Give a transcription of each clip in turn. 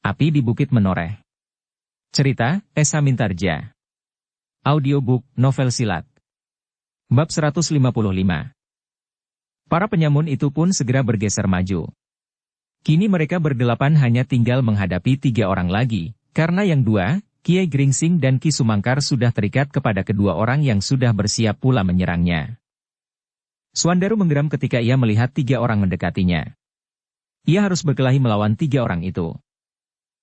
Api di Bukit Menoreh. Cerita, Esa Mintarja. Audiobook, novel silat. Bab 155. Para penyamun itu pun segera bergeser maju. Kini mereka berdelapan hanya tinggal menghadapi 3 orang lagi, karena yang 2, Kiai Gringsing dan Ki Sumangkar sudah terikat kepada kedua orang yang sudah bersiap pula menyerangnya. Swandaru menggeram ketika ia melihat 3 orang mendekatinya. Ia harus berkelahi melawan 3 orang itu.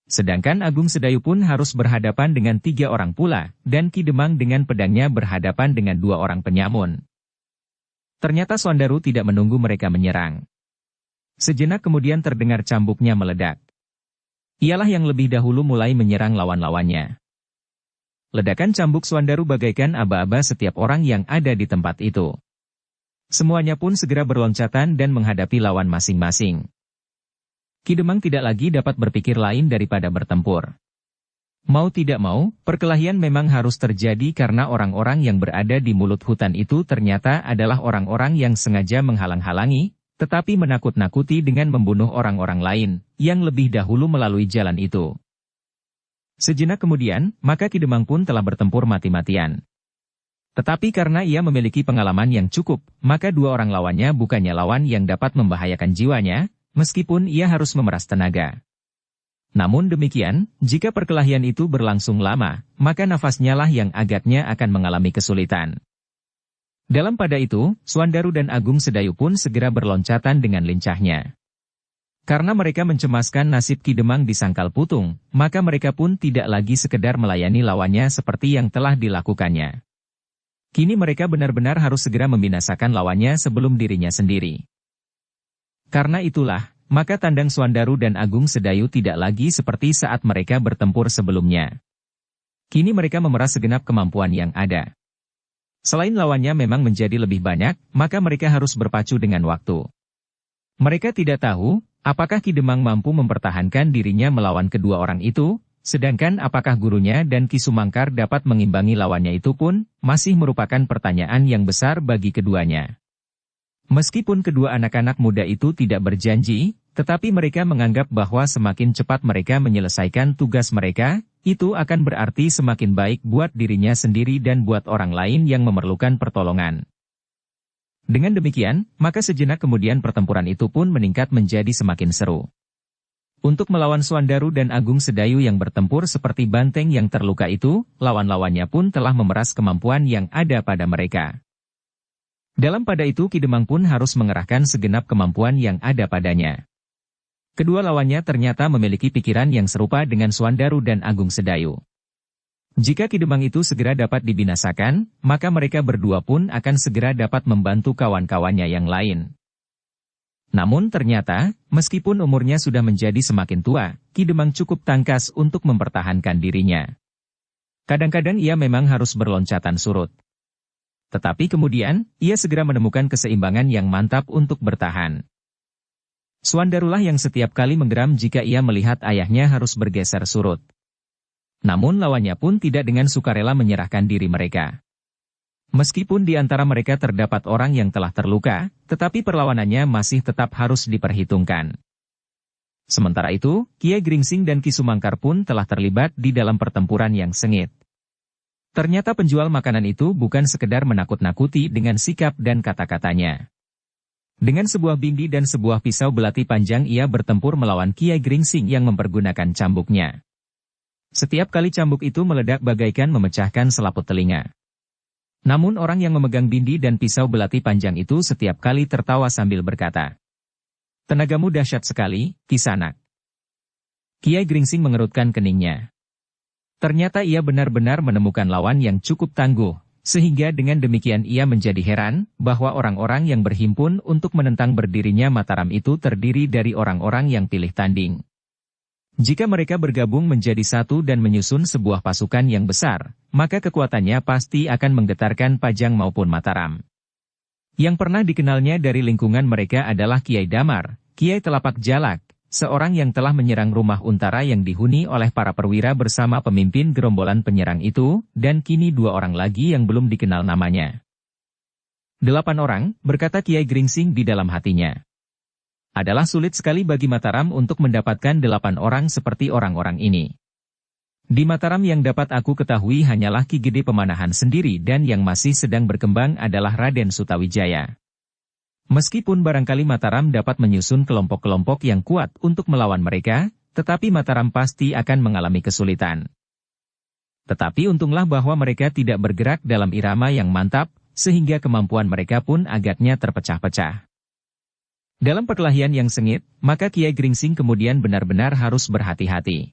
Sedangkan Agung Sedayu pun harus berhadapan dengan 3 orang pula, dan Ki Demang dengan pedangnya berhadapan dengan 2 orang penyamun. Ternyata Swandaru tidak menunggu mereka menyerang. Sejenak kemudian terdengar cambuknya meledak. Ialah yang lebih dahulu mulai menyerang lawan-lawannya. Ledakan cambuk Swandaru bagaikan aba-aba setiap orang yang ada di tempat itu. Semuanya pun segera berloncatan dan menghadapi lawan masing-masing. Ki Demang tidak lagi dapat berpikir lain daripada bertempur. Mau tidak mau, perkelahian memang harus terjadi karena orang-orang yang berada di mulut hutan itu ternyata adalah orang-orang yang sengaja menghalang-halangi, tetapi menakut-nakuti dengan membunuh orang-orang lain, yang lebih dahulu melalui jalan itu. Sejenak kemudian, maka Ki Demang pun telah bertempur mati-matian. Tetapi karena ia memiliki pengalaman yang cukup, maka 2 orang lawannya bukannya lawan yang dapat membahayakan jiwanya, meskipun ia harus memeras tenaga. Namun demikian, jika perkelahian itu berlangsung lama, maka nafasnya lah yang agaknya akan mengalami kesulitan. Dalam pada itu, Swandaru dan Agung Sedayu pun segera berloncatan dengan lincahnya. Karena mereka mencemaskan nasib Ki Demang di Sangkal Putung, maka mereka pun tidak lagi sekedar melayani lawannya seperti yang telah dilakukannya. Kini mereka benar-benar harus segera membinasakan lawannya sebelum dirinya sendiri. Karena itulah, maka tandang Swandaru dan Agung Sedayu tidak lagi seperti saat mereka bertempur sebelumnya. Kini mereka memeras segenap kemampuan yang ada. Selain lawannya memang menjadi lebih banyak, maka mereka harus berpacu dengan waktu. Mereka tidak tahu, apakah Ki Demang mampu mempertahankan dirinya melawan kedua orang itu, sedangkan apakah gurunya dan Ki Sumangkar dapat mengimbangi lawannya itu pun, masih merupakan pertanyaan yang besar bagi keduanya. Meskipun kedua anak-anak muda itu tidak berjanji, tetapi mereka menganggap bahwa semakin cepat mereka menyelesaikan tugas mereka, itu akan berarti semakin baik buat dirinya sendiri dan buat orang lain yang memerlukan pertolongan. Dengan demikian, maka sejenak kemudian pertempuran itu pun meningkat menjadi semakin seru. Untuk melawan Swandaru dan Agung Sedayu yang bertempur seperti banteng yang terluka itu, lawan-lawannya pun telah memeras kemampuan yang ada pada mereka. Dalam pada itu Ki Demang pun harus mengerahkan segenap kemampuan yang ada padanya. Kedua lawannya ternyata memiliki pikiran yang serupa dengan Swandaru dan Agung Sedayu. Jika Ki Demang itu segera dapat dibinasakan, maka mereka berdua pun akan segera dapat membantu kawan-kawannya yang lain. Namun ternyata, meskipun umurnya sudah menjadi semakin tua, Ki Demang cukup tangkas untuk mempertahankan dirinya. Kadang-kadang ia memang harus berloncatan surut. Tetapi kemudian, ia segera menemukan keseimbangan yang mantap untuk bertahan. Swandarulah yang setiap kali menggeram jika ia melihat ayahnya harus bergeser surut. Namun lawannya pun tidak dengan sukarela menyerahkan diri mereka. Meskipun di antara mereka terdapat orang yang telah terluka, tetapi perlawanannya masih tetap harus diperhitungkan. Sementara itu, Kiai Gringsing dan Ki Sumangkar pun telah terlibat di dalam pertempuran yang sengit. Ternyata penjual makanan itu bukan sekedar menakut-nakuti dengan sikap dan kata-katanya. Dengan sebuah bindi dan sebuah pisau belati panjang ia bertempur melawan Kiai Gringsing yang mempergunakan cambuknya. Setiap kali cambuk itu meledak bagaikan memecahkan selaput telinga. Namun orang yang memegang bindi dan pisau belati panjang itu setiap kali tertawa sambil berkata, "Tenagamu dahsyat sekali, Kisanak." Kiai Gringsing mengerutkan keningnya. Ternyata ia benar-benar menemukan lawan yang cukup tangguh, sehingga dengan demikian ia menjadi heran, bahwa orang-orang yang berhimpun untuk menentang berdirinya Mataram itu terdiri dari orang-orang yang pilih tanding. Jika mereka bergabung menjadi satu dan menyusun sebuah pasukan yang besar, maka kekuatannya pasti akan menggetarkan Pajang maupun Mataram. Yang pernah dikenalnya dari lingkungan mereka adalah Kiai Damar, Kiai Telapak Jalak, seorang yang telah menyerang rumah Untara yang dihuni oleh para perwira bersama pemimpin gerombolan penyerang itu, dan kini 2 orang lagi yang belum dikenal namanya. 8 orang, berkata Kiai Gringsing di dalam hatinya. Adalah sulit sekali bagi Mataram untuk mendapatkan 8 orang seperti orang-orang ini. Di Mataram yang dapat aku ketahui hanyalah Ki Gede Pemanahan sendiri dan yang masih sedang berkembang adalah Raden Sutawijaya. Meskipun barangkali Mataram dapat menyusun kelompok-kelompok yang kuat untuk melawan mereka, tetapi Mataram pasti akan mengalami kesulitan. Tetapi untunglah bahwa mereka tidak bergerak dalam irama yang mantap, sehingga kemampuan mereka pun agaknya terpecah-pecah. Dalam perkelahian yang sengit, maka Kiai Gringsing kemudian benar-benar harus berhati-hati.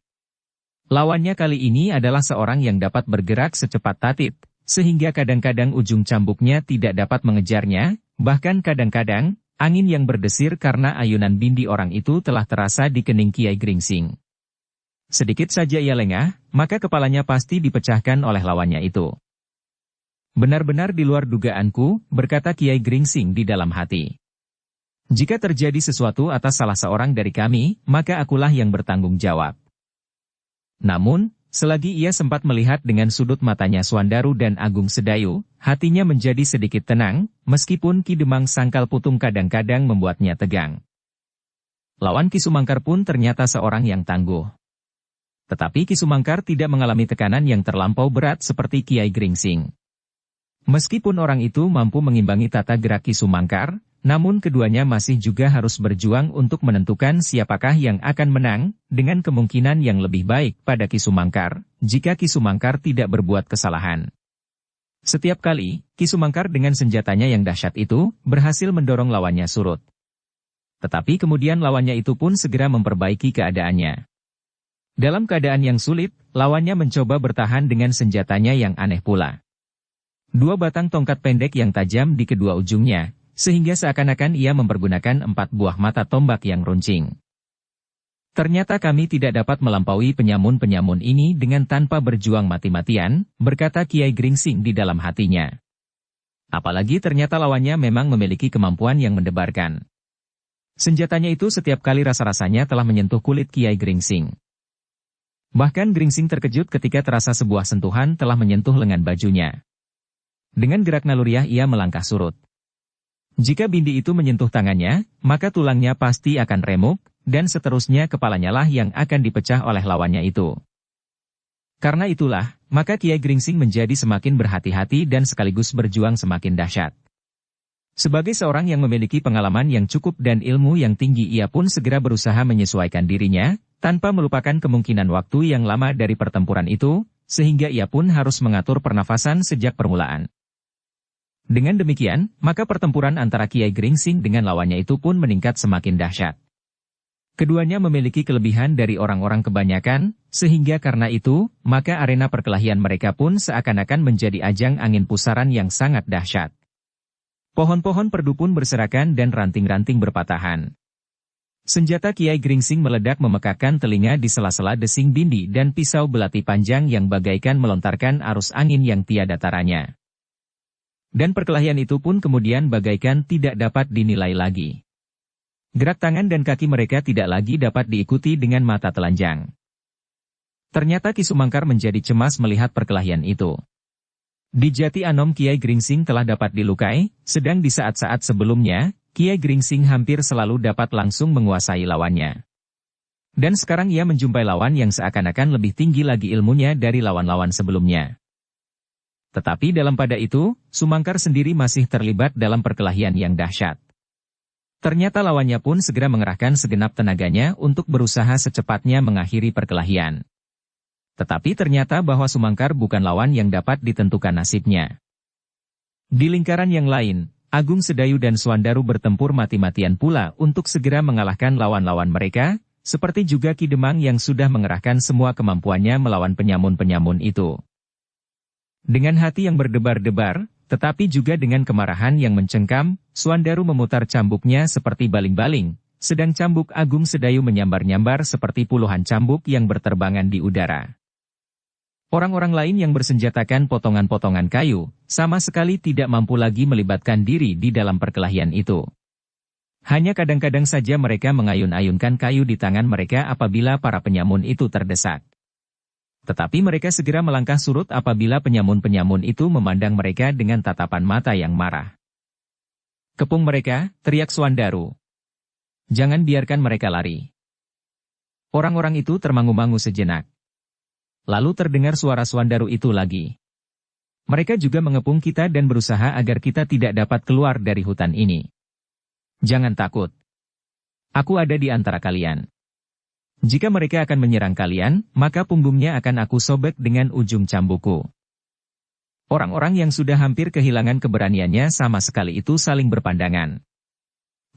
Lawannya kali ini adalah seorang yang dapat bergerak secepat tatit, sehingga kadang-kadang ujung cambuknya tidak dapat mengejarnya, bahkan kadang-kadang, angin yang berdesir karena ayunan bindi orang itu telah terasa di kening Kiai Gringsing. Sedikit saja ia lengah, maka kepalanya pasti dipecahkan oleh lawannya itu. Benar-benar di luar dugaanku, berkata Kiai Gringsing di dalam hati. Jika terjadi sesuatu atas salah seorang dari kami, maka akulah yang bertanggung jawab. Namun, selagi ia sempat melihat dengan sudut matanya Swandaru dan Agung Sedayu, hatinya menjadi sedikit tenang, meskipun Ki Demang Sangkal Putung kadang-kadang membuatnya tegang. Lawan Ki Sumangkar pun ternyata seorang yang tangguh. Tetapi Ki Sumangkar tidak mengalami tekanan yang terlampau berat seperti Kiai Gringsing. Meskipun orang itu mampu mengimbangi tata gerak Ki Sumangkar, namun keduanya masih juga harus berjuang untuk menentukan siapakah yang akan menang, dengan kemungkinan yang lebih baik pada Ki Sumangkar, jika Ki Sumangkar tidak berbuat kesalahan. Setiap kali, Ki Sumangkar dengan senjatanya yang dahsyat itu, berhasil mendorong lawannya surut. Tetapi kemudian lawannya itu pun segera memperbaiki keadaannya. Dalam keadaan yang sulit, lawannya mencoba bertahan dengan senjatanya yang aneh pula. 2 batang tongkat pendek yang tajam di kedua ujungnya, sehingga seakan-akan ia mempergunakan 4 buah mata tombak yang runcing. Ternyata kami tidak dapat melampaui penyamun-penyamun ini dengan tanpa berjuang mati-matian, berkata Kiai Gringsing di dalam hatinya. Apalagi ternyata lawannya memang memiliki kemampuan yang mendebarkan. Senjatanya itu setiap kali rasa-rasanya telah menyentuh kulit Kiai Gringsing. Bahkan Gringsing terkejut ketika terasa sebuah sentuhan telah menyentuh lengan bajunya. Dengan gerak naluriah ia melangkah surut. Jika bindi itu menyentuh tangannya, maka tulangnya pasti akan remuk, dan seterusnya kepalanya lah yang akan dipecah oleh lawannya itu. Karena itulah, maka Kiai Gringsing menjadi semakin berhati-hati dan sekaligus berjuang semakin dahsyat. Sebagai seorang yang memiliki pengalaman yang cukup dan ilmu yang tinggi, ia pun segera berusaha menyesuaikan dirinya, tanpa melupakan kemungkinan waktu yang lama dari pertempuran itu, sehingga ia pun harus mengatur pernafasan sejak permulaan. Dengan demikian, maka pertempuran antara Kiai Gringsing dengan lawannya itu pun meningkat semakin dahsyat. Keduanya memiliki kelebihan dari orang-orang kebanyakan, sehingga karena itu, maka arena perkelahian mereka pun seakan-akan menjadi ajang angin pusaran yang sangat dahsyat. Pohon-pohon perdu pun berserakan dan ranting-ranting berpatahan. Senjata Kiai Gringsing meledak memekakkan telinga di sela-sela desing bindi dan pisau belati panjang yang bagaikan melontarkan arus angin yang tiada taranya. Dan perkelahian itu pun kemudian bagaikan tidak dapat dinilai lagi. Gerak tangan dan kaki mereka tidak lagi dapat diikuti dengan mata telanjang. Ternyata Ki Sumangkar menjadi cemas melihat perkelahian itu. Di Jati Anom Kiai Gringsing telah dapat dilukai, sedang di saat-saat sebelumnya, Kiai Gringsing hampir selalu dapat langsung menguasai lawannya. Dan sekarang ia menjumpai lawan yang seakan-akan lebih tinggi lagi ilmunya dari lawan-lawan sebelumnya. Tetapi dalam pada itu, Sumangkar sendiri masih terlibat dalam perkelahian yang dahsyat. Ternyata lawannya pun segera mengerahkan segenap tenaganya untuk berusaha secepatnya mengakhiri perkelahian. Tetapi ternyata bahwa Sumangkar bukan lawan yang dapat ditentukan nasibnya. Di lingkaran yang lain, Agung Sedayu dan Swandaru bertempur mati-matian pula untuk segera mengalahkan lawan-lawan mereka, seperti juga Ki Demang yang sudah mengerahkan semua kemampuannya melawan penyamun-penyamun itu. Dengan hati yang berdebar-debar, tetapi juga dengan kemarahan yang mencengkam, Swandaru memutar cambuknya seperti baling-baling, sedang cambuk Agung Sedayu menyambar-nyambar seperti puluhan cambuk yang berterbangan di udara. Orang-orang lain yang bersenjatakan potongan-potongan kayu, sama sekali tidak mampu lagi melibatkan diri di dalam perkelahian itu. Hanya kadang-kadang saja mereka mengayun-ayunkan kayu di tangan mereka apabila para penyamun itu terdesak. Tetapi mereka segera melangkah surut apabila penyamun-penyamun itu memandang mereka dengan tatapan mata yang marah. "Kepung mereka," teriak Swandaru. Jangan biarkan mereka lari. Orang-orang itu termangu-mangu sejenak. Lalu terdengar suara Swandaru itu lagi. Mereka juga mengepung kita dan berusaha agar kita tidak dapat keluar dari hutan ini. Jangan takut. Aku ada di antara kalian. Jika mereka akan menyerang kalian, maka punggungnya akan aku sobek dengan ujung cambukku. Orang-orang yang sudah hampir kehilangan keberaniannya sama sekali itu saling berpandangan.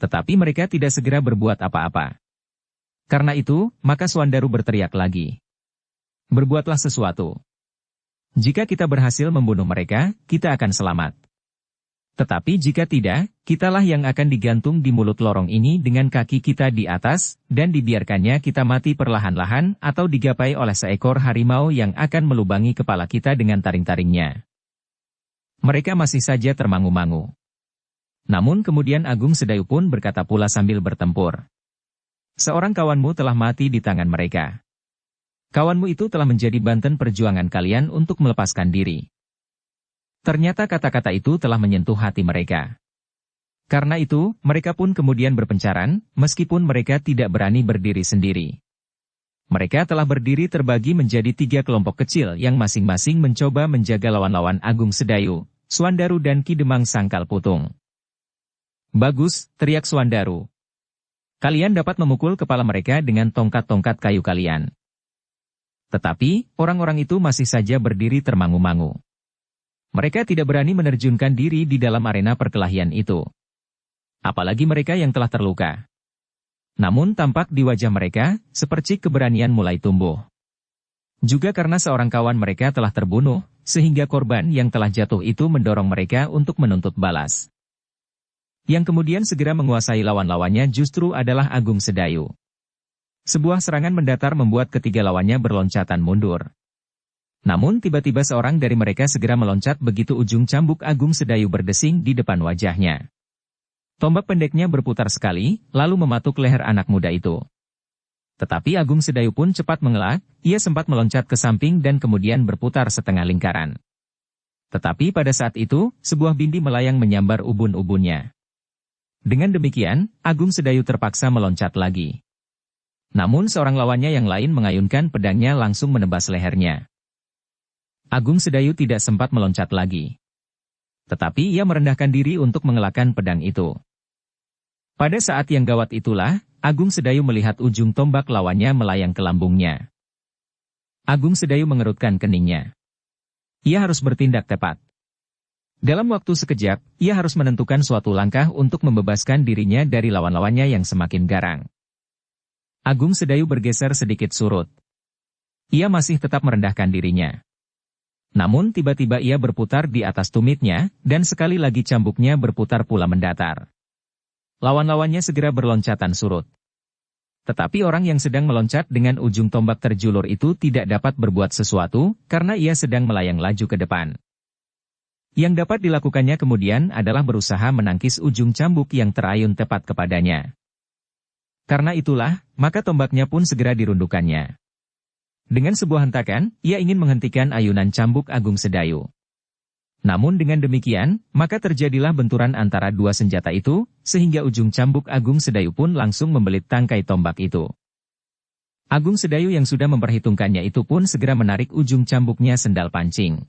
Tetapi mereka tidak segera berbuat apa-apa. Karena itu, maka Swandaru berteriak lagi. Berbuatlah sesuatu. Jika kita berhasil membunuh mereka, kita akan selamat. Tetapi jika tidak, kitalah yang akan digantung di mulut lorong ini dengan kaki kita di atas, dan dibiarkannya kita mati perlahan-lahan atau digapai oleh seekor harimau yang akan melubangi kepala kita dengan taring-taringnya. Mereka masih saja termangu-mangu. Namun kemudian Agung Sedayu pun berkata pula sambil bertempur. Seorang kawanmu telah mati di tangan mereka. Kawanmu itu telah menjadi banten perjuangan kalian untuk melepaskan diri. Ternyata kata-kata itu telah menyentuh hati mereka. Karena itu, mereka pun kemudian berpencaran, meskipun mereka tidak berani berdiri sendiri. Mereka telah berdiri terbagi menjadi 3 kelompok kecil yang masing-masing mencoba menjaga lawan-lawan Agung Sedayu, Swandaru dan Ki Demang Sangkal Putung. Bagus, teriak Swandaru. Kalian dapat memukul kepala mereka dengan tongkat-tongkat kayu kalian. Tetapi, orang-orang itu masih saja berdiri termangu-mangu. Mereka tidak berani menerjunkan diri di dalam arena perkelahian itu. Apalagi mereka yang telah terluka. Namun tampak di wajah mereka, sepercik keberanian mulai tumbuh. Juga karena seorang kawan mereka telah terbunuh, sehingga korban yang telah jatuh itu mendorong mereka untuk menuntut balas. Yang kemudian segera menguasai lawan-lawannya justru adalah Agung Sedayu. Sebuah serangan mendatar membuat ketiga lawannya berloncatan mundur. Namun tiba-tiba seorang dari mereka segera meloncat begitu ujung cambuk Agung Sedayu berdesing di depan wajahnya. Tombak pendeknya berputar sekali, lalu mematuk leher anak muda itu. Tetapi Agung Sedayu pun cepat mengelak, ia sempat meloncat ke samping dan kemudian berputar setengah lingkaran. Tetapi pada saat itu, sebuah bindi melayang menyambar ubun-ubunnya. Dengan demikian, Agung Sedayu terpaksa meloncat lagi. Namun seorang lawannya yang lain mengayunkan pedangnya langsung menebas lehernya. Agung Sedayu tidak sempat meloncat lagi. Tetapi ia merendahkan diri untuk mengelakkan pedang itu. Pada saat yang gawat itulah, Agung Sedayu melihat ujung tombak lawannya melayang ke lambungnya. Agung Sedayu mengerutkan keningnya. Ia harus bertindak tepat. Dalam waktu sekejap, ia harus menentukan suatu langkah untuk membebaskan dirinya dari lawan-lawannya yang semakin garang. Agung Sedayu bergeser sedikit surut. Ia masih tetap merendahkan dirinya. Namun tiba-tiba ia berputar di atas tumitnya, dan sekali lagi cambuknya berputar pula mendatar. Lawan-lawannya segera berloncatan surut. Tetapi orang yang sedang meloncat dengan ujung tombak terjulur itu tidak dapat berbuat sesuatu, karena ia sedang melayang laju ke depan. Yang dapat dilakukannya kemudian adalah berusaha menangkis ujung cambuk yang terayun tepat kepadanya. Karena itulah, maka tombaknya pun segera dirundukannya. Dengan sebuah hentakan, ia ingin menghentikan ayunan cambuk Agung Sedayu. Namun dengan demikian, maka terjadilah benturan antara dua senjata itu, sehingga ujung cambuk Agung Sedayu pun langsung membelit tangkai tombak itu. Agung Sedayu yang sudah memperhitungkannya itu pun segera menarik ujung cambuknya sendal pancing.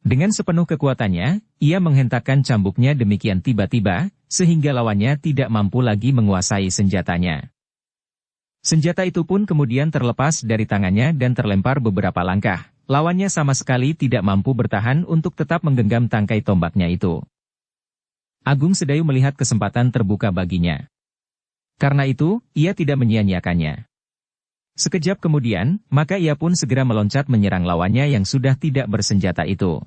Dengan sepenuh kekuatannya, ia menghentakkan cambuknya demikian tiba-tiba, sehingga lawannya tidak mampu lagi menguasai senjatanya. Senjata itu pun kemudian terlepas dari tangannya dan terlempar beberapa langkah. Lawannya sama sekali tidak mampu bertahan untuk tetap menggenggam tangkai tombaknya itu. Agung Sedayu melihat kesempatan terbuka baginya. Karena itu, ia tidak menyia-nyiakannya. Sekejap kemudian, maka ia pun segera meloncat menyerang lawannya yang sudah tidak bersenjata itu.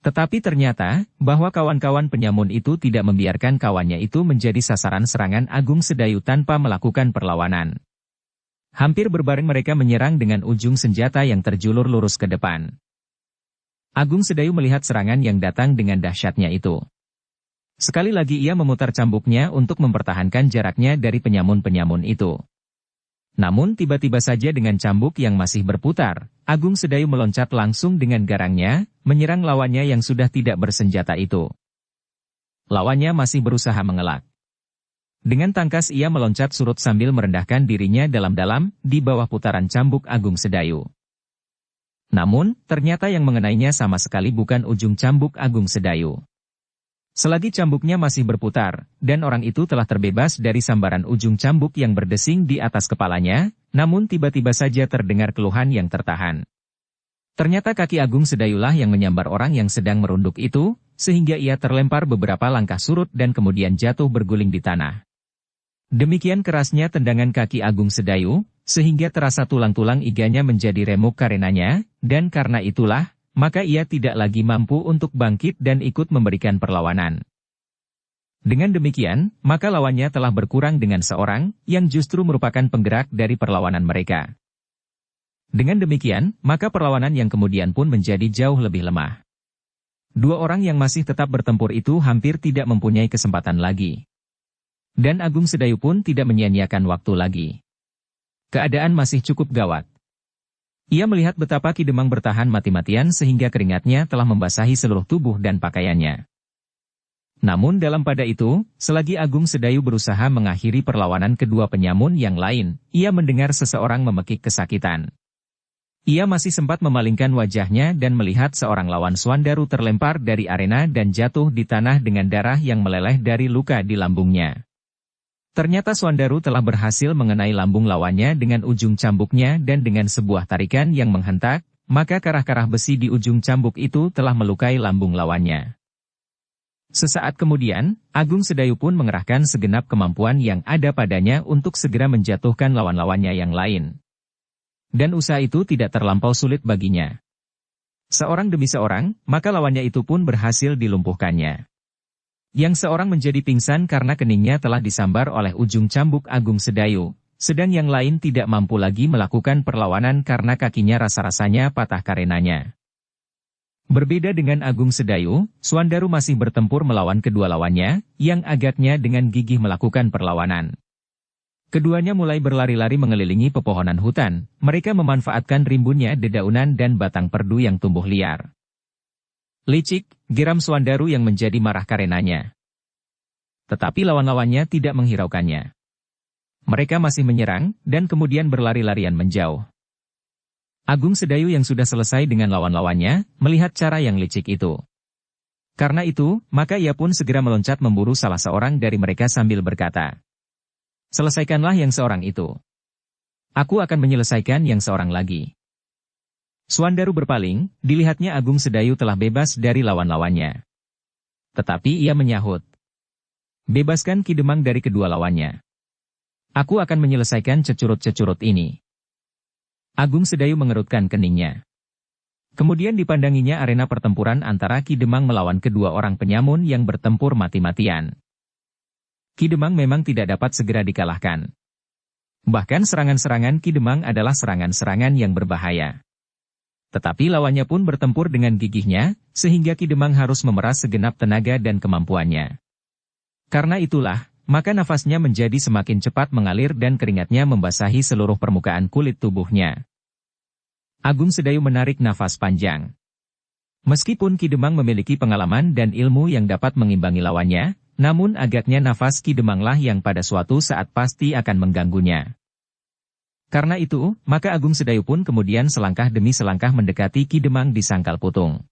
Tetapi ternyata, bahwa kawan-kawan penyamun itu tidak membiarkan kawannya itu menjadi sasaran serangan Agung Sedayu tanpa melakukan perlawanan. Hampir berbareng mereka menyerang dengan ujung senjata yang terjulur lurus ke depan. Agung Sedayu melihat serangan yang datang dengan dahsyatnya itu. Sekali lagi ia memutar cambuknya untuk mempertahankan jaraknya dari penyamun-penyamun itu. Namun tiba-tiba saja dengan cambuk yang masih berputar, Agung Sedayu meloncat langsung dengan garangnya, menyerang lawannya yang sudah tidak bersenjata itu. Lawannya masih berusaha mengelak. Dengan tangkas ia meloncat surut sambil merendahkan dirinya dalam-dalam di bawah putaran cambuk Agung Sedayu. Namun, ternyata yang mengenainya sama sekali bukan ujung cambuk Agung Sedayu. Selagi cambuknya masih berputar, dan orang itu telah terbebas dari sambaran ujung cambuk yang berdesing di atas kepalanya, namun tiba-tiba saja terdengar keluhan yang tertahan. Ternyata kaki Agung Sedayulah yang menyambar orang yang sedang merunduk itu, sehingga ia terlempar beberapa langkah surut dan kemudian jatuh berguling di tanah. Demikian kerasnya tendangan kaki Agung Sedayu, sehingga terasa tulang-tulang iganya menjadi remuk karenanya, dan karena itulah, maka ia tidak lagi mampu untuk bangkit dan ikut memberikan perlawanan. Dengan demikian, maka lawannya telah berkurang dengan seorang, yang justru merupakan penggerak dari perlawanan mereka. Dengan demikian, maka perlawanan yang kemudian pun menjadi jauh lebih lemah. Dua orang yang masih tetap bertempur itu hampir tidak mempunyai kesempatan lagi. Dan Agung Sedayu pun tidak menyia-nyiakan waktu lagi. Keadaan masih cukup gawat. Ia melihat betapa Ki Demang bertahan mati-matian sehingga keringatnya telah membasahi seluruh tubuh dan pakaiannya. Namun dalam pada itu, selagi Agung Sedayu berusaha mengakhiri perlawanan kedua penyamun yang lain, ia mendengar seseorang memekik kesakitan. Ia masih sempat memalingkan wajahnya dan melihat seorang lawan Swandaru terlempar dari arena dan jatuh di tanah dengan darah yang meleleh dari luka di lambungnya. Ternyata Swandaru telah berhasil mengenai lambung lawannya dengan ujung cambuknya dan dengan sebuah tarikan yang menghentak, maka karah-karah besi di ujung cambuk itu telah melukai lambung lawannya. Sesaat kemudian, Agung Sedayu pun mengerahkan segenap kemampuan yang ada padanya untuk segera menjatuhkan lawan-lawannya yang lain. Dan usaha itu tidak terlampau sulit baginya. Seorang demi seorang, maka lawannya itu pun berhasil dilumpuhkannya. Yang seorang menjadi pingsan karena keningnya telah disambar oleh ujung cambuk Agung Sedayu, sedang yang lain tidak mampu lagi melakukan perlawanan karena kakinya rasa-rasanya patah karenanya. Berbeda dengan Agung Sedayu, Swandaru masih bertempur melawan kedua lawannya, yang agaknya dengan gigih melakukan perlawanan. Keduanya mulai berlari-lari mengelilingi pepohonan hutan, mereka memanfaatkan rimbunnya dedaunan dan batang perdu yang tumbuh liar. Licik, geram Swandaru yang menjadi marah karenanya. Tetapi lawan-lawannya tidak menghiraukannya. Mereka masih menyerang, dan kemudian berlari-larian menjauh. Agung Sedayu yang sudah selesai dengan lawan-lawannya, melihat cara yang licik itu. Karena itu, maka ia pun segera meloncat memburu salah seorang dari mereka sambil berkata, "Selesaikanlah yang seorang itu. Aku akan menyelesaikan yang seorang lagi." Swandaru berpaling, dilihatnya Agung Sedayu telah bebas dari lawan-lawannya. Tetapi ia menyahut, "Bebaskan Ki Demang dari kedua lawannya. Aku akan menyelesaikan cecurut-cecurut ini." Agung Sedayu mengerutkan keningnya. Kemudian dipandanginya arena pertempuran antara Ki Demang melawan kedua orang penyamun yang bertempur mati-matian. Ki Demang memang tidak dapat segera dikalahkan. Bahkan serangan-serangan Ki Demang adalah serangan-serangan yang berbahaya. Tetapi lawannya pun bertempur dengan gigihnya, sehingga Ki Demang harus memeras segenap tenaga dan kemampuannya. Karena itulah, maka nafasnya menjadi semakin cepat mengalir dan keringatnya membasahi seluruh permukaan kulit tubuhnya. Agung Sedayu menarik nafas panjang. Meskipun Ki Demang memiliki pengalaman dan ilmu yang dapat mengimbangi lawannya, namun agaknya nafas Ki Demanglah yang pada suatu saat pasti akan mengganggunya. Karena itu, maka Agung Sedayu pun kemudian selangkah demi selangkah mendekati Ki Demang di sangkal putung.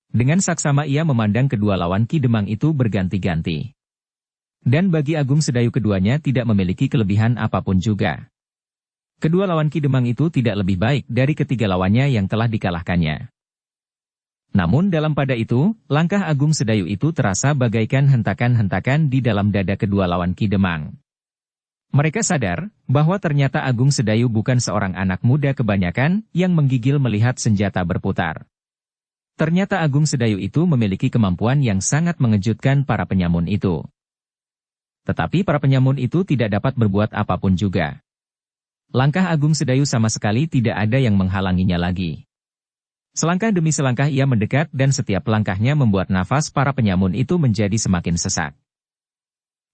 Dengan saksama ia memandang kedua lawan Ki Demang itu berganti-ganti. Dan bagi Agung Sedayu keduanya tidak memiliki kelebihan apapun juga. Kedua lawan Ki Demang itu tidak lebih baik dari ketiga lawannya yang telah dikalahkannya. Namun dalam pada itu, langkah Agung Sedayu itu terasa bagaikan hentakan-hentakan di dalam dada kedua lawan Ki Demang. Mereka sadar bahwa ternyata Agung Sedayu bukan seorang anak muda kebanyakan yang menggigil melihat senjata berputar. Ternyata Agung Sedayu itu memiliki kemampuan yang sangat mengejutkan para penyamun itu. Tetapi para penyamun itu tidak dapat berbuat apapun juga. Langkah Agung Sedayu sama sekali tidak ada yang menghalanginya lagi. Selangkah demi selangkah ia mendekat dan setiap langkahnya membuat nafas para penyamun itu menjadi semakin sesak.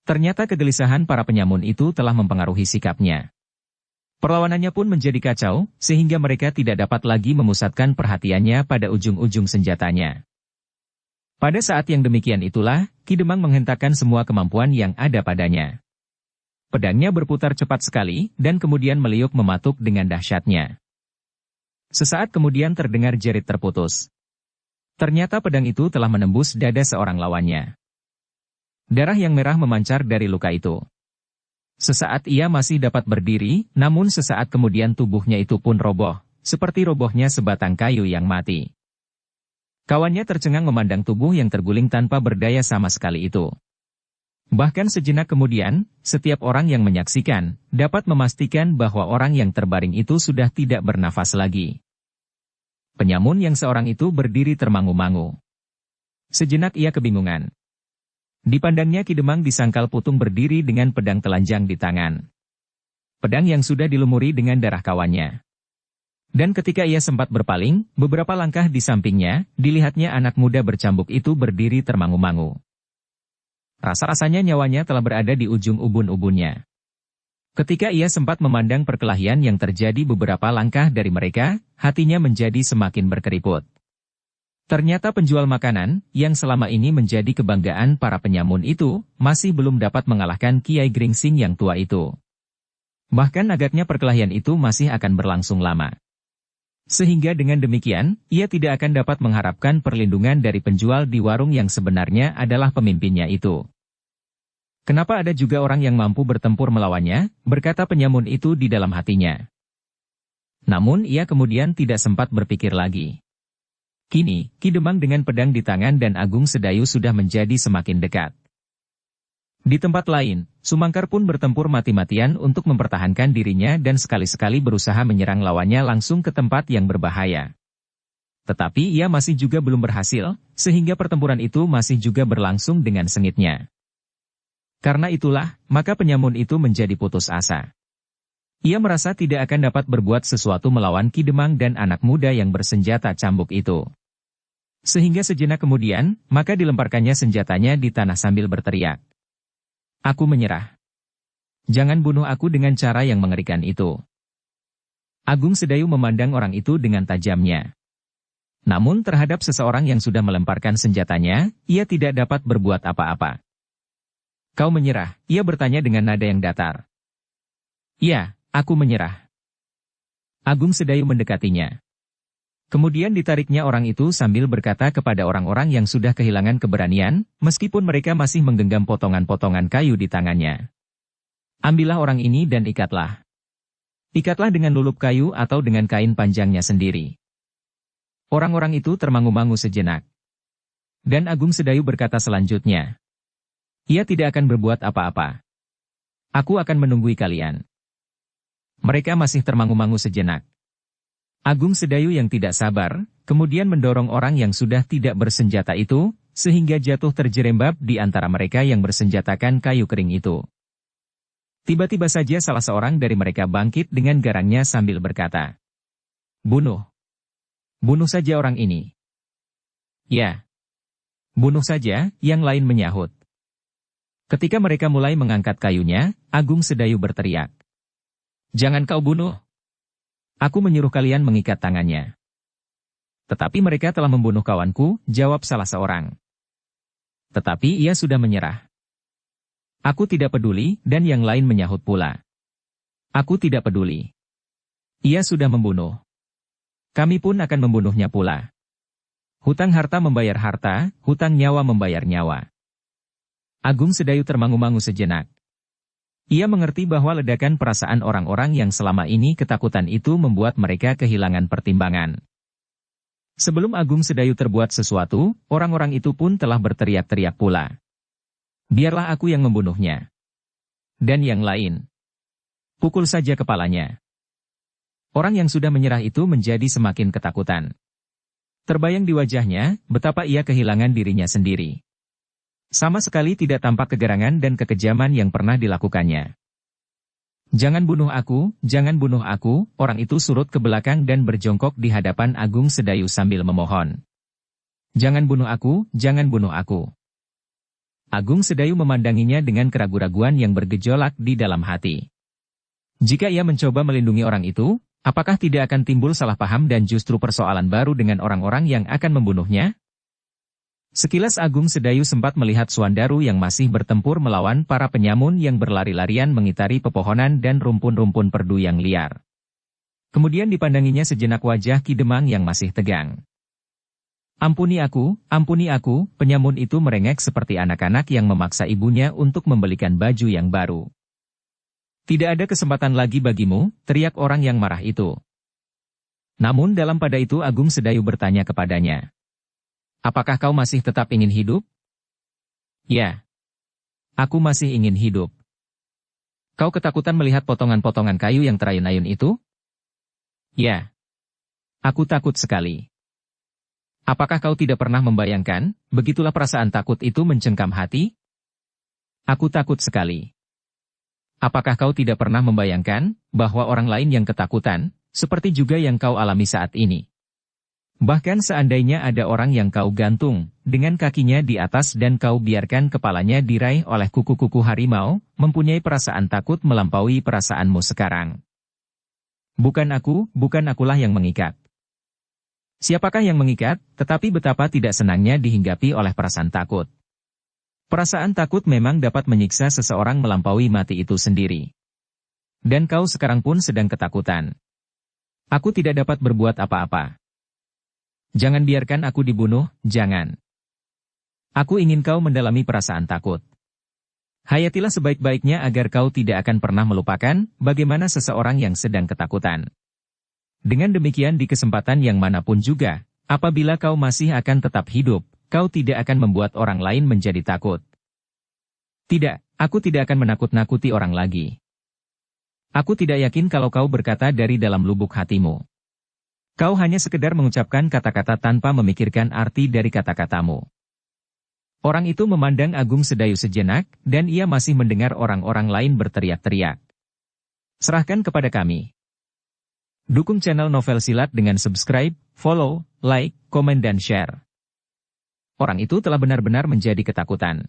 Ternyata kegelisahan para penyamun itu telah mempengaruhi sikapnya. Perlawanannya pun menjadi kacau, sehingga mereka tidak dapat lagi memusatkan perhatiannya pada ujung-ujung senjatanya. Pada saat yang demikian itulah, Ki Demang menghentakkan semua kemampuan yang ada padanya. Pedangnya berputar cepat sekali, dan kemudian meliuk mematuk dengan dahsyatnya. Sesaat kemudian terdengar jerit terputus. Ternyata pedang itu telah menembus dada seorang lawannya. Darah yang merah memancar dari luka itu. Sesaat ia masih dapat berdiri, namun sesaat kemudian tubuhnya itu pun roboh, seperti robohnya sebatang kayu yang mati. Kawannya tercengang memandang tubuh yang terguling tanpa berdaya sama sekali itu. Bahkan sejenak kemudian, setiap orang yang menyaksikan, dapat memastikan bahwa orang yang terbaring itu sudah tidak bernafas lagi. Penyamun yang seorang itu berdiri termangu-mangu. Sejenak ia kebingungan. Dipandangnya Ki Demang di sangkal putung berdiri dengan pedang telanjang di tangan. Pedang yang sudah dilumuri dengan darah kawannya. Dan ketika ia sempat berpaling, beberapa langkah di sampingnya, dilihatnya anak muda bercambuk itu berdiri termangu-mangu. Rasa-rasanya nyawanya telah berada di ujung ubun-ubunnya. Ketika ia sempat memandang perkelahian yang terjadi beberapa langkah dari mereka, hatinya menjadi semakin berkeriput. Ternyata penjual makanan, yang selama ini menjadi kebanggaan para penyamun itu, masih belum dapat mengalahkan Kiai Gringsing yang tua itu. Bahkan agaknya perkelahian itu masih akan berlangsung lama. Sehingga dengan demikian, ia tidak akan dapat mengharapkan perlindungan dari penjual di warung yang sebenarnya adalah pemimpinnya itu. Kenapa ada juga orang yang mampu bertempur melawannya, berkata penyamun itu di dalam hatinya. Namun ia kemudian tidak sempat berpikir lagi. Kini, Ki Demang dengan pedang di tangan dan Agung Sedayu sudah menjadi semakin dekat. Di tempat lain, Sumangkar pun bertempur mati-matian untuk mempertahankan dirinya dan sekali-sekali berusaha menyerang lawannya langsung ke tempat yang berbahaya. Tetapi ia masih juga belum berhasil, sehingga pertempuran itu masih juga berlangsung dengan sengitnya. Karena itulah, maka penyamun itu menjadi putus asa. Ia merasa tidak akan dapat berbuat sesuatu melawan Ki Demang dan anak muda yang bersenjata cambuk itu. Sehingga sejenak kemudian, maka dilemparkannya senjatanya di tanah sambil berteriak. Aku menyerah. Jangan bunuh aku dengan cara yang mengerikan itu. Agung Sedayu memandang orang itu dengan tajamnya. Namun terhadap seseorang yang sudah melemparkan senjatanya, ia tidak dapat berbuat apa-apa. Kau menyerah, ia bertanya dengan nada yang datar. Ya, aku menyerah. Agung Sedayu mendekatinya. Kemudian ditariknya orang itu sambil berkata kepada orang-orang yang sudah kehilangan keberanian, meskipun mereka masih menggenggam potongan-potongan kayu di tangannya. Ambillah orang ini dan ikatlah. Ikatlah dengan lulup kayu atau dengan kain panjangnya sendiri. Orang-orang itu termangu-mangu sejenak. Dan Agung Sedayu berkata selanjutnya. Ia tidak akan berbuat apa-apa. Aku akan menunggui kalian. Mereka masih termangu-mangu sejenak. Agung Sedayu yang tidak sabar, kemudian mendorong orang yang sudah tidak bersenjata itu, sehingga jatuh terjerembab di antara mereka yang bersenjatakan kayu kering itu. Tiba-tiba saja salah seorang dari mereka bangkit dengan garangnya sambil berkata, Bunuh. Bunuh saja orang ini. Ya. Bunuh saja, yang lain menyahut. Ketika mereka mulai mengangkat kayunya, Agung Sedayu berteriak. Jangan kau bunuh. Aku menyuruh kalian mengikat tangannya. Tetapi mereka telah membunuh kawanku, jawab salah seorang. Tetapi ia sudah menyerah. Aku tidak peduli, dan yang lain menyahut pula. Aku tidak peduli. Ia sudah membunuh. Kami pun akan membunuhnya pula. Hutang harta membayar harta, hutang nyawa membayar nyawa. Agung Sedayu termangu-mangu sejenak. Ia mengerti bahwa ledakan perasaan orang-orang yang selama ini ketakutan itu membuat mereka kehilangan pertimbangan. Sebelum Agung Sedayu terbuat sesuatu, orang-orang itu pun telah berteriak-teriak pula. Biarlah aku yang membunuhnya. Dan yang lain. Pukul saja kepalanya. Orang yang sudah menyerah itu menjadi semakin ketakutan. Terbayang di wajahnya, betapa ia kehilangan dirinya sendiri. Sama sekali tidak tampak kegerangan dan kekejaman yang pernah dilakukannya. Jangan bunuh aku, orang itu surut ke belakang dan berjongkok di hadapan Agung Sedayu sambil memohon. Jangan bunuh aku, jangan bunuh aku. Agung Sedayu memandanginya dengan keraguan-raguan yang bergejolak di dalam hati. Jika ia mencoba melindungi orang itu, apakah tidak akan timbul salah paham dan justru persoalan baru dengan orang-orang yang akan membunuhnya? Sekilas Agung Sedayu sempat melihat Suandaru yang masih bertempur melawan para penyamun yang berlari-larian mengitari pepohonan dan rumpun-rumpun perdu yang liar. Kemudian dipandanginya sejenak wajah Ki Demang yang masih tegang. Ampuni aku, penyamun itu merengek seperti anak-anak yang memaksa ibunya untuk membelikan baju yang baru. Tidak ada kesempatan lagi bagimu, teriak orang yang marah itu. Namun dalam pada itu Agung Sedayu bertanya kepadanya. Apakah kau masih tetap ingin hidup? Ya. Aku masih ingin hidup. Kau ketakutan melihat potongan-potongan kayu yang terayun-ayun itu? Ya. Aku takut sekali. Apakah kau tidak pernah membayangkan, begitulah perasaan takut itu mencengkam hati? Aku takut sekali. Apakah kau tidak pernah membayangkan, bahwa orang lain yang ketakutan, seperti juga yang kau alami saat ini? Bahkan seandainya ada orang yang kau gantung, dengan kakinya di atas dan kau biarkan kepalanya diraih oleh kuku-kuku harimau, mempunyai perasaan takut melampaui perasaanmu sekarang. Bukan akulah yang mengikat. Siapakah yang mengikat, tetapi betapa tidak senangnya dihinggapi oleh perasaan takut. Perasaan takut memang dapat menyiksa seseorang melampaui mati itu sendiri. Dan kau sekarang pun sedang ketakutan. Aku tidak dapat berbuat apa-apa. Jangan biarkan aku dibunuh, jangan. Aku ingin kau mendalami perasaan takut. Hayatilah sebaik-baiknya agar kau tidak akan pernah melupakan bagaimana seseorang yang sedang ketakutan. Dengan demikian di kesempatan yang manapun juga, apabila kau masih akan tetap hidup, kau tidak akan membuat orang lain menjadi takut. Tidak, aku tidak akan menakut-nakuti orang lagi. Aku tidak yakin kalau kau berkata dari dalam lubuk hatimu. Kau hanya sekedar mengucapkan kata-kata tanpa memikirkan arti dari kata-katamu. Orang itu memandang Agung Sedayu sejenak, dan ia masih mendengar orang-orang lain berteriak-teriak. Serahkan kepada kami. Dukung channel Novel Silat dengan subscribe, follow, like, komen dan share. Orang itu telah benar-benar menjadi ketakutan.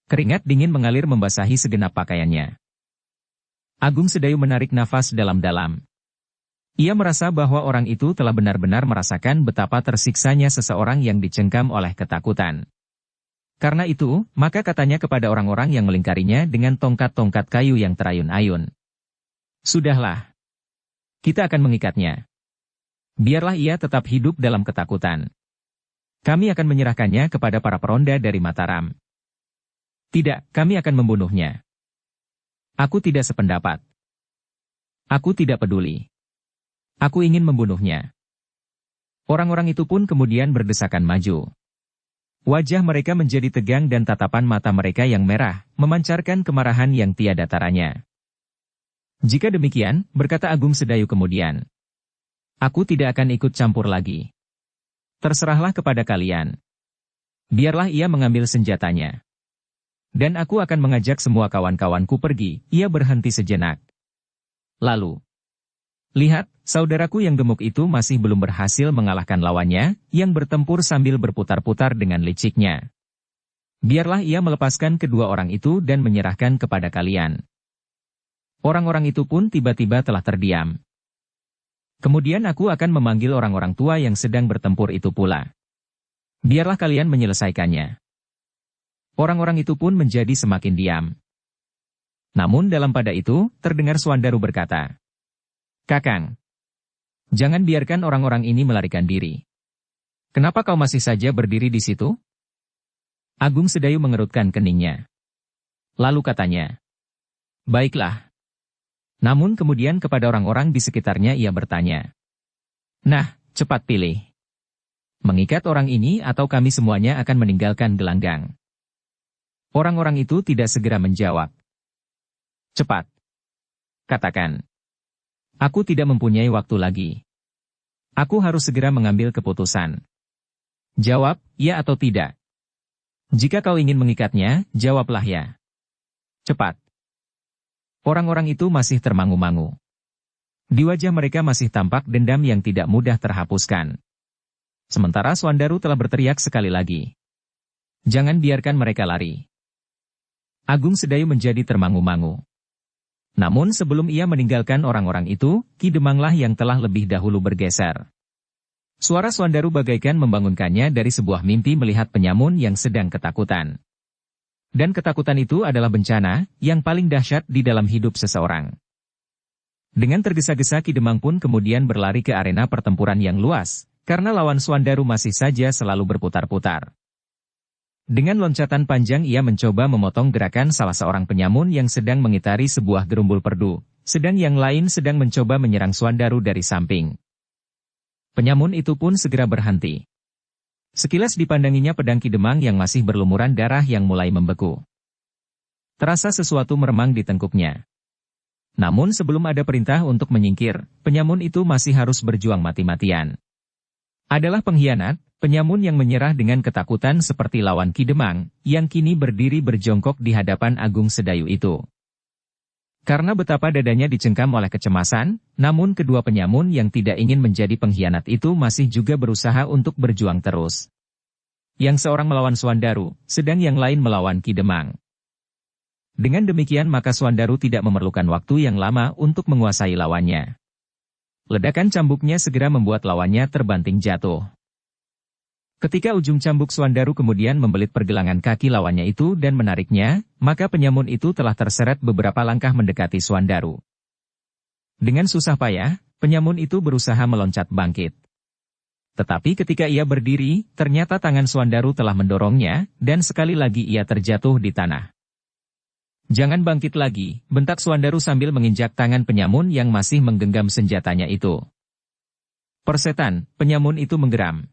Keringat dingin mengalir membasahi segenap pakaiannya. Agung Sedayu menarik nafas dalam-dalam. Ia merasa bahwa orang itu telah benar-benar merasakan betapa tersiksanya seseorang yang dicengkam oleh ketakutan. Karena itu, maka katanya kepada orang-orang yang melingkarinya dengan tongkat-tongkat kayu yang terayun-ayun. Sudahlah. Kita akan mengikatnya. Biarlah ia tetap hidup dalam ketakutan. Kami akan menyerahkannya kepada para peronda dari Mataram. Tidak, kami akan membunuhnya. Aku tidak sependapat. Aku tidak peduli. Aku ingin membunuhnya. Orang-orang itu pun kemudian berdesakan maju. Wajah mereka menjadi tegang dan tatapan mata mereka yang merah, memancarkan kemarahan yang tiada taranya. Jika demikian, berkata Agung Sedayu kemudian, aku tidak akan ikut campur lagi. Terserahlah kepada kalian. Biarlah ia mengambil senjatanya. Dan aku akan mengajak semua kawan-kawanku pergi. Ia berhenti sejenak. Lalu, lihat, saudaraku yang gemuk itu masih belum berhasil mengalahkan lawannya, yang bertempur sambil berputar-putar dengan liciknya. Biarlah ia melepaskan kedua orang itu dan menyerahkan kepada kalian. Orang-orang itu pun tiba-tiba telah terdiam. Kemudian aku akan memanggil orang-orang tua yang sedang bertempur itu pula. Biarlah kalian menyelesaikannya. Orang-orang itu pun menjadi semakin diam. Namun dalam pada itu, terdengar Suandaru berkata, Kakang, jangan biarkan orang-orang ini melarikan diri. Kenapa kau masih saja berdiri di situ? Agung Sedayu mengerutkan keningnya. Lalu katanya, baiklah. Namun kemudian kepada orang-orang di sekitarnya ia bertanya, nah, cepat pilih. Mengikat orang ini atau kami semuanya akan meninggalkan gelanggang. Orang-orang itu tidak segera menjawab. Cepat. Katakan. Aku tidak mempunyai waktu lagi. Aku harus segera mengambil keputusan. Jawab, ya atau tidak. Jika kau ingin mengikatnya, jawablah ya. Cepat. Orang-orang itu masih termangu-mangu. Di wajah mereka masih tampak dendam yang tidak mudah terhapuskan. Sementara Suandaru telah berteriak sekali lagi. Jangan biarkan mereka lari. Agung Sedayu menjadi termangu-mangu. Namun sebelum ia meninggalkan orang-orang itu, Ki Demanglah yang telah lebih dahulu bergeser. Suara Swandaru bagaikan membangunkannya dari sebuah mimpi melihat penyamun yang sedang ketakutan. Dan ketakutan itu adalah bencana yang paling dahsyat di dalam hidup seseorang. Dengan tergesa-gesa Ki Demang pun kemudian berlari ke arena pertempuran yang luas, karena lawan Swandaru masih saja selalu berputar-putar. Dengan loncatan panjang ia mencoba memotong gerakan salah seorang penyamun yang sedang mengitari sebuah gerumbul perdu, sedang yang lain sedang mencoba menyerang Swandaru dari samping. Penyamun itu pun segera berhenti. Sekilas dipandanginya pedang Ki Demang yang masih berlumuran darah yang mulai membeku. Terasa sesuatu meremang di tengkuknya. Namun sebelum ada perintah untuk menyingkir, penyamun itu masih harus berjuang mati-matian. Adalah pengkhianat, penyamun yang menyerah dengan ketakutan seperti lawan Ki Demang, yang kini berdiri berjongkok di hadapan Agung Sedayu itu. Karena betapa dadanya dicengkam oleh kecemasan, namun kedua penyamun yang tidak ingin menjadi pengkhianat itu masih juga berusaha untuk berjuang terus. Yang seorang melawan Swandaru, sedang yang lain melawan Ki Demang. Dengan demikian maka Swandaru tidak memerlukan waktu yang lama untuk menguasai lawannya. Ledakan cambuknya segera membuat lawannya terbanting jatuh. Ketika ujung cambuk Swandaru kemudian membelit pergelangan kaki lawannya itu dan menariknya, maka penyamun itu telah terseret beberapa langkah mendekati Swandaru. Dengan susah payah, penyamun itu berusaha meloncat bangkit. Tetapi ketika ia berdiri, ternyata tangan Swandaru telah mendorongnya, dan sekali lagi ia terjatuh di tanah. "Jangan bangkit lagi," bentak Swandaru sambil menginjak tangan penyamun yang masih menggenggam senjatanya itu. "Persetan," penyamun itu menggeram.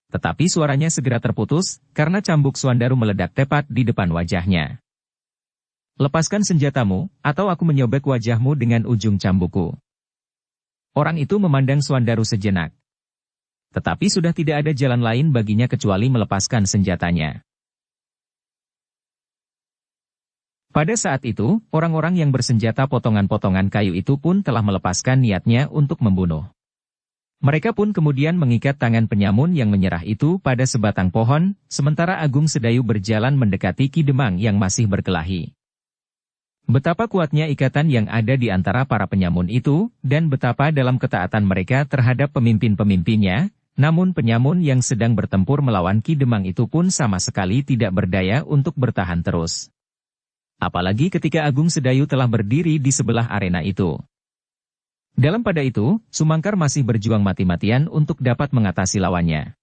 Tetapi suaranya segera terputus, karena cambuk Swandaru meledak tepat di depan wajahnya. "Lepaskan senjatamu, atau aku menyobek wajahmu dengan ujung cambukku." Orang itu memandang Swandaru sejenak. Tetapi sudah tidak ada jalan lain baginya kecuali melepaskan senjatanya. Pada saat itu, orang-orang yang bersenjata potongan-potongan kayu itu pun telah melepaskan niatnya untuk membunuh. Mereka pun kemudian mengikat tangan penyamun yang menyerah itu pada sebatang pohon, sementara Agung Sedayu berjalan mendekati Ki Demang yang masih berkelahi. Betapa kuatnya ikatan yang ada di antara para penyamun itu, dan betapa dalam ketaatan mereka terhadap pemimpin-pemimpinnya, namun penyamun yang sedang bertempur melawan Ki Demang itu pun sama sekali tidak berdaya untuk bertahan terus. Apalagi ketika Agung Sedayu telah berdiri di sebelah arena itu. Dalam pada itu, Sumangkar masih berjuang mati-matian untuk dapat mengatasi lawannya.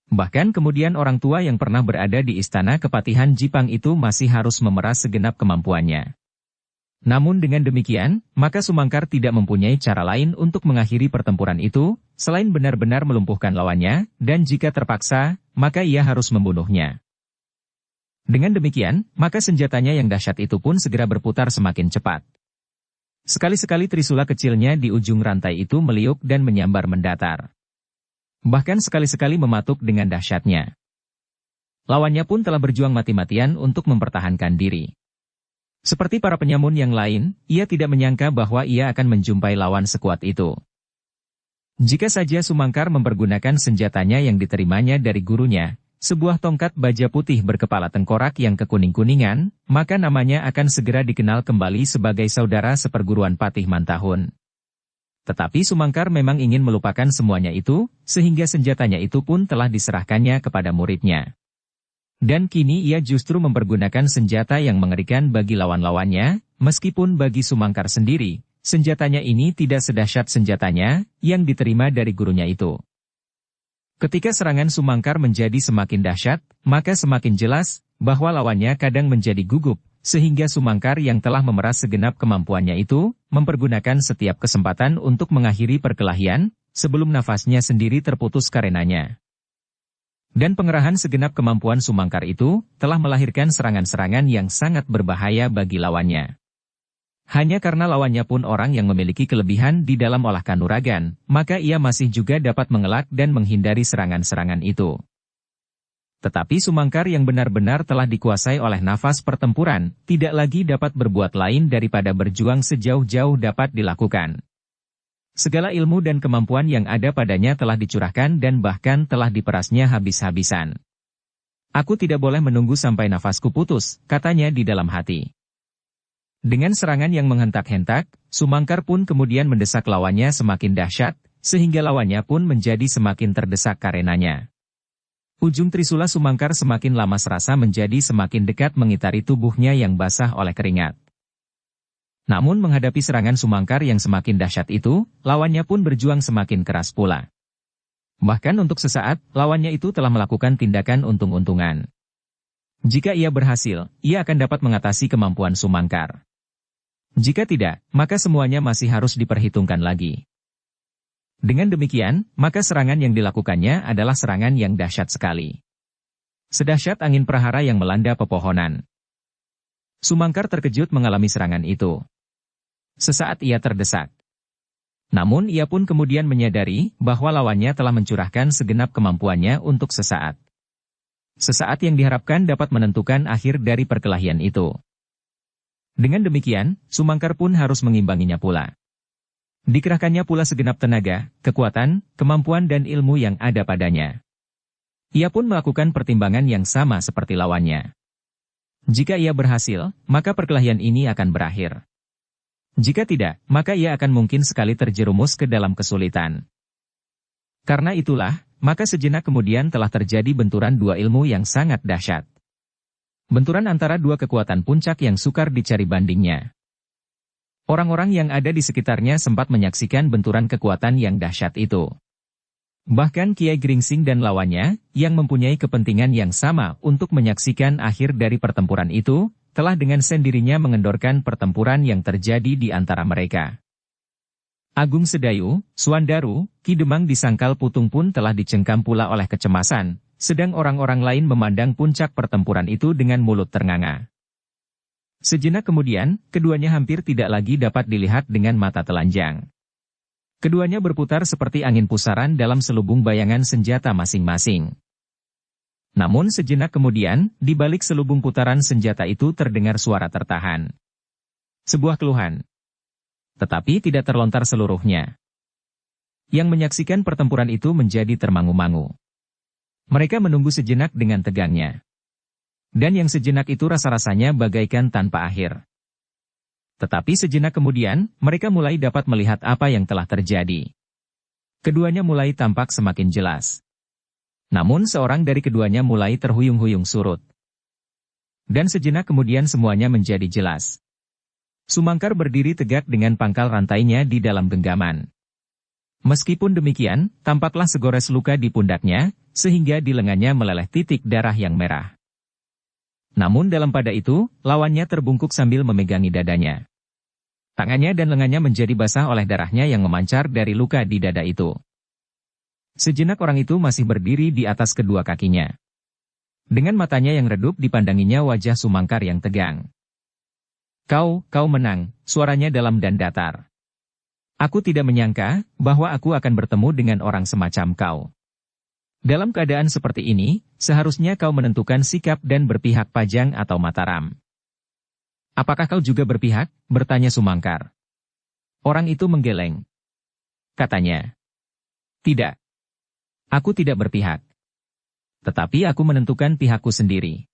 Bahkan kemudian orang tua yang pernah berada di istana kepatihan Jipang itu masih harus memeras segenap kemampuannya. Namun dengan demikian, maka Sumangkar tidak mempunyai cara lain untuk mengakhiri pertempuran itu, selain benar-benar melumpuhkan lawannya, dan jika terpaksa, maka ia harus membunuhnya. Dengan demikian, maka senjatanya yang dahsyat itu pun segera berputar semakin cepat. Sekali-sekali trisula kecilnya di ujung rantai itu meliuk dan menyambar mendatar. Bahkan sekali-sekali mematuk dengan dahsyatnya. Lawannya pun telah berjuang mati-matian untuk mempertahankan diri. Seperti para penyamun yang lain, ia tidak menyangka bahwa ia akan menjumpai lawan sekuat itu. Jika saja Sumangkar mempergunakan senjatanya yang diterimanya dari gurunya, sebuah tongkat baja putih berkepala tengkorak yang kekuning-kuningan, maka namanya akan segera dikenal kembali sebagai saudara seperguruan Patih Mantahun. Tetapi Sumangkar memang ingin melupakan semuanya itu, sehingga senjatanya itu pun telah diserahkannya kepada muridnya. Dan kini ia justru mempergunakan senjata yang mengerikan bagi lawan-lawannya, meskipun bagi Sumangkar sendiri, senjatanya ini tidak sedahsyat senjatanya yang diterima dari gurunya itu. Ketika serangan Sumangkar menjadi semakin dahsyat, maka semakin jelas bahwa lawannya kadang menjadi gugup, sehingga Sumangkar yang telah memeras segenap kemampuannya itu, mempergunakan setiap kesempatan untuk mengakhiri perkelahian, sebelum nafasnya sendiri terputus karenanya. Dan pengerahan segenap kemampuan Sumangkar itu, telah melahirkan serangan-serangan yang sangat berbahaya bagi lawannya. Hanya karena lawannya pun orang yang memiliki kelebihan di dalam olah kanuragan, maka ia masih juga dapat mengelak dan menghindari serangan-serangan itu. Tetapi Sumangkar yang benar-benar telah dikuasai oleh nafas pertempuran, tidak lagi dapat berbuat lain daripada berjuang sejauh-jauh dapat dilakukan. Segala ilmu dan kemampuan yang ada padanya telah dicurahkan dan bahkan telah diperasnya habis-habisan. "Aku tidak boleh menunggu sampai nafasku putus," katanya di dalam hati. Dengan serangan yang menghentak-hentak, Sumangkar pun kemudian mendesak lawannya semakin dahsyat, sehingga lawannya pun menjadi semakin terdesak karenanya. Ujung trisula Sumangkar semakin lama serasa menjadi semakin dekat mengitari tubuhnya yang basah oleh keringat. Namun menghadapi serangan Sumangkar yang semakin dahsyat itu, lawannya pun berjuang semakin keras pula. Bahkan untuk sesaat, lawannya itu telah melakukan tindakan untung-untungan. Jika ia berhasil, ia akan dapat mengatasi kemampuan Sumangkar. Jika tidak, maka semuanya masih harus diperhitungkan lagi. Dengan demikian, maka serangan yang dilakukannya adalah serangan yang dahsyat sekali. Sedahsyat angin prahara yang melanda pepohonan. Sumangkar terkejut mengalami serangan itu. Sesaat ia terdesak. Namun ia pun kemudian menyadari bahwa lawannya telah mencurahkan segenap kemampuannya untuk sesaat. Sesaat yang diharapkan dapat menentukan akhir dari perkelahian itu. Dengan demikian, Sumangkar pun harus mengimbanginya pula. Dikerahkannya pula segenap tenaga, kekuatan, kemampuan dan ilmu yang ada padanya. Ia pun melakukan pertimbangan yang sama seperti lawannya. Jika ia berhasil, maka perkelahian ini akan berakhir. Jika tidak, maka ia akan mungkin sekali terjerumus ke dalam kesulitan. Karena itulah, maka sejenak kemudian telah terjadi benturan dua ilmu yang sangat dahsyat. Benturan antara dua kekuatan puncak yang sukar dicari bandingnya. Orang-orang yang ada di sekitarnya sempat menyaksikan benturan kekuatan yang dahsyat itu. Bahkan Kiai Gringsing dan lawannya, yang mempunyai kepentingan yang sama untuk menyaksikan akhir dari pertempuran itu, telah dengan sendirinya mengendorkan pertempuran yang terjadi di antara mereka. Agung Sedayu, Suandaru, Ki Demang Disangkal Putung pun telah dicengkam pula oleh kecemasan, sedang orang-orang lain memandang puncak pertempuran itu dengan mulut ternganga. Sejenak kemudian, keduanya hampir tidak lagi dapat dilihat dengan mata telanjang. Keduanya berputar seperti angin pusaran dalam selubung bayangan senjata masing-masing. Namun sejenak kemudian, di balik selubung putaran senjata itu terdengar suara tertahan. Sebuah keluhan. Tetapi tidak terlontar seluruhnya. Yang menyaksikan pertempuran itu menjadi termangu-mangu. Mereka menunggu sejenak dengan tegangnya. Dan yang sejenak itu rasa-rasanya bagaikan tanpa akhir. Tetapi sejenak kemudian, mereka mulai dapat melihat apa yang telah terjadi. Keduanya mulai tampak semakin jelas. Namun seorang dari keduanya mulai terhuyung-huyung surut. Dan sejenak kemudian semuanya menjadi jelas. Sumangkar berdiri tegak dengan pangkal rantainya di dalam genggaman. Meskipun demikian, tampaklah segores luka di pundaknya, sehingga di lengannya meleleh titik darah yang merah. Namun dalam pada itu, lawannya terbungkuk sambil memegangi dadanya. Tangannya dan lengannya menjadi basah oleh darahnya yang memancar dari luka di dada itu. Sejenak orang itu masih berdiri di atas kedua kakinya. Dengan matanya yang redup dipandanginya wajah Sumangkar yang tegang. Kau menang, suaranya dalam dan datar. Aku tidak menyangka bahwa aku akan bertemu dengan orang semacam kau. Dalam keadaan seperti ini, seharusnya kau menentukan sikap dan berpihak Pajang atau Mataram. Apakah kau juga berpihak? Bertanya Sumangkar. Orang itu menggeleng. Katanya. Tidak. Aku tidak berpihak. Tetapi aku menentukan pihakku sendiri.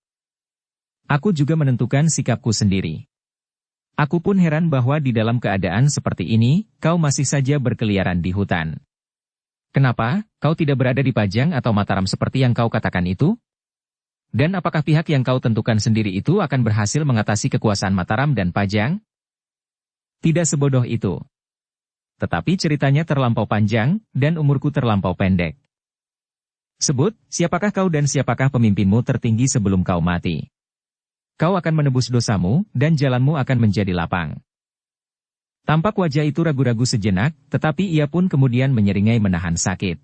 Aku juga menentukan sikapku sendiri. Aku pun heran bahwa di dalam keadaan seperti ini, kau masih saja berkeliaran di hutan. Kenapa, kau tidak berada di Pajang atau Mataram seperti yang kau katakan itu? Dan apakah pihak yang kau tentukan sendiri itu akan berhasil mengatasi kekuasaan Mataram dan Pajang? Tidak sebodoh itu. Tetapi ceritanya terlampau panjang, dan umurku terlampau pendek. Sebut, siapakah kau dan siapakah pemimpinmu tertinggi sebelum kau mati? Kau akan menebus dosamu, dan jalanmu akan menjadi lapang. Tampak wajah itu ragu-ragu sejenak, tetapi ia pun kemudian menyeringai menahan sakit.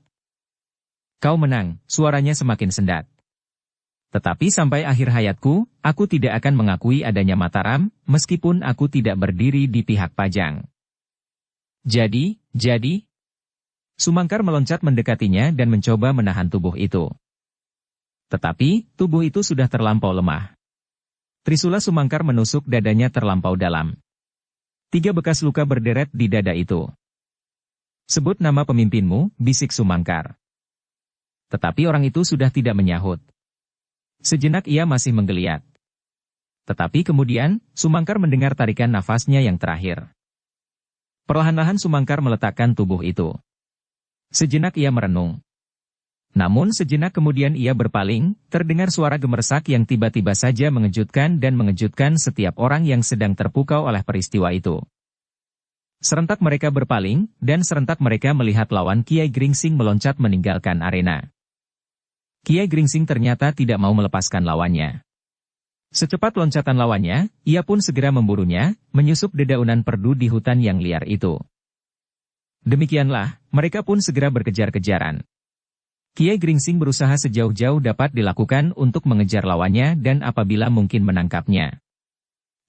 Kau menang, suaranya semakin sendat. Tetapi sampai akhir hayatku, aku tidak akan mengakui adanya Mataram, meskipun aku tidak berdiri di pihak Pajang. Jadi? Sumangkar meloncat mendekatinya dan mencoba menahan tubuh itu. Tetapi, tubuh itu sudah terlampau lemah. Trisula Sumangkar menusuk dadanya terlampau dalam. 3 bekas luka berderet di dada itu. Sebut nama pemimpinmu, bisik Sumangkar. Tetapi orang itu sudah tidak menyahut. Sejenak ia masih menggeliat. Tetapi kemudian, Sumangkar mendengar tarikan nafasnya yang terakhir. Perlahan-lahan Sumangkar meletakkan tubuh itu. Sejenak ia merenung. Namun sejenak kemudian ia berpaling, terdengar suara gemersak yang tiba-tiba saja mengejutkan dan mengejutkan setiap orang yang sedang terpukau oleh peristiwa itu. Serentak mereka berpaling, dan serentak mereka melihat lawan Kiai Gringsing meloncat meninggalkan arena. Kiai Gringsing ternyata tidak mau melepaskan lawannya. Secepat loncatan lawannya, ia pun segera memburunya, menyusup dedaunan perdu di hutan yang liar itu. Demikianlah, mereka pun segera berkejar-kejaran. Kiai Gringsing berusaha sejauh-jauh dapat dilakukan untuk mengejar lawannya dan apabila mungkin menangkapnya.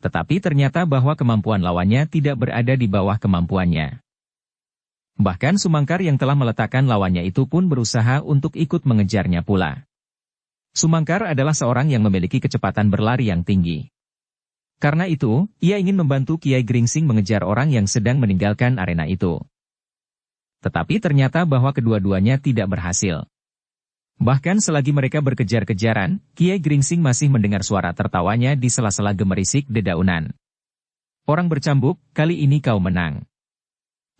Tetapi ternyata bahwa kemampuan lawannya tidak berada di bawah kemampuannya. Bahkan Sumangkar yang telah meletakkan lawannya itu pun berusaha untuk ikut mengejarnya pula. Sumangkar adalah seorang yang memiliki kecepatan berlari yang tinggi. Karena itu, ia ingin membantu Kiai Gringsing mengejar orang yang sedang meninggalkan arena itu. Tetapi ternyata bahwa kedua-duanya tidak berhasil. Bahkan selagi mereka berkejar-kejaran, Kiai Gringsing masih mendengar suara tertawanya di sela-sela gemerisik dedaunan. Orang bercambuk, kali ini kau menang.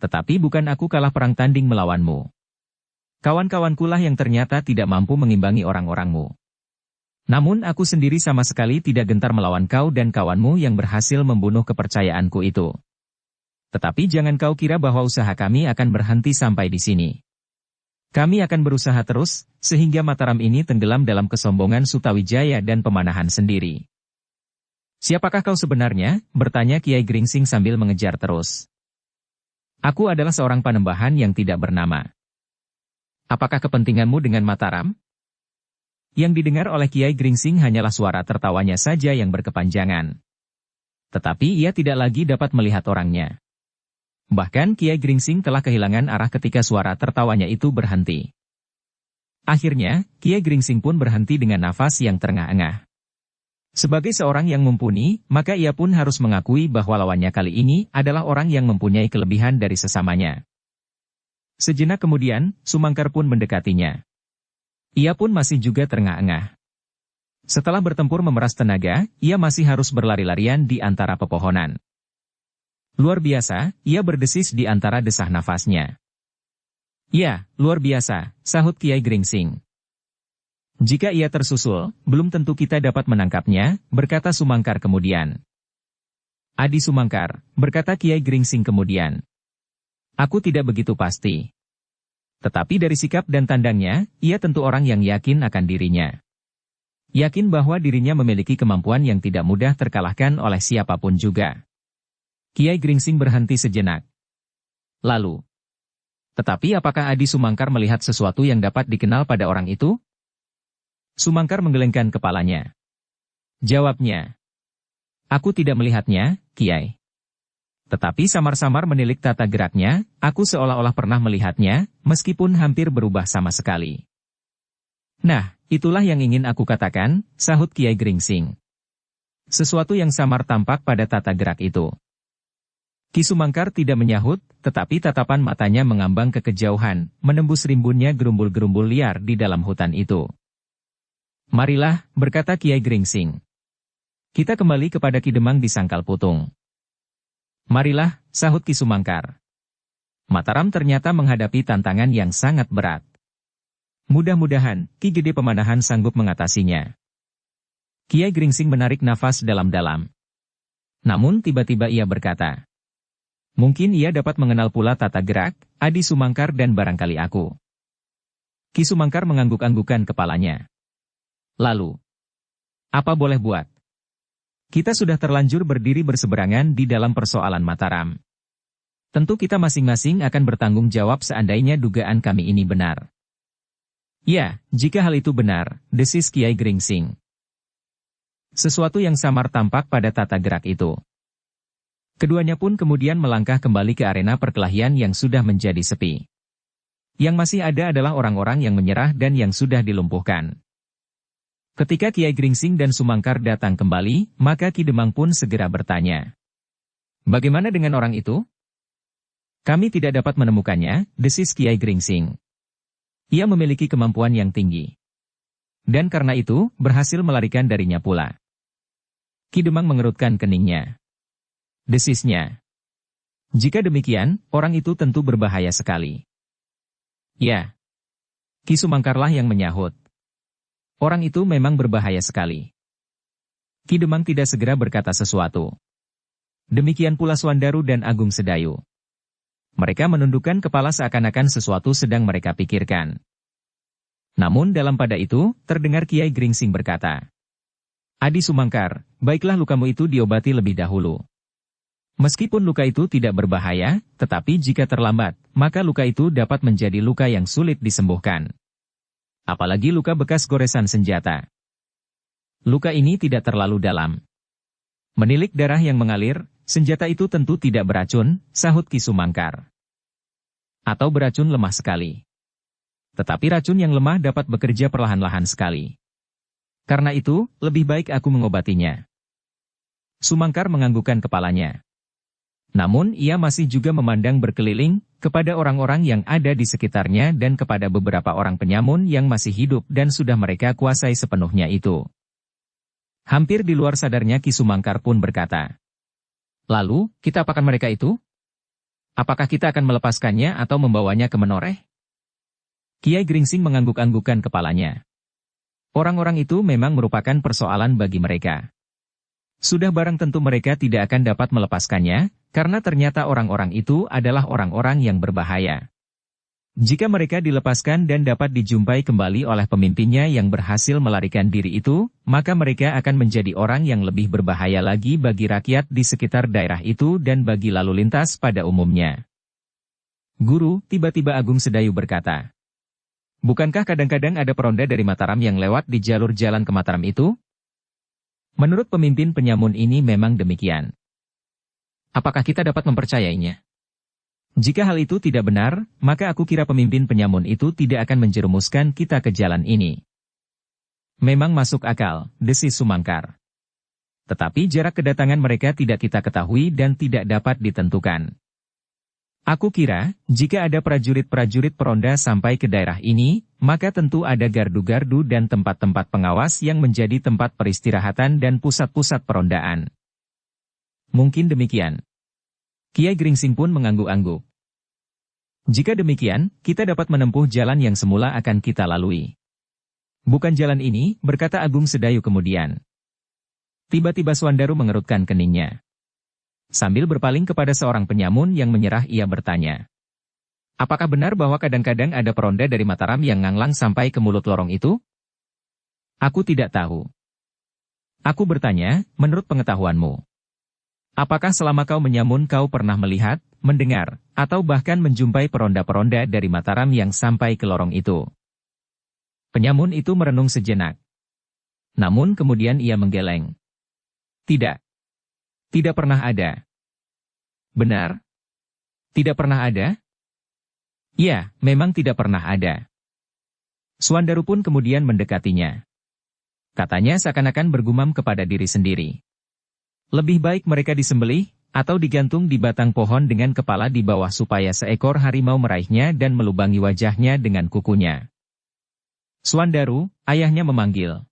Tetapi bukan aku kalah perang tanding melawanmu. Kawan-kawankulah yang ternyata tidak mampu mengimbangi orang-orangmu. Namun aku sendiri sama sekali tidak gentar melawan kau dan kawanmu yang berhasil membunuh kepercayaanku itu. Tetapi jangan kau kira bahwa usaha kami akan berhenti sampai di sini. Kami akan berusaha terus, sehingga Mataram ini tenggelam dalam kesombongan Sutawijaya dan pemanahan sendiri. Siapakah kau sebenarnya? Bertanya Kiai Gringsing sambil mengejar terus. Aku adalah seorang panembahan yang tidak bernama. Apakah kepentinganmu dengan Mataram? Yang didengar oleh Kiai Gringsing hanyalah suara tertawanya saja yang berkepanjangan. Tetapi ia tidak lagi dapat melihat orangnya. Bahkan Kiai Gringsing telah kehilangan arah ketika suara tertawanya itu berhenti. Akhirnya, Kiai Gringsing pun berhenti dengan nafas yang terengah-engah. Sebagai seorang yang mumpuni, maka ia pun harus mengakui bahwa lawannya kali ini adalah orang yang mempunyai kelebihan dari sesamanya. Sejenak kemudian, Sumangkar pun mendekatinya. Ia pun masih juga terengah-engah. Setelah bertempur memeras tenaga, ia masih harus berlari-larian di antara pepohonan. Luar biasa, ia berdesis di antara desah nafasnya. Ya, luar biasa, sahut Kiai Gringsing. Jika ia tersusul, belum tentu kita dapat menangkapnya, berkata Sumangkar kemudian. Adi Sumangkar, berkata Kiai Gringsing kemudian. Aku tidak begitu pasti. Tetapi dari sikap dan tandangnya, ia tentu orang yang yakin akan dirinya. Yakin bahwa dirinya memiliki kemampuan yang tidak mudah terkalahkan oleh siapapun juga. Kiai Gringsing berhenti sejenak. Lalu, tetapi apakah Adi Sumangkar melihat sesuatu yang dapat dikenal pada orang itu? Sumangkar menggelengkan kepalanya. Jawabnya, aku tidak melihatnya, Kiai. Tetapi samar-samar menilik tata geraknya, aku seolah-olah pernah melihatnya, meskipun hampir berubah sama sekali. Nah, itulah yang ingin aku katakan, sahut Kiai Gringsing. Sesuatu yang samar tampak pada tata gerak itu. Ki Sumangkar tidak menyahut, tetapi tatapan matanya mengambang ke kejauhan, menembus rimbunnya gerumbul-gerumbul liar di dalam hutan itu. Marilah, berkata Kiai Gringsing. Kita kembali kepada Ki Demang di Sangkal Putung. Marilah, sahut Ki Sumangkar. Mataram ternyata menghadapi tantangan yang sangat berat. Mudah-mudahan, Ki Gede Pemanahan sanggup mengatasinya. Kiai Gringsing menarik nafas dalam-dalam. Namun tiba-tiba ia berkata, mungkin ia dapat mengenal pula tata gerak, Adi Sumangkar dan barangkali aku. Ki Sumangkar mengangguk-anggukan kepalanya. Lalu, apa boleh buat? Kita sudah terlanjur berdiri berseberangan di dalam persoalan Mataram. Tentu kita masing-masing akan bertanggung jawab seandainya dugaan kami ini benar. Ya, jika hal itu benar, desis Kiai Gringsing. Sesuatu yang samar tampak pada tata gerak itu. Keduanya pun kemudian melangkah kembali ke arena perkelahian yang sudah menjadi sepi. Yang masih ada adalah orang-orang yang menyerah dan yang sudah dilumpuhkan. Ketika Kiai Gringsing dan Sumangkar datang kembali, maka Ki Demang pun segera bertanya. Bagaimana dengan orang itu? Kami tidak dapat menemukannya, desis Kiai Gringsing. Ia memiliki kemampuan yang tinggi. Dan karena itu, berhasil melarikan darinya pula. Ki Demang mengerutkan keningnya. Desisnya. Jika demikian, orang itu tentu berbahaya sekali. Ya, Ki Sumangkarlah yang menyahut. Orang itu memang berbahaya sekali. Ki Demang tidak segera berkata sesuatu. Demikian pula Swandaru dan Agung Sedayu. Mereka menundukkan kepala seakan-akan sesuatu sedang mereka pikirkan. Namun dalam pada itu, terdengar Kiai Gringsing berkata, Adi Sumangkar, baiklah lukamu itu diobati lebih dahulu. Meskipun luka itu tidak berbahaya, tetapi jika terlambat, maka luka itu dapat menjadi luka yang sulit disembuhkan. Apalagi luka bekas goresan senjata. Luka ini tidak terlalu dalam. Menilik darah yang mengalir, senjata itu tentu tidak beracun, sahut Ki Sumangkar. Atau beracun lemah sekali. Tetapi racun yang lemah dapat bekerja perlahan-lahan sekali. Karena itu, lebih baik aku mengobatinya. Sumangkar menganggukkan kepalanya. Namun ia masih juga memandang berkeliling, kepada orang-orang yang ada di sekitarnya dan kepada beberapa orang penyamun yang masih hidup dan sudah mereka kuasai sepenuhnya itu. Hampir di luar sadarnya Ki Sumangkar pun berkata, Lalu, kita apakan mereka itu? Apakah kita akan melepaskannya atau membawanya ke Menoreh? Kiai Gringsing mengangguk-anggukkan kepalanya. Orang-orang itu memang merupakan persoalan bagi mereka. Sudah barang tentu mereka tidak akan dapat melepaskannya, karena ternyata orang-orang itu adalah orang-orang yang berbahaya. Jika mereka dilepaskan dan dapat dijumpai kembali oleh pemimpinnya yang berhasil melarikan diri itu, maka mereka akan menjadi orang yang lebih berbahaya lagi bagi rakyat di sekitar daerah itu dan bagi lalu lintas pada umumnya. Guru, tiba-tiba Agung Sedayu berkata, Bukankah kadang-kadang ada peronda dari Mataram yang lewat di jalur jalan ke Mataram itu? Menurut pemimpin penyamun ini memang demikian. Apakah kita dapat mempercayainya? Jika hal itu tidak benar, maka aku kira pemimpin penyamun itu tidak akan menjerumuskan kita ke jalan ini. Memang masuk akal, desis Sumangkar. Tetapi jarak kedatangan mereka tidak kita ketahui dan tidak dapat ditentukan. Aku kira, jika ada prajurit-prajurit peronda sampai ke daerah ini, maka tentu ada gardu-gardu dan tempat-tempat pengawas yang menjadi tempat peristirahatan dan pusat-pusat perondaan. Mungkin demikian. Kiai Gringsing pun mengangguk-angguk. Jika demikian, kita dapat menempuh jalan yang semula akan kita lalui. Bukan jalan ini, berkata Agung Sedayu kemudian. Tiba-tiba Swandaru mengerutkan keningnya. Sambil berpaling kepada seorang penyamun yang menyerah ia bertanya. Apakah benar bahwa kadang-kadang ada peronda dari Mataram yang nganglang sampai ke mulut lorong itu? Aku tidak tahu. Aku bertanya, menurut pengetahuanmu. Apakah selama kau menyamun kau pernah melihat, mendengar, atau bahkan menjumpai peronda-peronda dari Mataram yang sampai ke lorong itu? Penyamun itu merenung sejenak. Namun kemudian ia menggeleng. Tidak. Tidak pernah ada. Benar? Tidak pernah ada? Ya, memang tidak pernah ada. Swandaru pun kemudian mendekatinya. Katanya seakan-akan bergumam kepada diri sendiri. Lebih baik mereka disembelih, atau digantung di batang pohon dengan kepala di bawah supaya seekor harimau meraihnya dan melubangi wajahnya dengan kukunya. Swandaru, ayahnya memanggil.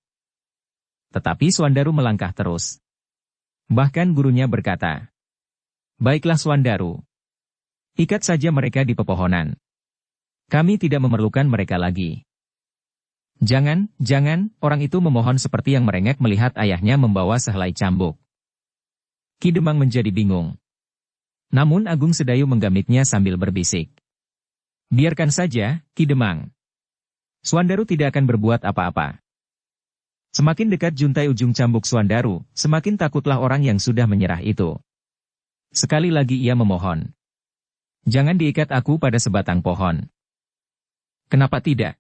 Tetapi Swandaru melangkah terus. Bahkan gurunya berkata, Baiklah Swandaru. Ikat saja mereka di pepohonan. Kami tidak memerlukan mereka lagi. Jangan, orang itu memohon seperti yang merengek melihat ayahnya membawa sehelai cambuk. Ki Demang menjadi bingung. Namun Agung Sedayu menggamitnya sambil berbisik. Biarkan saja, Ki Demang. Swandaru tidak akan berbuat apa-apa. Semakin dekat juntai ujung cambuk Swandaru, semakin takutlah orang yang sudah menyerah itu. Sekali lagi ia memohon. Jangan diikat aku pada sebatang pohon. Kenapa tidak?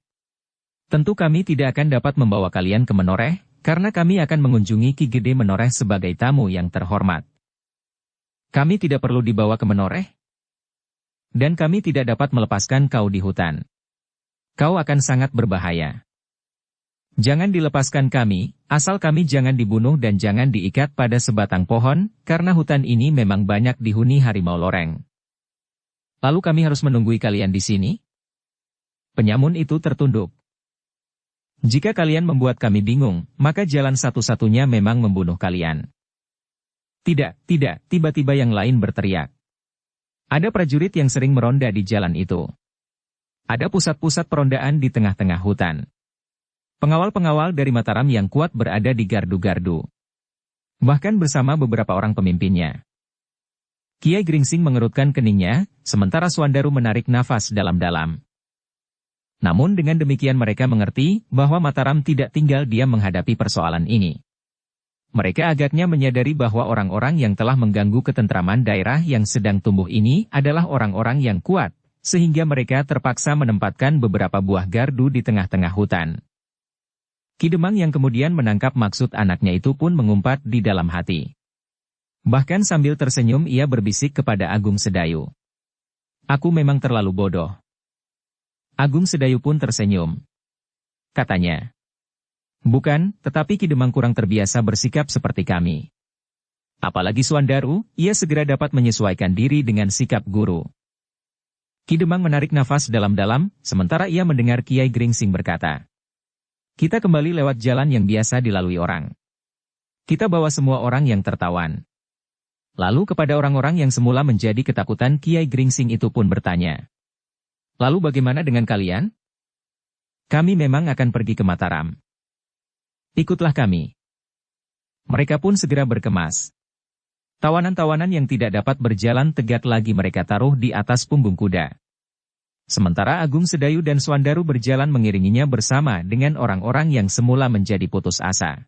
Tentu kami tidak akan dapat membawa kalian ke Menoreh, karena kami akan mengunjungi Ki Gede Menoreh sebagai tamu yang terhormat. Kami tidak perlu dibawa ke Menoreh. Dan kami tidak dapat melepaskan kau di hutan. Kau akan sangat berbahaya. Jangan dilepaskan kami, asal kami jangan dibunuh dan jangan diikat pada sebatang pohon, karena hutan ini memang banyak dihuni harimau loreng. Lalu kami harus menunggui kalian di sini? Penyamun itu tertunduk. Jika kalian membuat kami bingung, maka jalan satu-satunya memang membunuh kalian. Tidak, tiba-tiba yang lain berteriak. Ada prajurit yang sering meronda di jalan itu. Ada pusat-pusat perondaan di tengah-tengah hutan. Pengawal-pengawal dari Mataram yang kuat berada di gardu-gardu. Bahkan bersama beberapa orang pemimpinnya. Kiai Gringsing mengerutkan keningnya, sementara Swandaru menarik nafas dalam-dalam. Namun dengan demikian mereka mengerti bahwa Mataram tidak tinggal diam menghadapi persoalan ini. Mereka agaknya menyadari bahwa orang-orang yang telah mengganggu ketentraman daerah yang sedang tumbuh ini adalah orang-orang yang kuat, sehingga mereka terpaksa menempatkan beberapa buah gardu di tengah-tengah hutan. Ki Demang yang kemudian menangkap maksud anaknya itu pun mengumpat di dalam hati. Bahkan sambil tersenyum ia berbisik kepada Agung Sedayu. Aku memang terlalu bodoh. Agung Sedayu pun tersenyum. Katanya. Bukan, tetapi Ki Demang kurang terbiasa bersikap seperti kami. Apalagi Swandaru, ia segera dapat menyesuaikan diri dengan sikap guru. Ki Demang menarik nafas dalam-dalam, sementara ia mendengar Kiai Gringsing berkata. Kita kembali lewat jalan yang biasa dilalui orang. Kita bawa semua orang yang tertawan. Lalu kepada orang-orang yang semula menjadi ketakutan Kiai Gringsing itu pun bertanya. Lalu bagaimana dengan kalian? Kami memang akan pergi ke Mataram. Ikutlah kami. Mereka pun segera berkemas. Tawanan-tawanan yang tidak dapat berjalan tegak lagi mereka taruh di atas punggung kuda. Sementara Agung Sedayu dan Swandaru berjalan mengiringinya bersama dengan orang-orang yang semula menjadi putus asa.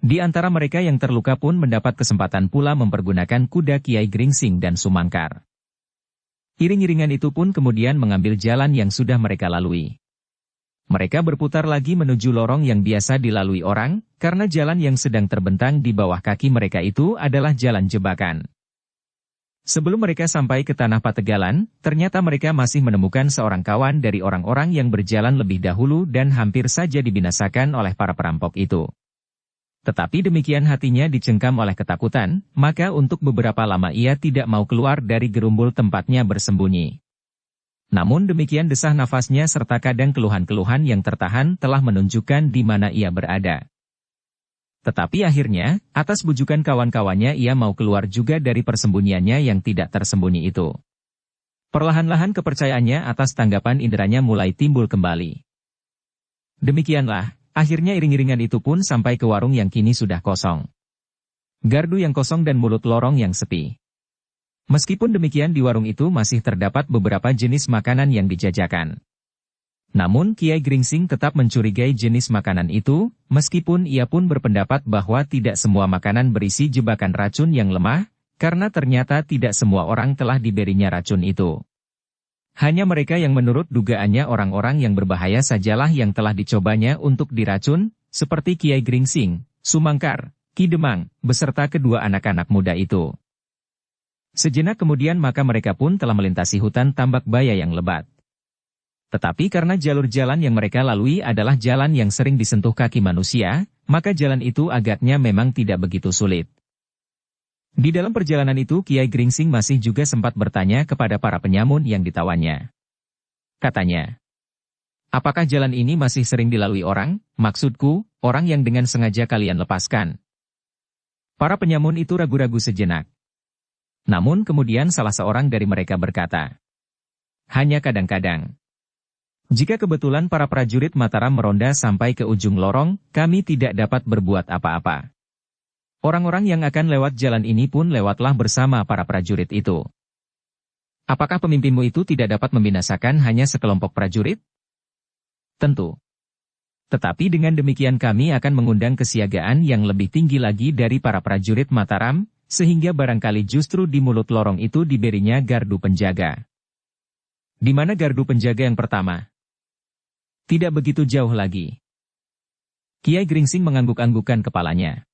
Di antara mereka yang terluka pun mendapat kesempatan pula mempergunakan kuda Kiai Gringsing dan Sumangkar. Iring-iringan itu pun kemudian mengambil jalan yang sudah mereka lalui. Mereka berputar lagi menuju lorong yang biasa dilalui orang, karena jalan yang sedang terbentang di bawah kaki mereka itu adalah jalan jebakan. Sebelum mereka sampai ke tanah Pategalan, ternyata mereka masih menemukan seorang kawan dari orang-orang yang berjalan lebih dahulu dan hampir saja dibinasakan oleh para perampok itu. Tetapi demikian hatinya dicengkam oleh ketakutan, maka untuk beberapa lama ia tidak mau keluar dari gerumbul tempatnya bersembunyi. Namun demikian desah nafasnya serta kadang keluhan-keluhan yang tertahan telah menunjukkan di mana ia berada. Tetapi akhirnya, atas bujukan kawan-kawannya ia mau keluar juga dari persembunyiannya yang tidak tersembunyi itu. Perlahan-lahan kepercayaannya atas tanggapan inderanya mulai timbul kembali. Demikianlah, akhirnya iring-iringan itu pun sampai ke warung yang kini sudah kosong. Gardu yang kosong dan mulut lorong yang sepi. Meskipun demikian di warung itu masih terdapat beberapa jenis makanan yang dijajakan. Namun Kiai Gringsing tetap mencurigai jenis makanan itu, meskipun ia pun berpendapat bahwa tidak semua makanan berisi jebakan racun yang lemah, karena ternyata tidak semua orang telah diberinya racun itu. Hanya mereka yang menurut dugaannya orang-orang yang berbahaya sajalah yang telah dicobanya untuk diracun, seperti Kiai Gringsing, Sumangkar, Ki Demang, beserta kedua anak-anak muda itu. Sejenak kemudian maka mereka pun telah melintasi hutan tambak baya yang lebat. Tetapi karena jalur jalan yang mereka lalui adalah jalan yang sering disentuh kaki manusia, maka jalan itu agaknya memang tidak begitu sulit. Di dalam perjalanan itu Kiai Gringsing masih juga sempat bertanya kepada para penyamun yang ditawannya. Katanya, apakah jalan ini masih sering dilalui orang? Maksudku, orang yang dengan sengaja kalian lepaskan. Para penyamun itu ragu-ragu sejenak. Namun kemudian salah seorang dari mereka berkata, hanya kadang-kadang. Jika kebetulan para prajurit Mataram meronda sampai ke ujung lorong, kami tidak dapat berbuat apa-apa. Orang-orang yang akan lewat jalan ini pun lewatlah bersama para prajurit itu. Apakah pemimpinmu itu tidak dapat membinasakan hanya sekelompok prajurit? Tentu. Tetapi dengan demikian kami akan mengundang kesiagaan yang lebih tinggi lagi dari para prajurit Mataram, sehingga barangkali justru di mulut lorong itu diberinya gardu penjaga. Di mana gardu penjaga yang pertama? Tidak begitu jauh lagi. Kiai Gringsing mengangguk-anggukkan kepalanya.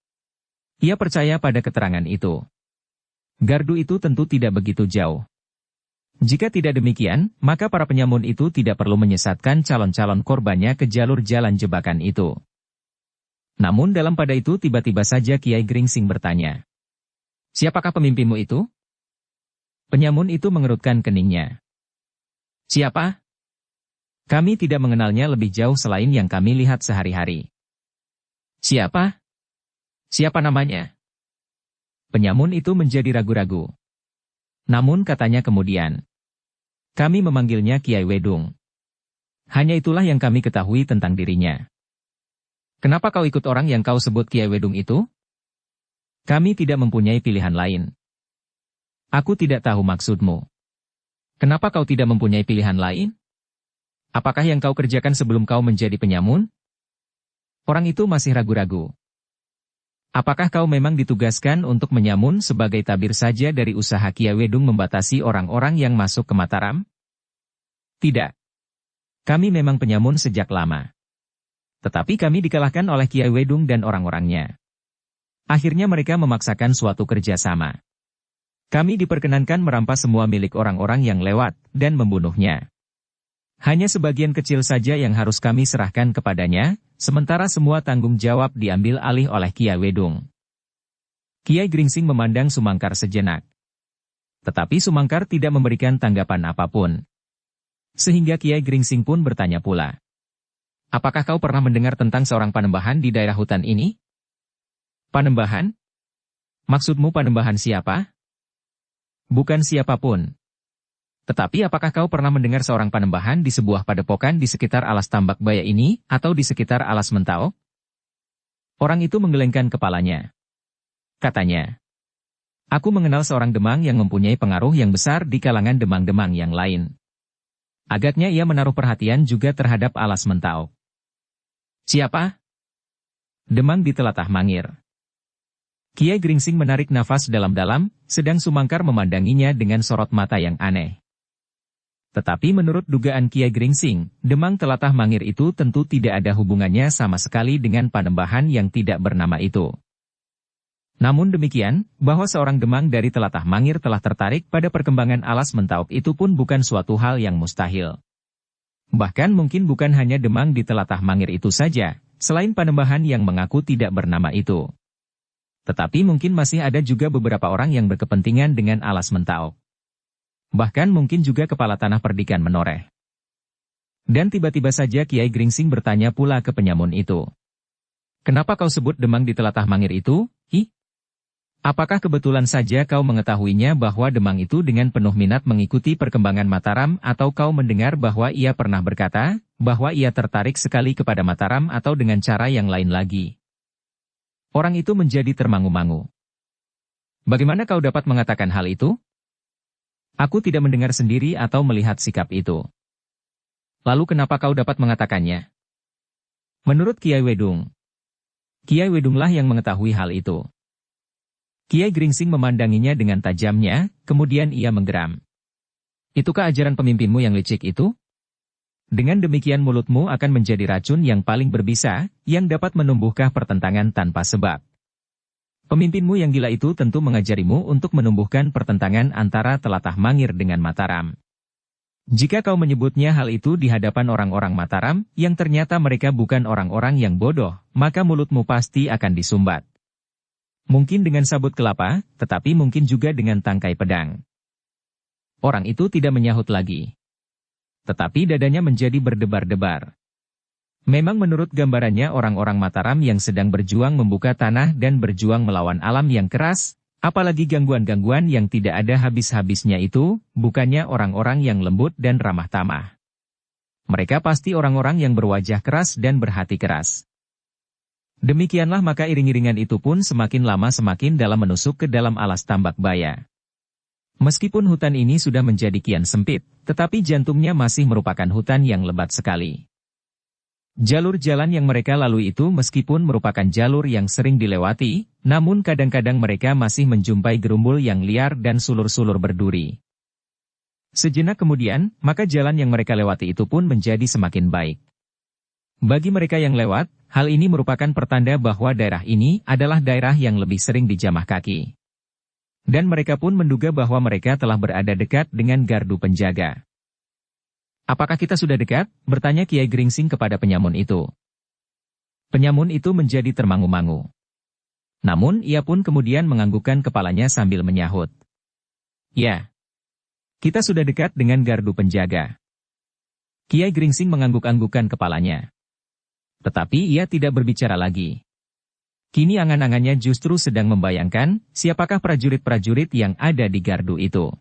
Ia percaya pada keterangan itu. Gardu itu tentu tidak begitu jauh. Jika tidak demikian, maka para penyamun itu tidak perlu menyesatkan calon-calon korbannya ke jalur jalan jebakan itu. Namun dalam pada itu tiba-tiba saja Kiai Gringsing bertanya. Siapakah pemimpinmu itu? Penyamun itu mengerutkan keningnya. Siapa? Kami tidak mengenalnya lebih jauh selain yang kami lihat sehari-hari. Siapa? Siapa namanya? Penyamun itu menjadi ragu-ragu. Namun katanya kemudian. Kami memanggilnya Kiai Wedung. Hanya itulah yang kami ketahui tentang dirinya. Kenapa kau ikut orang yang kau sebut Kiai Wedung itu? Kami tidak mempunyai pilihan lain. Aku tidak tahu maksudmu. Kenapa kau tidak mempunyai pilihan lain? Apakah yang kau kerjakan sebelum kau menjadi penyamun? Orang itu masih ragu-ragu. Apakah kau memang ditugaskan untuk menyamun sebagai tabir saja dari usaha Kiai Wedung membatasi orang-orang yang masuk ke Mataram? Tidak. Kami memang penyamun sejak lama. Tetapi kami dikalahkan oleh Kiai Wedung dan orang-orangnya. Akhirnya mereka memaksakan suatu kerjasama. Kami diperkenankan merampas semua milik orang-orang yang lewat dan membunuhnya. Hanya sebagian kecil saja yang harus kami serahkan kepadanya, sementara semua tanggung jawab diambil alih oleh Kiai Wedung. Kiai Gringsing memandang Sumangkar sejenak. Tetapi Sumangkar tidak memberikan tanggapan apapun. Sehingga Kiai Gringsing pun bertanya pula. Apakah kau pernah mendengar tentang seorang panembahan di daerah hutan ini? Panembahan? Maksudmu panembahan siapa? Bukan siapapun. Tetapi apakah kau pernah mendengar seorang panembahan di sebuah padepokan di sekitar alas Tambak Baya ini, atau di sekitar alas Mentau? Orang itu menggelengkan kepalanya. Katanya, aku mengenal seorang demang yang mempunyai pengaruh yang besar di kalangan demang-demang yang lain. Agaknya ia menaruh perhatian juga terhadap alas Mentau. Siapa? Demang di Telatah Mangir. Kiai Gringsing menarik nafas dalam-dalam, sedang Sumangkar memandanginya dengan sorot mata yang aneh. Tetapi menurut dugaan Kiai Gringsing, Demang Telatah Mangir itu tentu tidak ada hubungannya sama sekali dengan panembahan yang tidak bernama itu. Namun demikian, bahwa seorang demang dari Telatah Mangir telah tertarik pada perkembangan alas Mentau itu pun bukan suatu hal yang mustahil. Bahkan mungkin bukan hanya demang di Telatah Mangir itu saja, selain panembahan yang mengaku tidak bernama itu. Tetapi mungkin masih ada juga beberapa orang yang berkepentingan dengan alas Mentau. Bahkan mungkin juga kepala tanah perdikan menoreh. Dan tiba-tiba saja Kiai Gringsing bertanya pula ke penyamun itu. Kenapa kau sebut demang di Telatah Mangir itu, Hi? Apakah kebetulan saja kau mengetahuinya bahwa demang itu dengan penuh minat mengikuti perkembangan Mataram, atau kau mendengar bahwa ia pernah berkata, bahwa ia tertarik sekali kepada Mataram atau dengan cara yang lain lagi? Orang itu menjadi termangu-mangu. Bagaimana kau dapat mengatakan hal itu? Aku tidak mendengar sendiri atau melihat sikap itu. Lalu kenapa kau dapat mengatakannya? Menurut Kiai Wedung. Kiai Wedunglah yang mengetahui hal itu. Kiai Gringsing memandanginya dengan tajamnya, kemudian ia menggeram. Itukah ajaran pemimpinmu yang licik itu? Dengan demikian mulutmu akan menjadi racun yang paling berbisa, yang dapat menumbuhkan pertentangan tanpa sebab. Pemimpinmu yang gila itu tentu mengajarimu untuk menumbuhkan pertentangan antara Telatah Mangir dengan Mataram. Jika kau menyebutnya hal itu di hadapan orang-orang Mataram, yang ternyata mereka bukan orang-orang yang bodoh, maka mulutmu pasti akan disumbat. Mungkin dengan sabut kelapa, tetapi mungkin juga dengan tangkai pedang. Orang itu tidak menyahut lagi. Tetapi dadanya menjadi berdebar-debar. Memang menurut gambarannya orang-orang Mataram yang sedang berjuang membuka tanah dan berjuang melawan alam yang keras, apalagi gangguan-gangguan yang tidak ada habis-habisnya itu, bukannya orang-orang yang lembut dan ramah tamah. Mereka pasti orang-orang yang berwajah keras dan berhati keras. Demikianlah maka iring-iringan itu pun semakin lama semakin dalam menusuk ke dalam alas Tambak Baya. Meskipun hutan ini sudah menjadi kian sempit, tetapi jantungnya masih merupakan hutan yang lebat sekali. Jalur jalan yang mereka lalui itu meskipun merupakan jalur yang sering dilewati, namun kadang-kadang mereka masih menjumpai gerumbul yang liar dan sulur-sulur berduri. Sejenak kemudian, maka jalan yang mereka lewati itu pun menjadi semakin baik. Bagi mereka yang lewat, hal ini merupakan pertanda bahwa daerah ini adalah daerah yang lebih sering dijamah kaki. Dan mereka pun menduga bahwa mereka telah berada dekat dengan gardu penjaga. Apakah kita sudah dekat? Bertanya Kiai Gringsing kepada penyamun itu. Penyamun itu menjadi termangu-mangu. Namun ia pun kemudian menganggukkan kepalanya sambil menyahut. Ya, kita sudah dekat dengan gardu penjaga. Kiai Gringsing mengangguk-anggukkan kepalanya. Tetapi ia tidak berbicara lagi. Kini angan-angannya justru sedang membayangkan, siapakah prajurit-prajurit yang ada di gardu itu.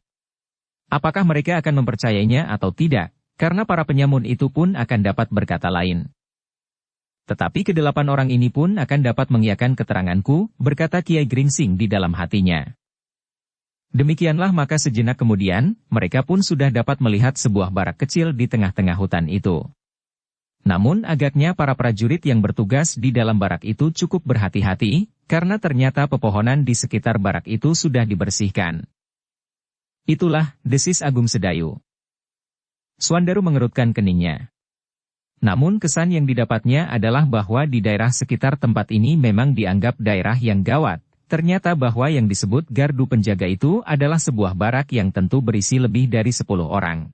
Apakah mereka akan mempercayainya atau tidak, Karena para penyamun itu pun akan dapat berkata lain. Tetapi kedelapan orang ini pun akan dapat mengiyakan keteranganku, berkata Kiai Gringsing di dalam hatinya. Demikianlah maka sejenak kemudian, mereka pun sudah dapat melihat sebuah barak kecil di tengah-tengah hutan itu. Namun agaknya para prajurit yang bertugas di dalam barak itu cukup berhati-hati, karena ternyata pepohonan di sekitar barak itu sudah dibersihkan. Itulah, desis Agung Sedayu. Swandaru mengerutkan keningnya. Namun kesan yang didapatnya adalah bahwa di daerah sekitar tempat ini memang dianggap daerah yang gawat. Ternyata bahwa yang disebut gardu penjaga itu adalah sebuah barak yang tentu berisi lebih dari 10 orang.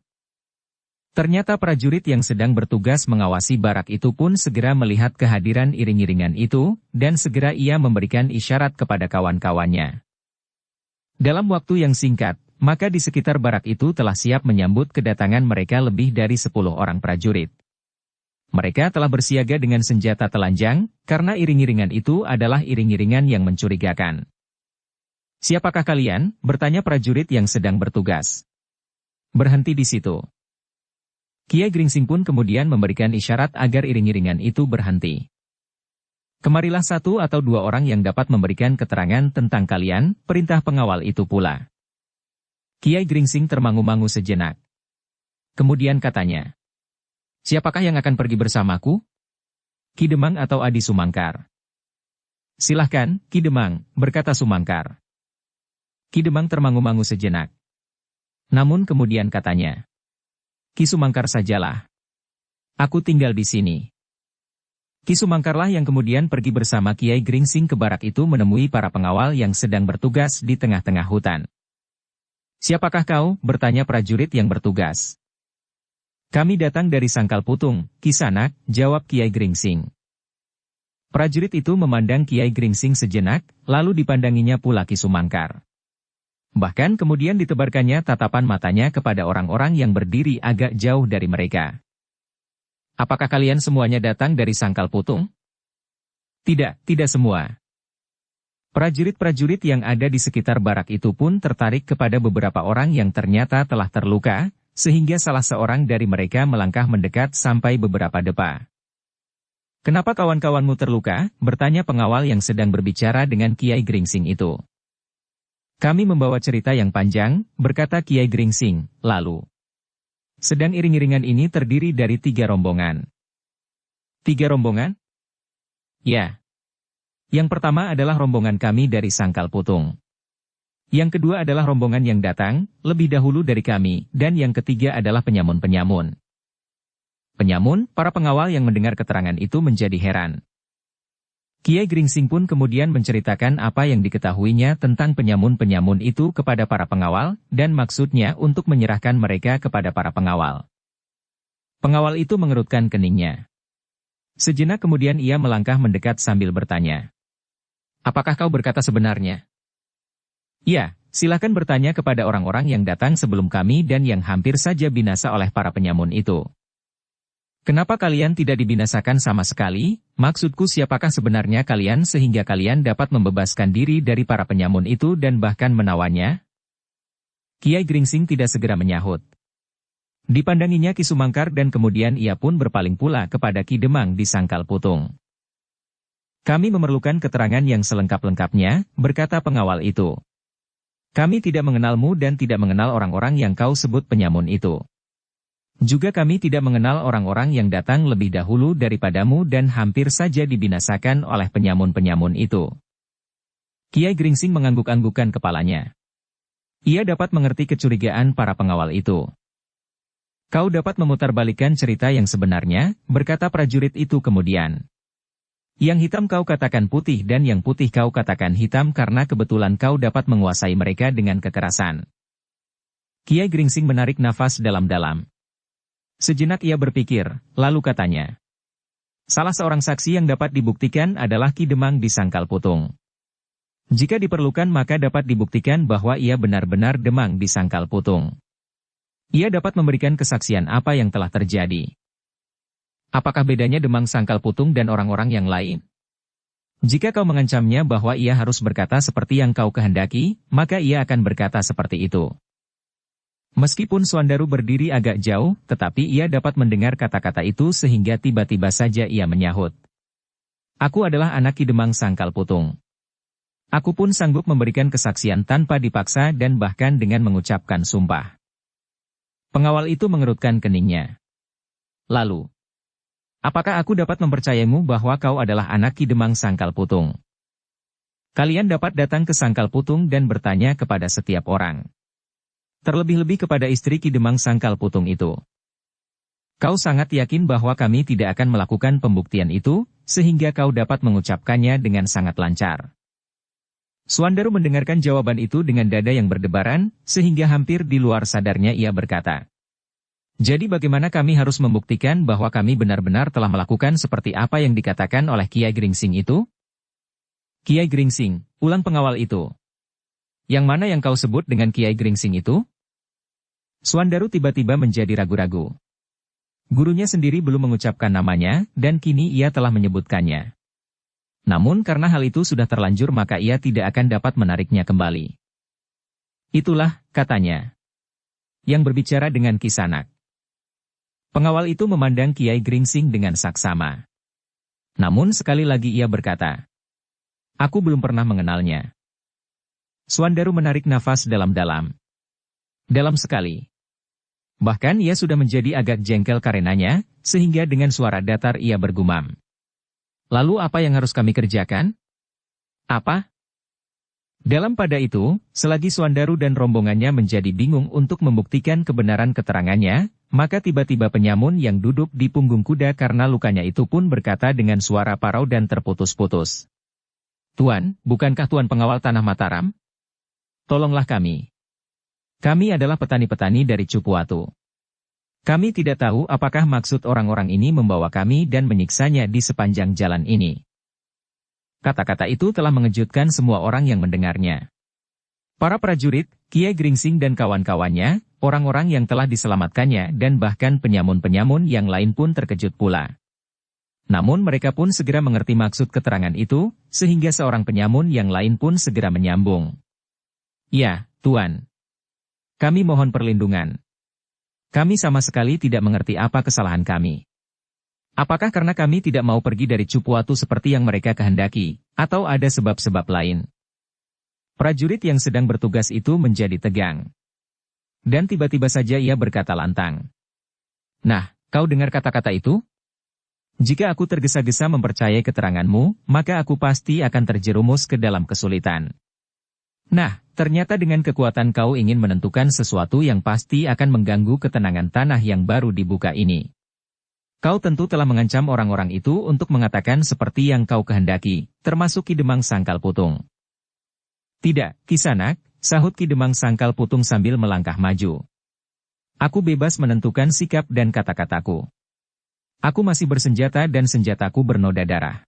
Ternyata prajurit yang sedang bertugas mengawasi barak itu pun segera melihat kehadiran iring-iringan itu, dan segera ia memberikan isyarat kepada kawan-kawannya. Dalam waktu yang singkat, maka di sekitar barak itu telah siap menyambut kedatangan mereka lebih dari 10 orang prajurit. Mereka telah bersiaga dengan senjata telanjang, karena iring-iringan itu adalah iring-iringan yang mencurigakan. "Siapakah kalian?" bertanya prajurit yang sedang bertugas. "Berhenti di situ." Kiai Gringsing pun kemudian memberikan isyarat agar iring-iringan itu berhenti. "Kemarilah 1 atau 2 orang yang dapat memberikan keterangan tentang kalian," perintah pengawal itu pula. Kiai Gringsing termangu-mangu sejenak. Kemudian katanya, "Siapakah yang akan pergi bersamaku? Ki Demang atau Adi Sumangkar?" "Silahkan, Ki Demang," berkata Sumangkar. Ki Demang termangu-mangu sejenak. Namun kemudian katanya, "Ki Sumangkar sajalah. Aku tinggal di sini." Ki Sumangkarlah yang kemudian pergi bersama Kiai Gringsing ke barak itu menemui para pengawal yang sedang bertugas di tengah-tengah hutan. "Siapakah kau?" bertanya prajurit yang bertugas. "Kami datang dari Sangkal Putung, Kisanak," jawab Kiai Gringsing. Prajurit itu memandang Kiai Gringsing sejenak, lalu dipandanginya pula Ki Sumangkar. Bahkan kemudian ditebarkannya tatapan matanya kepada orang-orang yang berdiri agak jauh dari mereka. "Apakah kalian semuanya datang dari Sangkal Putung?" "Tidak, tidak semua." Prajurit-prajurit yang ada di sekitar barak itu pun tertarik kepada beberapa orang yang ternyata telah terluka, sehingga salah seorang dari mereka melangkah mendekat sampai beberapa depa. "Kenapa kawan-kawanmu terluka?" bertanya pengawal yang sedang berbicara dengan Kiai Gringsing itu. "Kami membawa cerita yang panjang," berkata Kiai Gringsing, lalu. "Sedang iring-iringan ini terdiri dari 3 rombongan." "3 rombongan?" "Ya. Yang pertama adalah rombongan kami dari Sangkal Putung. Yang kedua adalah rombongan yang datang lebih dahulu dari kami, dan yang ketiga adalah penyamun-penyamun." Penyamun, para pengawal yang mendengar keterangan itu menjadi heran. Kiai Gringsing pun kemudian menceritakan apa yang diketahuinya tentang penyamun-penyamun itu kepada para pengawal, dan maksudnya untuk menyerahkan mereka kepada para pengawal. Pengawal itu mengerutkan keningnya. Sejenak kemudian ia melangkah mendekat sambil bertanya, "Apakah kau berkata sebenarnya?" "Ya, silakan bertanya kepada orang-orang yang datang sebelum kami dan yang hampir saja binasa oleh para penyamun itu." "Kenapa kalian tidak dibinasakan sama sekali? Maksudku siapakah sebenarnya kalian sehingga kalian dapat membebaskan diri dari para penyamun itu dan bahkan menawannya?" Kiai Gringsing tidak segera menyahut. Dipandanginya Ki Sumangkar dan kemudian ia pun berpaling pula kepada Ki Demang di Sangkal Putung. "Kami memerlukan keterangan yang selengkap-lengkapnya," berkata pengawal itu. "Kami tidak mengenalmu dan tidak mengenal orang-orang yang kau sebut penyamun itu. Juga kami tidak mengenal orang-orang yang datang lebih dahulu daripadamu dan hampir saja dibinasakan oleh penyamun-penyamun itu." Kiai Gringsing mengangguk-anggukkan kepalanya. Ia dapat mengerti kecurigaan para pengawal itu. "Kau dapat memutarbalikkan cerita yang sebenarnya," berkata prajurit itu kemudian. "Yang hitam kau katakan putih dan yang putih kau katakan hitam karena kebetulan kau dapat menguasai mereka dengan kekerasan." Kiai Gringsing menarik nafas dalam-dalam. Sejenak ia berpikir, lalu katanya, "Salah seorang saksi yang dapat dibuktikan adalah Ki Demang di Sangkal Putung. Jika diperlukan maka dapat dibuktikan bahwa ia benar-benar Demang di Sangkal Putung. Ia dapat memberikan kesaksian apa yang telah terjadi. Apakah bedanya Demang Sangkal Putung dan orang-orang yang lain? Jika kau mengancamnya bahwa ia harus berkata seperti yang kau kehendaki, maka ia akan berkata seperti itu. Meskipun Suandaru berdiri agak jauh, tetapi ia dapat mendengar kata-kata itu sehingga tiba-tiba saja ia menyahut. Aku adalah anak Ki Demang Sangkal Putung. Aku pun sanggup memberikan kesaksian tanpa dipaksa dan bahkan dengan mengucapkan sumpah. Pengawal itu mengerutkan keningnya. Lalu, apakah aku dapat mempercayamu bahwa kau adalah anak Ki Demang Sangkal Putung? Kalian dapat datang ke Sangkal Putung dan bertanya kepada setiap orang. Terlebih-lebih kepada istri Ki Demang Sangkal Putung itu. Kau sangat yakin bahwa kami tidak akan melakukan pembuktian itu, sehingga kau dapat mengucapkannya dengan sangat lancar. Suandaru mendengarkan jawaban itu dengan dada yang berdebaran, sehingga hampir di luar sadarnya ia berkata. Jadi bagaimana kami harus membuktikan bahwa kami benar-benar telah melakukan seperti apa yang dikatakan oleh Kiai Gringsing itu? Kiai Gringsing, ulang pengawal itu. Yang mana yang kau sebut dengan Kiai Gringsing itu? Suandaru tiba-tiba menjadi ragu-ragu. Gurunya sendiri belum mengucapkan namanya, dan kini ia telah menyebutkannya. Namun karena hal itu sudah terlanjur maka ia tidak akan dapat menariknya kembali. Itulah, katanya, yang berbicara dengan Kisanak. Pengawal itu memandang Kiai Gringsing dengan saksama. Namun sekali lagi ia berkata, aku belum pernah mengenalnya. Suandaru menarik nafas dalam-dalam. Dalam sekali. Bahkan ia sudah menjadi agak jengkel karenanya, sehingga dengan suara datar ia bergumam. Lalu apa yang harus kami kerjakan? Apa? Dalam pada itu, selagi Suandaru dan rombongannya menjadi bingung untuk membuktikan kebenaran keterangannya, maka tiba-tiba penyamun yang duduk di punggung kuda karena lukanya itu pun berkata dengan suara parau dan terputus-putus. Tuan, bukankah Tuan pengawal tanah Mataram? Tolonglah kami. Kami adalah petani-petani dari Cupuatu. Kami tidak tahu apakah maksud orang-orang ini membawa kami dan menyiksanya di sepanjang jalan ini. Kata-kata itu telah mengejutkan semua orang yang mendengarnya. Para prajurit, Kiai Gringsing dan kawan-kawannya, orang-orang yang telah diselamatkannya dan bahkan penyamun-penyamun yang lain pun terkejut pula. Namun mereka pun segera mengerti maksud keterangan itu, sehingga seorang penyamun yang lain pun segera menyambung. Ya, Tuan. Kami mohon perlindungan. Kami sama sekali tidak mengerti apa kesalahan kami. Apakah karena kami tidak mau pergi dari Cupuatu seperti yang mereka kehendaki, atau ada sebab-sebab lain? Prajurit yang sedang bertugas itu menjadi tegang. Dan tiba-tiba saja ia berkata lantang. Nah, kau dengar kata-kata itu? Jika aku tergesa-gesa mempercayai keteranganmu, maka aku pasti akan terjerumus ke dalam kesulitan. Nah, ternyata dengan kekuatan kau ingin menentukan sesuatu yang pasti akan mengganggu ketenangan tanah yang baru dibuka ini. Kau tentu telah mengancam orang-orang itu untuk mengatakan seperti yang kau kehendaki, termasuk Ki Demang Sangkal Putung. Tidak, Kisanak, sahut Ki Demang Sangkal Putung sambil melangkah maju. Aku bebas menentukan sikap dan kata-kataku. Aku masih bersenjata dan senjataku bernoda darah.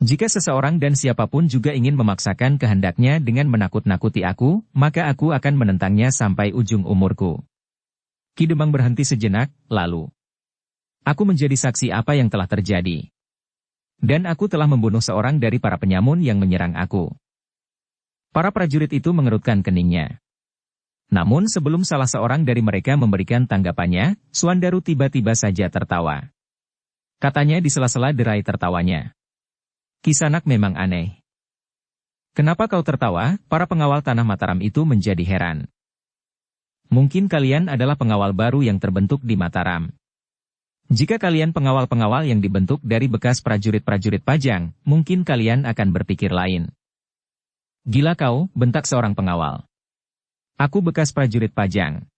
Jika seseorang dan siapapun juga ingin memaksakan kehendaknya dengan menakut-nakuti aku, maka aku akan menentangnya sampai ujung umurku. Ki Demang berhenti sejenak, lalu. Aku menjadi saksi apa yang telah terjadi. Dan aku telah membunuh seorang dari para penyamun yang menyerang aku. Para prajurit itu mengerutkan keningnya. Namun sebelum salah seorang dari mereka memberikan tanggapannya, Suandaru tiba-tiba saja tertawa. Katanya di sela-sela derai tertawanya. Kisanak memang aneh. Kenapa kau tertawa? Para pengawal tanah Mataram itu menjadi heran. Mungkin kalian adalah pengawal baru yang terbentuk di Mataram. Jika kalian pengawal-pengawal yang dibentuk dari bekas prajurit-prajurit Pajang, mungkin kalian akan berpikir lain. Gila kau, bentak seorang pengawal. Aku bekas prajurit Pajang.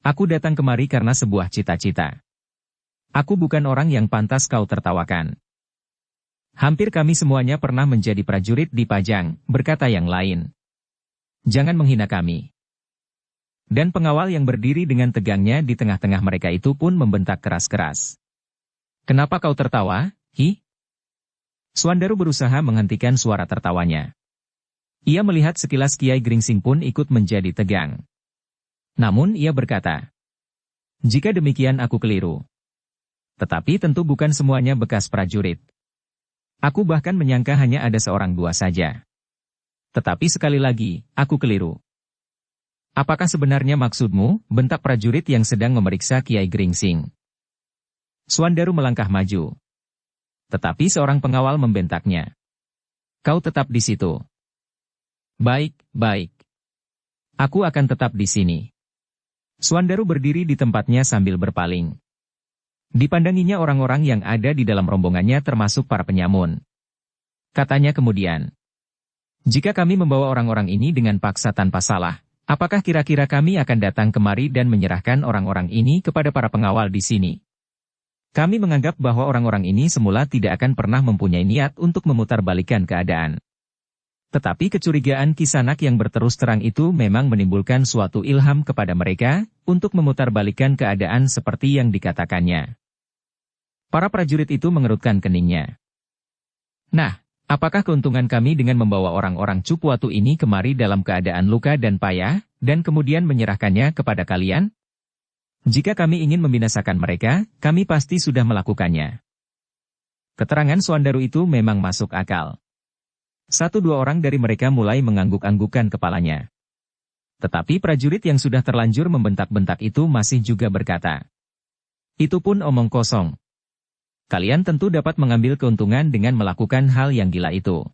Aku datang kemari karena sebuah cita-cita. Aku bukan orang yang pantas kau tertawakan. Hampir kami semuanya pernah menjadi prajurit di Pajang, berkata yang lain. Jangan menghina kami. Dan pengawal yang berdiri dengan tegangnya di tengah-tengah mereka itu pun membentak keras-keras. Kenapa kau tertawa, hi? Suandaru berusaha menghentikan suara tertawanya. Ia melihat sekilas Kiai Gringsing pun ikut menjadi tegang. Namun ia berkata, jika demikian aku keliru. Tetapi tentu bukan semuanya bekas prajurit. Aku bahkan menyangka hanya ada seorang dua saja. Tetapi sekali lagi, aku keliru. Apakah sebenarnya maksudmu? Bentak prajurit yang sedang memeriksa Kiai Gringsing. Suandaru melangkah maju. Tetapi seorang pengawal membentaknya. Kau tetap di situ. Baik, baik. Aku akan tetap di sini. Suandaru berdiri di tempatnya sambil berpaling. Dipandanginya orang-orang yang ada di dalam rombongannya termasuk para penyamun. Katanya kemudian, jika kami membawa orang-orang ini dengan paksa tanpa salah, apakah kira-kira kami akan datang kemari dan menyerahkan orang-orang ini kepada para pengawal di sini? Kami menganggap bahwa orang-orang ini semula tidak akan pernah mempunyai niat untuk memutarbalikkan keadaan. Tetapi kecurigaan Kisanak yang berterus terang itu memang menimbulkan suatu ilham kepada mereka untuk memutarbalikkan keadaan seperti yang dikatakannya. Para prajurit itu mengerutkan keningnya. Nah, apakah keuntungan kami dengan membawa orang-orang Cupuatu ini kemari dalam keadaan luka dan payah, dan kemudian menyerahkannya kepada kalian? Jika kami ingin membinasakan mereka, kami pasti sudah melakukannya. Keterangan Suandaru itu memang masuk akal. 1-2 orang dari mereka mulai mengangguk-anggukan kepalanya. Tetapi prajurit yang sudah terlanjur membentak-bentak itu masih juga berkata, itu pun omong kosong. Kalian tentu dapat mengambil keuntungan dengan melakukan hal yang gila itu.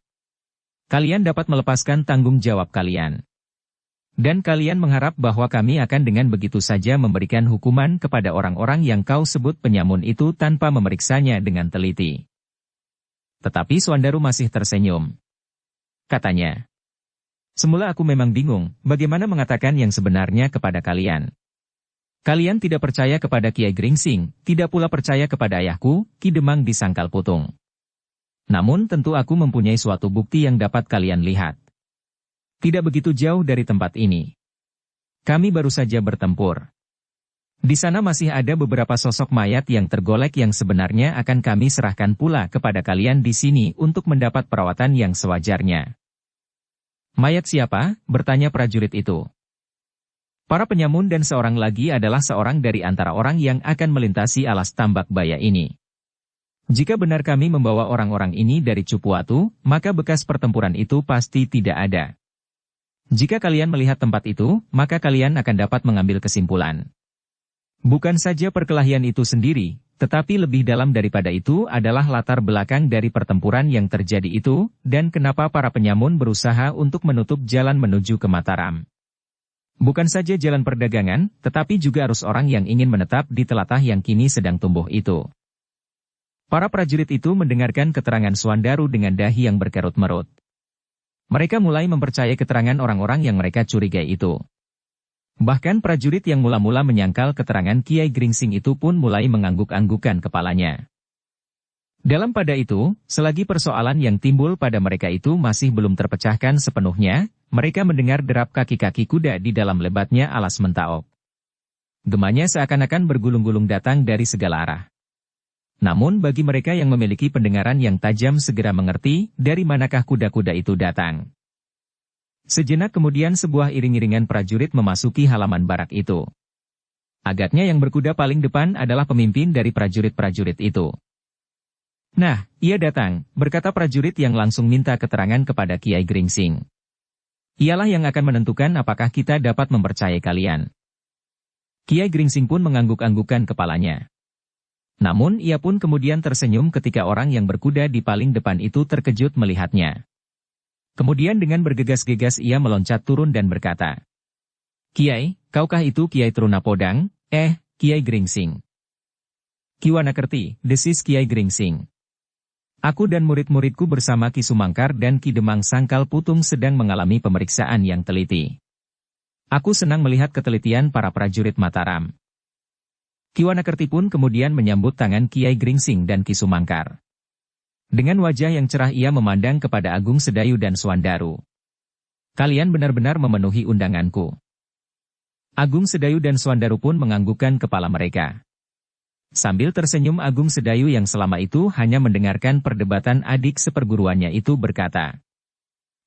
Kalian dapat melepaskan tanggung jawab kalian. Dan kalian mengharap bahwa kami akan dengan begitu saja memberikan hukuman kepada orang-orang yang kau sebut penyamun itu tanpa memeriksanya dengan teliti. Tetapi Suandaru masih tersenyum. Katanya, semula aku memang bingung bagaimana mengatakan yang sebenarnya kepada kalian. Kalian tidak percaya kepada Kiai Gringsing, tidak pula percaya kepada ayahku, Ki Demang di Sangkal Putung. Namun tentu aku mempunyai suatu bukti yang dapat kalian lihat. Tidak begitu jauh dari tempat ini. Kami baru saja bertempur. Di sana masih ada beberapa sosok mayat yang tergolek yang sebenarnya akan kami serahkan pula kepada kalian di sini untuk mendapat perawatan yang sewajarnya. Mayat siapa? Bertanya prajurit itu. Para penyamun dan seorang lagi adalah seorang dari antara orang yang akan melintasi alas tambak baya ini. Jika benar kami membawa orang-orang ini dari Cupuatu, maka bekas pertempuran itu pasti tidak ada. Jika kalian melihat tempat itu, maka kalian akan dapat mengambil kesimpulan. Bukan saja perkelahian itu sendiri, tetapi lebih dalam daripada itu adalah latar belakang dari pertempuran yang terjadi itu, dan kenapa para penyamun berusaha untuk menutup jalan menuju ke Mataram. Bukan saja jalan perdagangan, tetapi juga arus orang yang ingin menetap di telatah yang kini sedang tumbuh itu. Para prajurit itu mendengarkan keterangan Suandaru dengan dahi yang berkerut-merut. Mereka mulai mempercayai keterangan orang-orang yang mereka curigai itu. Bahkan prajurit yang mula-mula menyangkal keterangan Kiai Gringsing itu pun mulai mengangguk-anggukan kepalanya. Dalam pada itu, selagi persoalan yang timbul pada mereka itu masih belum terpecahkan sepenuhnya, mereka mendengar derap kaki-kaki kuda di dalam lebatnya alas Mentaok. Gemanya seakan-akan bergulung-gulung datang dari segala arah. Namun bagi mereka yang memiliki pendengaran yang tajam segera mengerti dari manakah kuda-kuda itu datang. Sejenak kemudian sebuah iring-iringan prajurit memasuki halaman barak itu. Agaknya yang berkuda paling depan adalah pemimpin dari prajurit-prajurit itu. Nah, ia datang, berkata prajurit yang langsung minta keterangan kepada Kiai Gringsing. Ialah yang akan menentukan apakah kita dapat mempercayai kalian. Kiai Gringsing pun mengangguk-anggukan kepalanya. Namun ia pun kemudian tersenyum ketika orang yang berkuda di paling depan itu terkejut melihatnya. Kemudian dengan bergegas-gegas ia meloncat turun dan berkata, Kiai, kaukah itu Kiai Trunapodang? Kiai Gringsing. Kiwanakerti, desis Kiai Gringsing. Aku dan murid-muridku bersama Ki Sumangkar dan Ki Demang Sangkal Putung sedang mengalami pemeriksaan yang teliti. Aku senang melihat ketelitian para prajurit Mataram. Kiwanakerti pun kemudian menyambut tangan Kiai Gringsing dan Ki Sumangkar. Dengan wajah yang cerah ia memandang kepada Agung Sedayu dan Suandaru. Kalian benar-benar memenuhi undanganku. Agung Sedayu dan Suandaru pun menganggukkan kepala mereka. Sambil tersenyum Agung Sedayu yang selama itu hanya mendengarkan perdebatan adik seperguruannya itu berkata,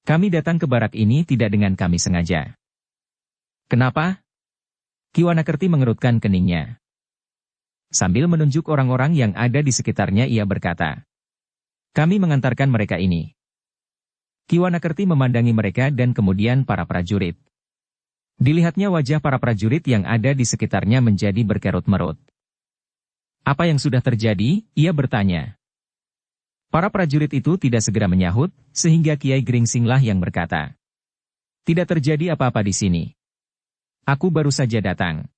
kami datang ke barak ini tidak dengan kami sengaja. Kenapa? Kiwanakerti mengerutkan keningnya. Sambil menunjuk orang-orang yang ada di sekitarnya ia berkata, kami mengantarkan mereka ini. Kiwanakerti memandangi mereka dan kemudian para prajurit. Dilihatnya wajah para prajurit yang ada di sekitarnya menjadi berkerut-merut. Apa yang sudah terjadi? Ia bertanya. Para prajurit itu tidak segera menyahut, sehingga Kiai Gringsinglah yang berkata. Tidak terjadi apa-apa di sini. Aku baru saja datang.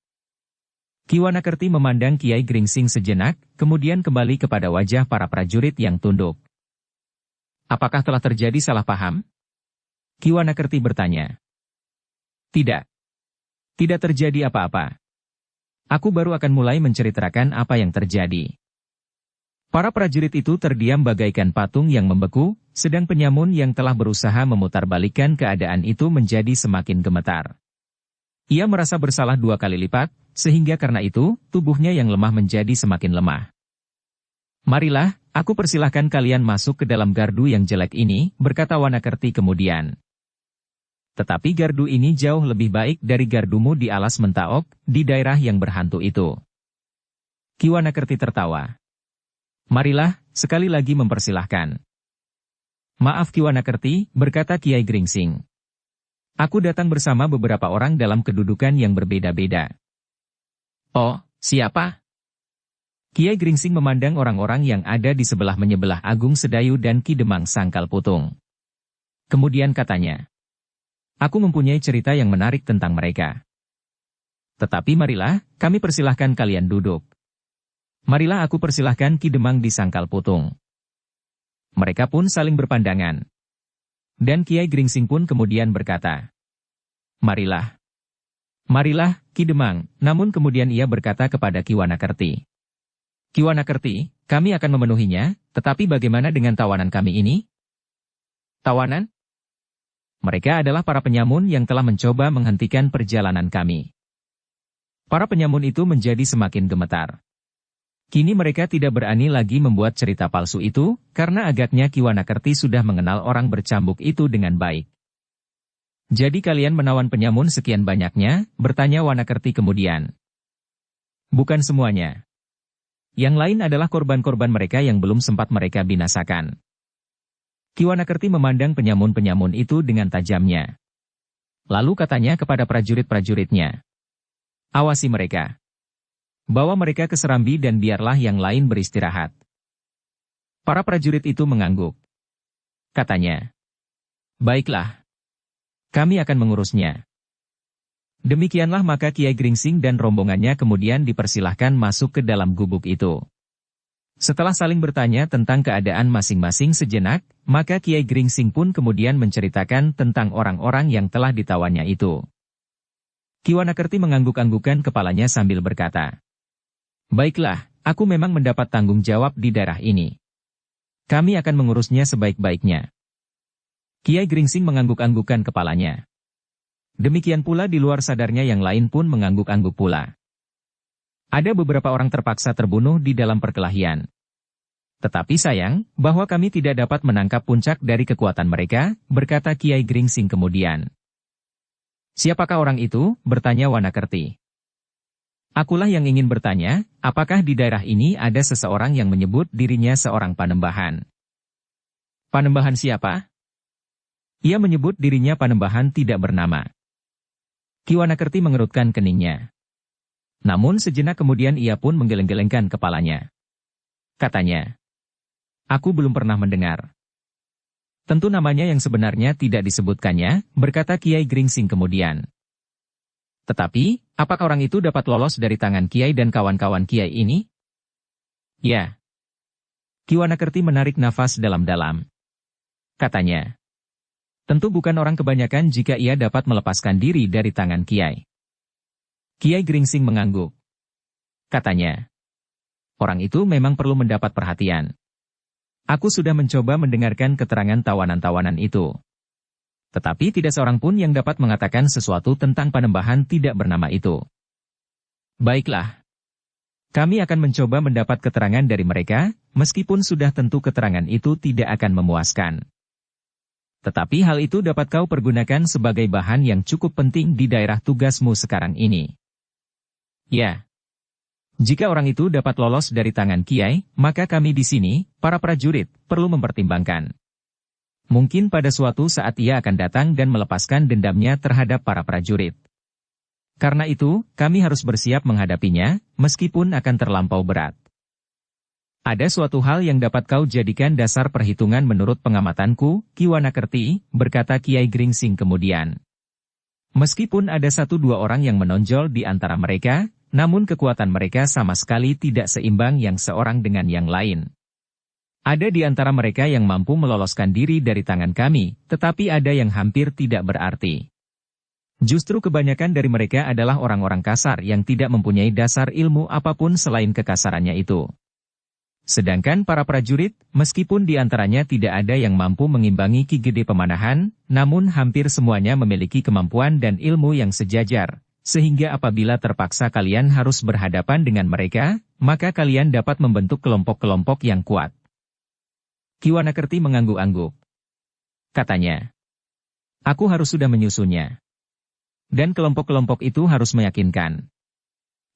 Ki Wanakerti memandang Kiai Gringsing sejenak, kemudian kembali kepada wajah para prajurit yang tunduk. Apakah telah terjadi salah paham? Ki Wanakerti bertanya. Tidak. Tidak terjadi apa-apa. Aku baru akan mulai menceritakan apa yang terjadi. Para prajurit itu terdiam bagaikan patung yang membeku, sedang penyamun yang telah berusaha memutarbalikkan keadaan itu menjadi semakin gemetar. Ia merasa bersalah 2 kali lipat, sehingga karena itu, tubuhnya yang lemah menjadi semakin lemah. Marilah, aku persilahkan kalian masuk ke dalam gardu yang jelek ini, berkata Wanakerti kemudian. Tetapi gardu ini jauh lebih baik dari gardumu di alas Mentaok, di daerah yang berhantu itu. Ki Wanakerti tertawa. Marilah, sekali lagi mempersilahkan. Maaf Ki Wanakerti, berkata Kiai Gringsing. Aku datang bersama beberapa orang dalam kedudukan yang berbeda-beda. Oh, siapa? Kiai Gringsing memandang orang-orang yang ada di sebelah menyebelah Agung Sedayu dan Ki Demang Sangkal Putung. Kemudian katanya. Aku mempunyai cerita yang menarik tentang mereka. Tetapi marilah, kami persilahkan kalian duduk. Marilah aku persilahkan Ki Demang di Sangkal Putung. Mereka pun saling berpandangan. Dan Kiai Gringsing pun kemudian berkata. Marilah. Marilah, Ki Demang, namun kemudian ia berkata kepada Ki Wanakerti. Ki Wanakerti, kami akan memenuhinya, tetapi bagaimana dengan tawanan kami ini? Tawanan? Mereka adalah para penyamun yang telah mencoba menghentikan perjalanan kami. Para penyamun itu menjadi semakin gemetar. Kini mereka tidak berani lagi membuat cerita palsu itu, karena agaknya Ki Wanakerti sudah mengenal orang bercambuk itu dengan baik. Jadi kalian menawan penyamun sekian banyaknya, bertanya Wanakerti kemudian. Bukan semuanya. Yang lain adalah korban-korban mereka yang belum sempat mereka binasakan. Ki Wanakerti memandang penyamun-penyamun itu dengan tajamnya. Lalu katanya kepada prajurit-prajuritnya. Awasi mereka. Bawa mereka ke Serambi dan biarlah yang lain beristirahat. Para prajurit itu mengangguk. Katanya. Baiklah. Kami akan mengurusnya. Demikianlah maka Kiai Gringsing dan rombongannya kemudian dipersilahkan masuk ke dalam gubuk itu. Setelah saling bertanya tentang keadaan masing-masing sejenak, maka Kiai Gringsing pun kemudian menceritakan tentang orang-orang yang telah ditawannya itu. Ki Wanakerti mengangguk-anggukan kepalanya sambil berkata. Baiklah, aku memang mendapat tanggung jawab di daerah ini. Kami akan mengurusnya sebaik-baiknya. Kiai Gringsing mengangguk-anggukan kepalanya. Demikian pula di luar sadarnya yang lain pun mengangguk-angguk pula. Ada beberapa orang terpaksa terbunuh di dalam perkelahian. Tetapi sayang, bahwa kami tidak dapat menangkap puncak dari kekuatan mereka, berkata Kiai Gringsing kemudian. Siapakah orang itu? Bertanya Wanakerti. Akulah yang ingin bertanya, apakah di daerah ini ada seseorang yang menyebut dirinya seorang Panembahan? Panembahan siapa? Ia menyebut dirinya Panembahan tidak bernama. Ki Wanakerti mengerutkan keningnya. Namun sejenak kemudian ia pun menggeleng-gelengkan kepalanya. Katanya, aku belum pernah mendengar. Tentu namanya yang sebenarnya tidak disebutkannya, berkata Kiai Gringsing kemudian. Tetapi, apakah orang itu dapat lolos dari tangan Kiai dan kawan-kawan Kiai ini? Ya. Ki Wanakerti menarik nafas dalam-dalam. Katanya. Tentu bukan orang kebanyakan jika ia dapat melepaskan diri dari tangan Kiai. Kiai Gringsing mengangguk. Katanya. Orang itu memang perlu mendapat perhatian. Aku sudah mencoba mendengarkan keterangan tawanan-tawanan itu. Tetapi tidak seorang pun yang dapat mengatakan sesuatu tentang Panembahan tidak bernama itu. Baiklah. Kami akan mencoba mendapat keterangan dari mereka, meskipun sudah tentu keterangan itu tidak akan memuaskan. Tetapi hal itu dapat kau pergunakan sebagai bahan yang cukup penting di daerah tugasmu sekarang ini. Ya. Jika orang itu dapat lolos dari tangan Kiai, maka kami di sini, para prajurit, perlu mempertimbangkan. Mungkin pada suatu saat ia akan datang dan melepaskan dendamnya terhadap para prajurit. Karena itu, kami harus bersiap menghadapinya, meskipun akan terlampau berat. Ada suatu hal yang dapat kau jadikan dasar perhitungan menurut pengamatanku, Ki Wanakerti, berkata Kiai Gringsing kemudian. Meskipun ada 1-2 orang yang menonjol di antara mereka, namun kekuatan mereka sama sekali tidak seimbang yang seorang dengan yang lain. Ada di antara mereka yang mampu meloloskan diri dari tangan kami, tetapi ada yang hampir tidak berarti. Justru kebanyakan dari mereka adalah orang-orang kasar yang tidak mempunyai dasar ilmu apapun selain kekasarannya itu. Sedangkan para prajurit, meskipun di antaranya tidak ada yang mampu mengimbangi Ki Gede Pemanahan, namun hampir semuanya memiliki kemampuan dan ilmu yang sejajar, sehingga apabila terpaksa kalian harus berhadapan dengan mereka, maka kalian dapat membentuk kelompok-kelompok yang kuat. Ki Wanakerti mengangguk-angguk. Katanya, aku harus sudah menyusunnya. Dan kelompok-kelompok itu harus meyakinkan.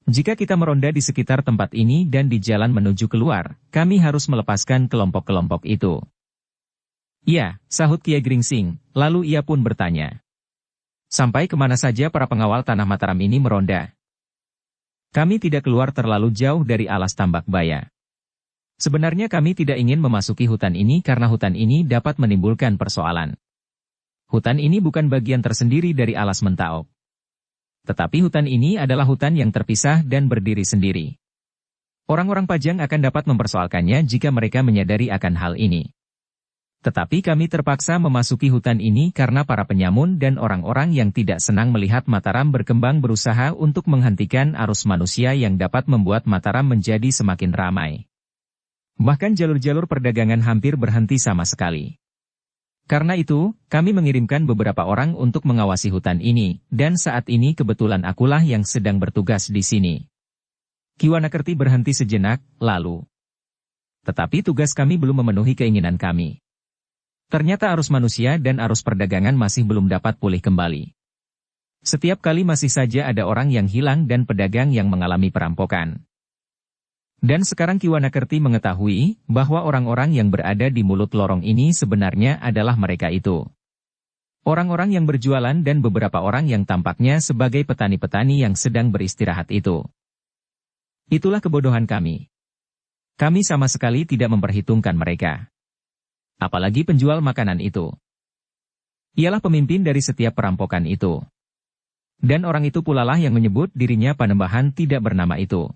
Jika kita meronda di sekitar tempat ini dan di jalan menuju keluar, kami harus melepaskan kelompok-kelompok itu. Ya, sahut Kiai Gringsing, lalu ia pun bertanya. Sampai kemana saja para pengawal Tanah Mataram ini meronda? Kami tidak keluar terlalu jauh dari alas Tambak Baya. Sebenarnya kami tidak ingin memasuki hutan ini karena hutan ini dapat menimbulkan persoalan. Hutan ini bukan bagian tersendiri dari alas Mentaok. Tetapi hutan ini adalah hutan yang terpisah dan berdiri sendiri. Orang-orang Pajang akan dapat mempersoalkannya jika mereka menyadari akan hal ini. Tetapi kami terpaksa memasuki hutan ini karena para penyamun dan orang-orang yang tidak senang melihat Mataram berkembang berusaha untuk menghentikan arus manusia yang dapat membuat Mataram menjadi semakin ramai. Bahkan jalur-jalur perdagangan hampir berhenti sama sekali. Karena itu, kami mengirimkan beberapa orang untuk mengawasi hutan ini, dan saat ini kebetulan akulah yang sedang bertugas di sini. Ki Wanakerti berhenti sejenak, lalu. Tetapi tugas kami belum memenuhi keinginan kami. Ternyata arus manusia dan arus perdagangan masih belum dapat pulih kembali. Setiap kali masih saja ada orang yang hilang dan pedagang yang mengalami perampokan. Dan sekarang Ki Wanakerti mengetahui bahwa orang-orang yang berada di mulut lorong ini sebenarnya adalah mereka itu. Orang-orang yang berjualan dan beberapa orang yang tampaknya sebagai petani-petani yang sedang beristirahat itu. Itulah kebodohan kami. Kami sama sekali tidak memperhitungkan mereka. Apalagi penjual makanan itu. Ialah pemimpin dari setiap perampokan itu. Dan orang itu pula lah yang menyebut dirinya Panembahan tidak bernama itu.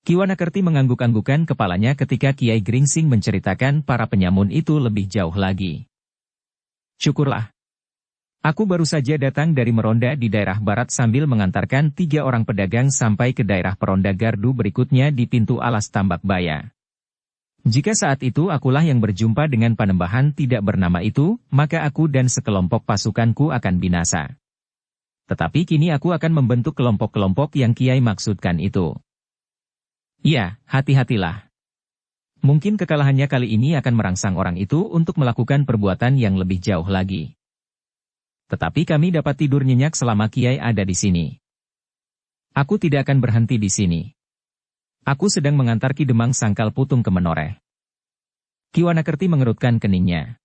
Ki Wanakerti mengangguk-anggukan kepalanya ketika Kiai Gringsing menceritakan para penyamun itu lebih jauh lagi. Syukurlah. Aku baru saja datang dari meronda di daerah barat sambil mengantarkan 3 orang pedagang sampai ke daerah peronda gardu berikutnya di pintu alas Tambak Baya. Jika saat itu akulah yang berjumpa dengan Panembahan tidak bernama itu, maka aku dan sekelompok pasukanku akan binasa. Tetapi kini aku akan membentuk kelompok-kelompok yang Kiai maksudkan itu. Ya, hati-hatilah. Mungkin kekalahannya kali ini akan merangsang orang itu untuk melakukan perbuatan yang lebih jauh lagi. Tetapi kami dapat tidur nyenyak selama Kiai ada di sini. Aku tidak akan berhenti di sini. Aku sedang mengantar Ki Demang Sangkal Putung ke Menoreh. Ki Wanakerti mengerutkan keningnya.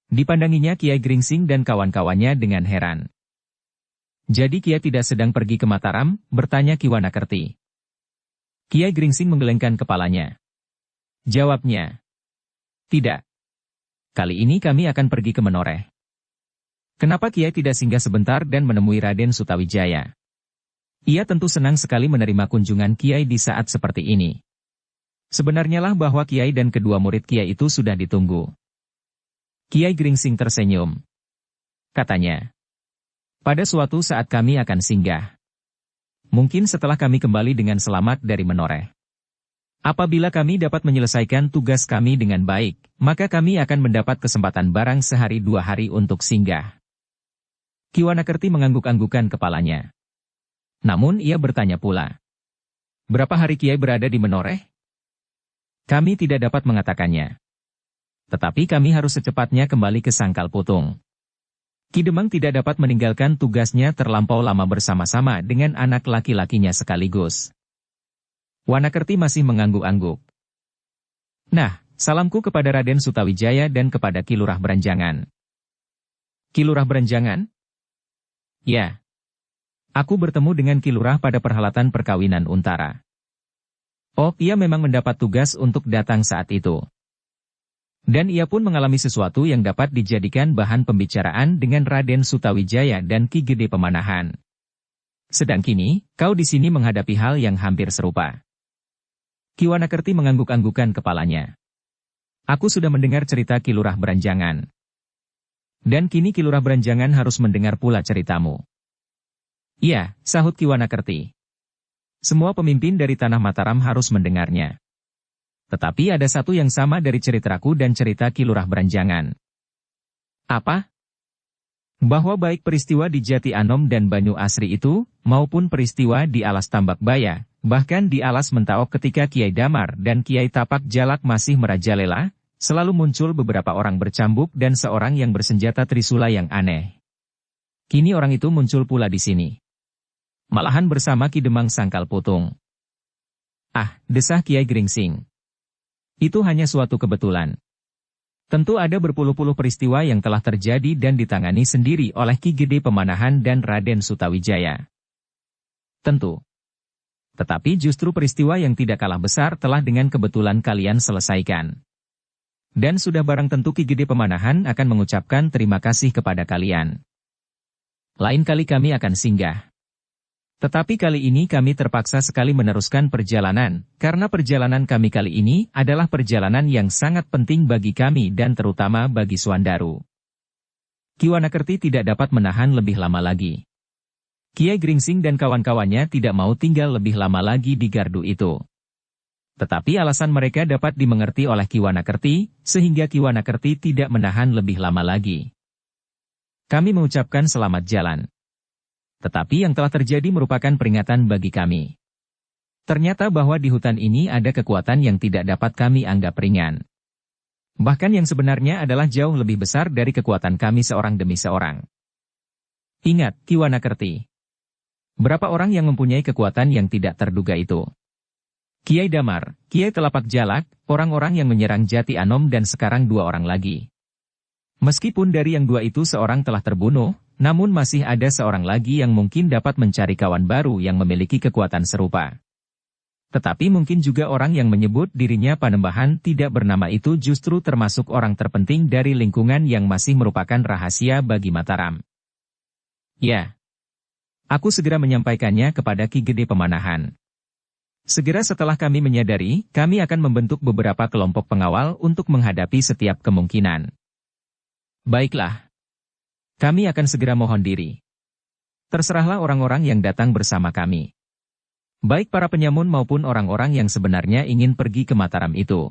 Dipandanginya Kiai Gringsing dan kawan-kawannya dengan heran. Jadi Kiai tidak sedang pergi ke Mataram, bertanya Ki Wanakerti. Kiai Gringsing menggelengkan kepalanya. Jawabnya. Tidak. Kali ini kami akan pergi ke Menoreh. Kenapa Kiai tidak singgah sebentar dan menemui Raden Sutawijaya? Ia tentu senang sekali menerima kunjungan Kiai di saat seperti ini. Sebenarnya lah bahwa Kiai dan kedua murid Kiai itu sudah ditunggu. Kiai Gringsing tersenyum. Katanya. Pada suatu saat kami akan singgah. Mungkin setelah kami kembali dengan selamat dari Menoreh. Apabila kami dapat menyelesaikan tugas kami dengan baik, maka kami akan mendapat kesempatan barang sehari 2 hari untuk singgah. Ki Wanakerti mengangguk-anggukan kepalanya. Namun ia bertanya pula. Berapa hari Kiai berada di Menoreh? Kami tidak dapat mengatakannya. Tetapi kami harus secepatnya kembali ke Sangkal Putung. Ki Demang tidak dapat meninggalkan tugasnya terlampau lama bersama-sama dengan anak laki-lakinya sekaligus. Wanakerti masih mengangguk-angguk. Nah, salamku kepada Raden Sutawijaya dan kepada Ki Lurah Beranjangan. Ki Lurah Beranjangan? Ya. Aku bertemu dengan Ki Lurah pada perhelatan perkawinan Untara. Oh, ia memang mendapat tugas untuk datang saat itu. Dan ia pun mengalami sesuatu yang dapat dijadikan bahan pembicaraan dengan Raden Sutawijaya dan Ki Gede Pemanahan. Sedang kini, kau di sini menghadapi hal yang hampir serupa. Ki Wanakerti mengangguk-anggukan kepalanya. Aku sudah mendengar cerita Ki Lurah Beranjangan. Dan kini Ki Lurah Beranjangan harus mendengar pula ceritamu. Iya, sahut Ki Wanakerti. Semua pemimpin dari Tanah Mataram harus mendengarnya. Tetapi ada satu yang sama dari ceritaku dan cerita Ki Lurah Beranjangan. Apa? Bahwa baik peristiwa di Jati Anom dan Banyu Asri itu, maupun peristiwa di Alas Tambak Baya, bahkan di Alas Mentaok ketika Kiai Damar dan Kiai Tapak Jalak masih merajalela, selalu muncul beberapa orang bercambuk dan seorang yang bersenjata trisula yang aneh. Kini orang itu muncul pula di sini. Malahan bersama Ki Demang Sangkal Putung. Ah, desah Kiai Gringsing. Itu hanya suatu kebetulan. Tentu ada berpuluh-puluh peristiwa yang telah terjadi dan ditangani sendiri oleh Ki Gede Pemanahan dan Raden Sutawijaya. Tentu. Tetapi justru peristiwa yang tidak kalah besar telah dengan kebetulan kalian selesaikan. Dan sudah barang tentu Ki Gede Pemanahan akan mengucapkan terima kasih kepada kalian. Lain kali kami akan singgah. Tetapi kali ini kami terpaksa sekali meneruskan perjalanan, karena perjalanan kami kali ini adalah perjalanan yang sangat penting bagi kami dan terutama bagi Suandaru. Ki Wanakerti tidak dapat menahan lebih lama lagi. Kiai Gringsing dan kawan-kawannya tidak mau tinggal lebih lama lagi di gardu itu. Tetapi alasan mereka dapat dimengerti oleh Ki Wanakerti, sehingga Ki Wanakerti tidak menahan lebih lama lagi. Kami mengucapkan selamat jalan. Tetapi yang telah terjadi merupakan peringatan bagi kami. Ternyata bahwa di hutan ini ada kekuatan yang tidak dapat kami anggap ringan. Bahkan yang sebenarnya adalah jauh lebih besar dari kekuatan kami seorang demi seorang. Ingat, Ki Wanakerti. Berapa orang yang mempunyai kekuatan yang tidak terduga itu? Kiai Damar, Kiai Telapak Jalak, orang-orang yang menyerang Jati Anom dan sekarang 2 orang lagi. Meskipun dari yang 2 itu seorang telah terbunuh, namun masih ada seorang lagi yang mungkin dapat mencari kawan baru yang memiliki kekuatan serupa. Tetapi mungkin juga orang yang menyebut dirinya Panembahan tidak bernama itu justru termasuk orang terpenting dari lingkungan yang masih merupakan rahasia bagi Mataram. Ya. Aku segera menyampaikannya kepada Ki Gede Pemanahan. Segera setelah kami menyadari, kami akan membentuk beberapa kelompok pengawal untuk menghadapi setiap kemungkinan. Baiklah. Kami akan segera mohon diri. Terserahlah orang-orang yang datang bersama kami. Baik para penyamun maupun orang-orang yang sebenarnya ingin pergi ke Mataram itu.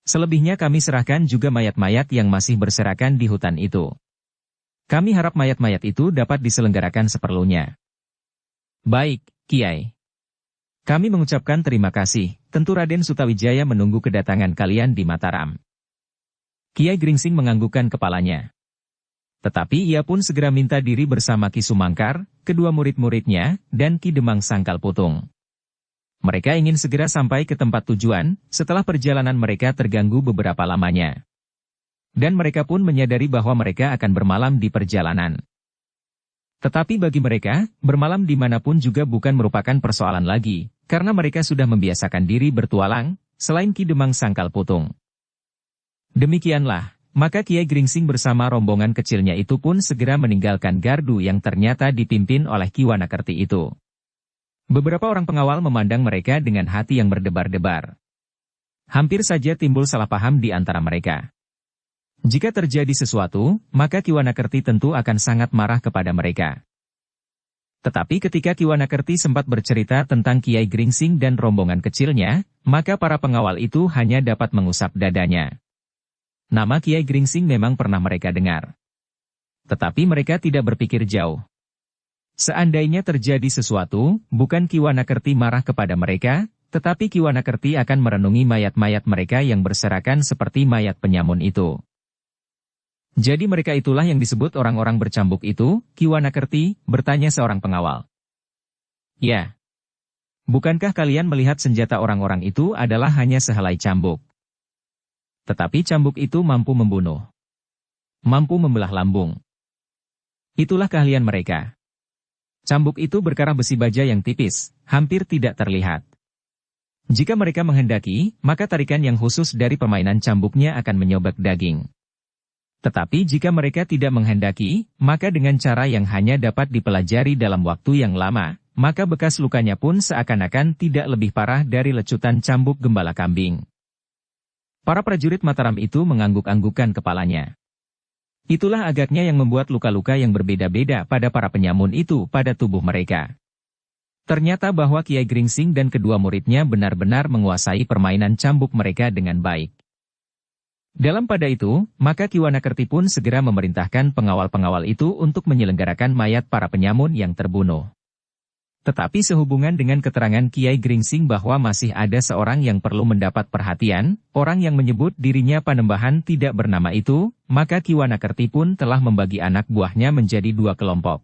Selebihnya kami serahkan juga mayat-mayat yang masih berserakan di hutan itu. Kami harap mayat-mayat itu dapat diselenggarakan seperlunya. Baik, Kiai. Kami mengucapkan terima kasih, tentu Raden Sutawijaya menunggu kedatangan kalian di Mataram. Kiai Gringsing menganggukkan kepalanya. Tetapi ia pun segera minta diri bersama Ki Sumangkar, kedua murid-muridnya, dan Ki Demang Sangkal Putung. Mereka ingin segera sampai ke tempat tujuan, setelah perjalanan mereka terganggu beberapa lamanya. Dan mereka pun menyadari bahwa mereka akan bermalam di perjalanan. Tetapi bagi mereka, bermalam dimanapun juga bukan merupakan persoalan lagi, karena mereka sudah membiasakan diri bertualang, selain Ki Demang Sangkal Putung. Demikianlah. Maka Kiai Gringsing bersama rombongan kecilnya itu pun segera meninggalkan gardu yang ternyata dipimpin oleh Ki Wanakerti itu. Beberapa orang pengawal memandang mereka dengan hati yang berdebar-debar. Hampir saja timbul salah paham di antara mereka. Jika terjadi sesuatu, maka Ki Wanakerti tentu akan sangat marah kepada mereka. Tetapi ketika Ki Wanakerti sempat bercerita tentang Kiai Gringsing dan rombongan kecilnya, maka para pengawal itu hanya dapat mengusap dadanya. Nama Kiai Gringsing memang pernah mereka dengar. Tetapi mereka tidak berpikir jauh. Seandainya terjadi sesuatu, bukan Ki Wanakerti marah kepada mereka, tetapi Ki Wanakerti akan merenungi mayat-mayat mereka yang berserakan seperti mayat penyamun itu. Jadi mereka itulah yang disebut orang-orang bercambuk itu, Ki Wanakerti, bertanya seorang pengawal. Ya. Bukankah kalian melihat senjata orang-orang itu adalah hanya sehelai cambuk? Tetapi cambuk itu mampu membunuh. Mampu membelah lambung. Itulah keahlian mereka. Cambuk itu berkarah besi baja yang tipis, hampir tidak terlihat. Jika mereka menghendaki, maka tarikan yang khusus dari permainan cambuknya akan menyobek daging. Tetapi jika mereka tidak menghendaki, maka dengan cara yang hanya dapat dipelajari dalam waktu yang lama, maka bekas lukanya pun seakan-akan tidak lebih parah dari lecutan cambuk gembala kambing. Para prajurit Mataram itu mengangguk-anggukkan kepalanya. Itulah agaknya yang membuat luka-luka yang berbeda-beda pada para penyamun itu pada tubuh mereka. Ternyata bahwa Kiai Gringsing dan kedua muridnya benar-benar menguasai permainan cambuk mereka dengan baik. Dalam pada itu, maka Ki Wanakerti pun segera memerintahkan pengawal-pengawal itu untuk menyelenggarakan mayat para penyamun yang terbunuh. Tetapi sehubungan dengan keterangan Kiai Gringsing bahwa masih ada seorang yang perlu mendapat perhatian, orang yang menyebut dirinya Panembahan tidak bernama itu, maka Ki Wanakerti pun telah membagi anak buahnya menjadi dua kelompok.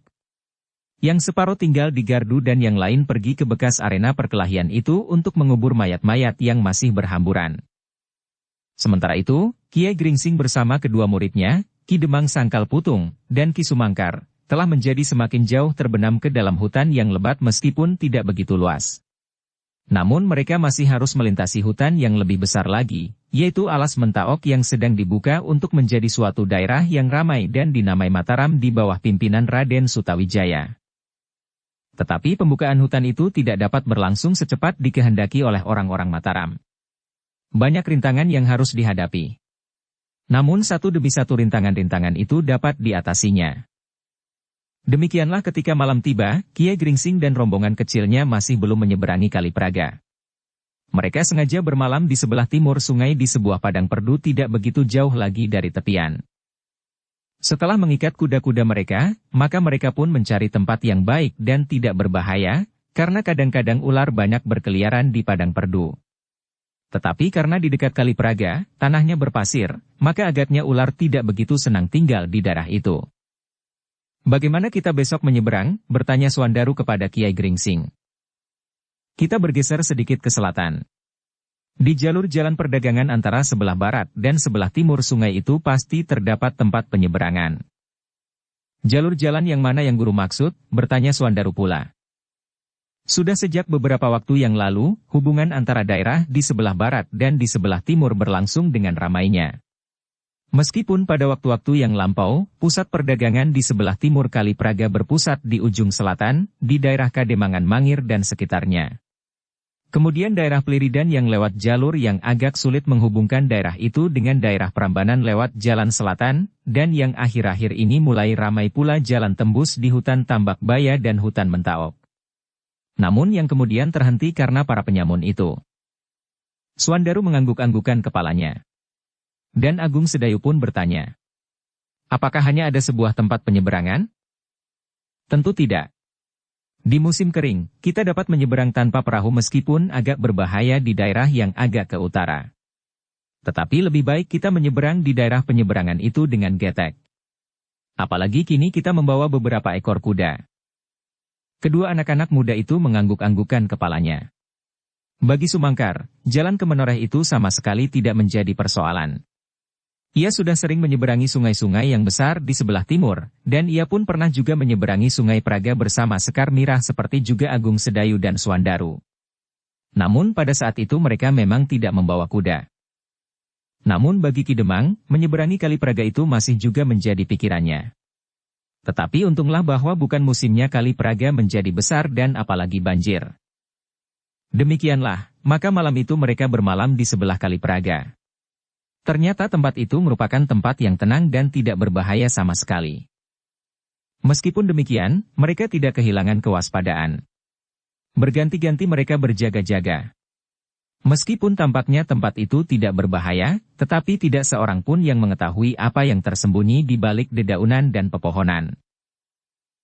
Yang separuh tinggal di gardu dan yang lain pergi ke bekas arena perkelahian itu untuk mengubur mayat-mayat yang masih berhamburan. Sementara itu, Kiai Gringsing bersama kedua muridnya, Ki Demang Sangkal Putung, dan Ki Sumangkar, telah menjadi semakin jauh terbenam ke dalam hutan yang lebat meskipun tidak begitu luas. Namun mereka masih harus melintasi hutan yang lebih besar lagi, yaitu Alas Mentaok yang sedang dibuka untuk menjadi suatu daerah yang ramai dan dinamai Mataram di bawah pimpinan Raden Sutawijaya. Tetapi pembukaan hutan itu tidak dapat berlangsung secepat dikehendaki oleh orang-orang Mataram. Banyak rintangan yang harus dihadapi. Namun satu demi satu rintangan-rintangan itu dapat diatasinya. Demikianlah ketika malam tiba, Kiai Gringsing dan rombongan kecilnya masih belum menyeberangi Kali Praga. Mereka sengaja bermalam di sebelah timur sungai di sebuah padang perdu tidak begitu jauh lagi dari tepian. Setelah mengikat kuda-kuda mereka, maka mereka pun mencari tempat yang baik dan tidak berbahaya, karena kadang-kadang ular banyak berkeliaran di padang perdu. Tetapi karena di dekat Kali Praga, tanahnya berpasir, maka agaknya ular tidak begitu senang tinggal di daerah itu. Bagaimana kita besok menyeberang? Bertanya Swandaru kepada Kiai Gringsing. Kita bergeser sedikit ke selatan. Di jalur jalan perdagangan antara sebelah barat dan sebelah timur sungai itu pasti terdapat tempat penyeberangan. Jalur jalan yang mana yang guru maksud? Bertanya Swandaru pula. Sudah sejak beberapa waktu yang lalu, hubungan antara daerah di sebelah barat dan di sebelah timur berlangsung dengan ramainya. Meskipun pada waktu-waktu yang lampau, pusat perdagangan di sebelah timur Kali Praga berpusat di ujung selatan, di daerah Kademangan Mangir dan sekitarnya. Kemudian daerah Peliridan yang lewat jalur yang agak sulit menghubungkan daerah itu dengan daerah Prambanan lewat jalan selatan, dan yang akhir-akhir ini mulai ramai pula jalan tembus di hutan Tambak Baya dan hutan Mentaok. Namun yang kemudian terhenti karena para penyamun itu. Swandaru mengangguk-anggukkan kepalanya. Dan Agung Sedayu pun bertanya. Apakah hanya ada sebuah tempat penyeberangan? Tentu tidak. Di musim kering, kita dapat menyeberang tanpa perahu meskipun agak berbahaya di daerah yang agak ke utara. Tetapi lebih baik kita menyeberang di daerah penyeberangan itu dengan getek. Apalagi kini kita membawa beberapa ekor kuda. Kedua anak-anak muda itu mengangguk-anggukkan kepalanya. Bagi Sumangkar, jalan ke Menoreh itu sama sekali tidak menjadi persoalan. Ia sudah sering menyeberangi sungai-sungai yang besar di sebelah timur, dan ia pun pernah juga menyeberangi sungai Praga bersama Sekar Mirah seperti juga Agung Sedayu dan Swandaru. Namun pada saat itu mereka memang tidak membawa kuda. Namun bagi Ki Demang, menyeberangi Kali Praga itu masih juga menjadi pikirannya. Tetapi untunglah bahwa bukan musimnya Kali Praga menjadi besar dan apalagi banjir. Demikianlah, maka malam itu mereka bermalam di sebelah Kali Praga. Ternyata tempat itu merupakan tempat yang tenang dan tidak berbahaya sama sekali. Meskipun demikian, mereka tidak kehilangan kewaspadaan. Berganti-ganti mereka berjaga-jaga. Meskipun tampaknya tempat itu tidak berbahaya, tetapi tidak seorang pun yang mengetahui apa yang tersembunyi di balik dedaunan dan pepohonan.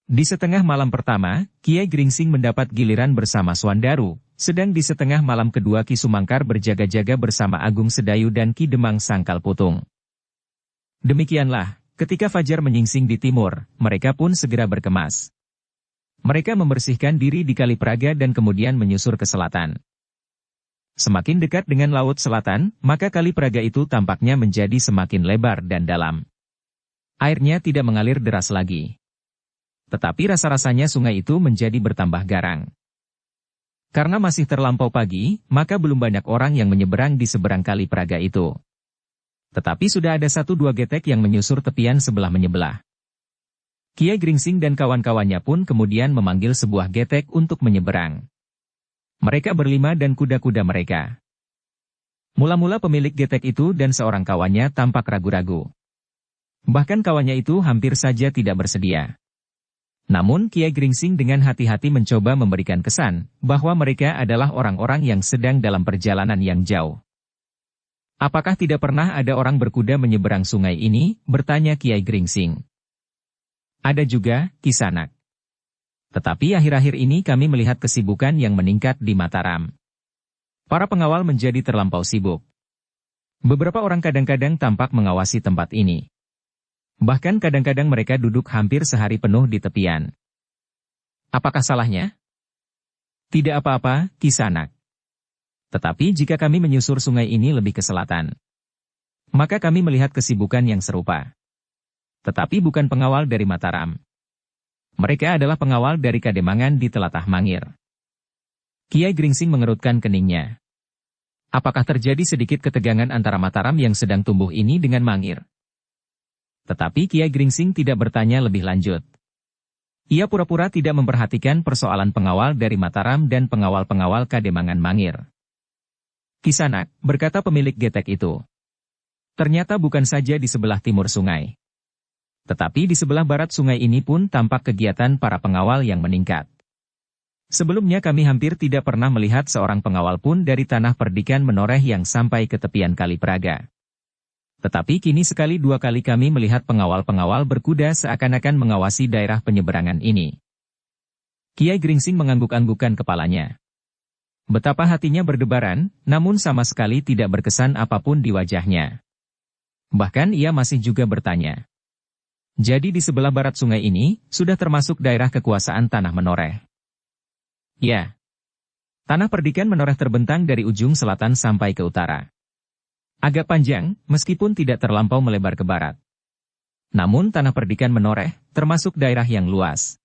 Di setengah malam pertama, Kiai Gringsing mendapat giliran bersama Swandaru, sedang di setengah malam kedua Ki Sumangkar berjaga-jaga bersama Agung Sedayu dan Ki Demang Sangkal Putung. Demikianlah, ketika fajar menyingsing di timur, mereka pun segera berkemas. Mereka membersihkan diri di Kali Praga dan kemudian menyusur ke selatan. Semakin dekat dengan laut selatan, maka Kali Praga itu tampaknya menjadi semakin lebar dan dalam. Airnya tidak mengalir deras lagi. Tetapi rasa-rasanya sungai itu menjadi bertambah garang. Karena masih terlampau pagi, maka belum banyak orang yang menyeberang di seberang kali Praga itu. Tetapi sudah ada 1-2 getek yang menyusur tepian sebelah menyebelah. Kiai Gringsing dan kawan-kawannya pun kemudian memanggil sebuah getek untuk menyeberang. Mereka berlima dan kuda-kuda mereka. Mula-mula pemilik getek itu dan seorang kawannya tampak ragu-ragu. Bahkan kawannya itu hampir saja tidak bersedia. Namun Kiai Gringsing dengan hati-hati mencoba memberikan kesan bahwa mereka adalah orang-orang yang sedang dalam perjalanan yang jauh. "Apakah tidak pernah ada orang berkuda menyeberang sungai ini?" bertanya Kiai Gringsing. "Ada juga, Kisanak. Tetapi akhir-akhir ini kami melihat kesibukan yang meningkat di Mataram. Para pengawal menjadi terlampau sibuk. Beberapa orang kadang-kadang tampak mengawasi tempat ini. Bahkan kadang-kadang mereka duduk hampir sehari penuh di tepian. Apakah salahnya?" "Tidak apa-apa, Kisanak. Tetapi jika kami menyusur sungai ini lebih ke selatan, maka kami melihat kesibukan yang serupa. Tetapi bukan pengawal dari Mataram. Mereka adalah pengawal dari Kademangan di Telatah Mangir." Kiai Gringsing mengerutkan keningnya. Apakah terjadi sedikit ketegangan antara Mataram yang sedang tumbuh ini dengan Mangir? Tetapi Kiai Gringsing tidak bertanya lebih lanjut. Ia pura-pura tidak memperhatikan persoalan pengawal dari Mataram dan pengawal-pengawal Kademangan Mangir. "Kisanak," berkata pemilik getek itu. "Ternyata bukan saja di sebelah timur sungai. Tetapi di sebelah barat sungai ini pun tampak kegiatan para pengawal yang meningkat. Sebelumnya kami hampir tidak pernah melihat seorang pengawal pun dari tanah perdikan menoreh yang sampai ke tepian Kali Praga. Tetapi kini sekali 2 kali kami melihat pengawal-pengawal berkuda seakan-akan mengawasi daerah penyeberangan ini." Kiai Gringsing mengangguk-anggukkan kepalanya. Betapa hatinya berdebaran, namun sama sekali tidak berkesan apapun di wajahnya. Bahkan ia masih juga bertanya. "Jadi di sebelah barat sungai ini, sudah termasuk daerah kekuasaan Tanah Menoreh?" "Ya. Tanah perdikan Menoreh terbentang dari ujung selatan sampai ke utara. Agak panjang, meskipun tidak terlampau melebar ke barat. Namun tanah perdikan Menoreh, termasuk daerah yang luas.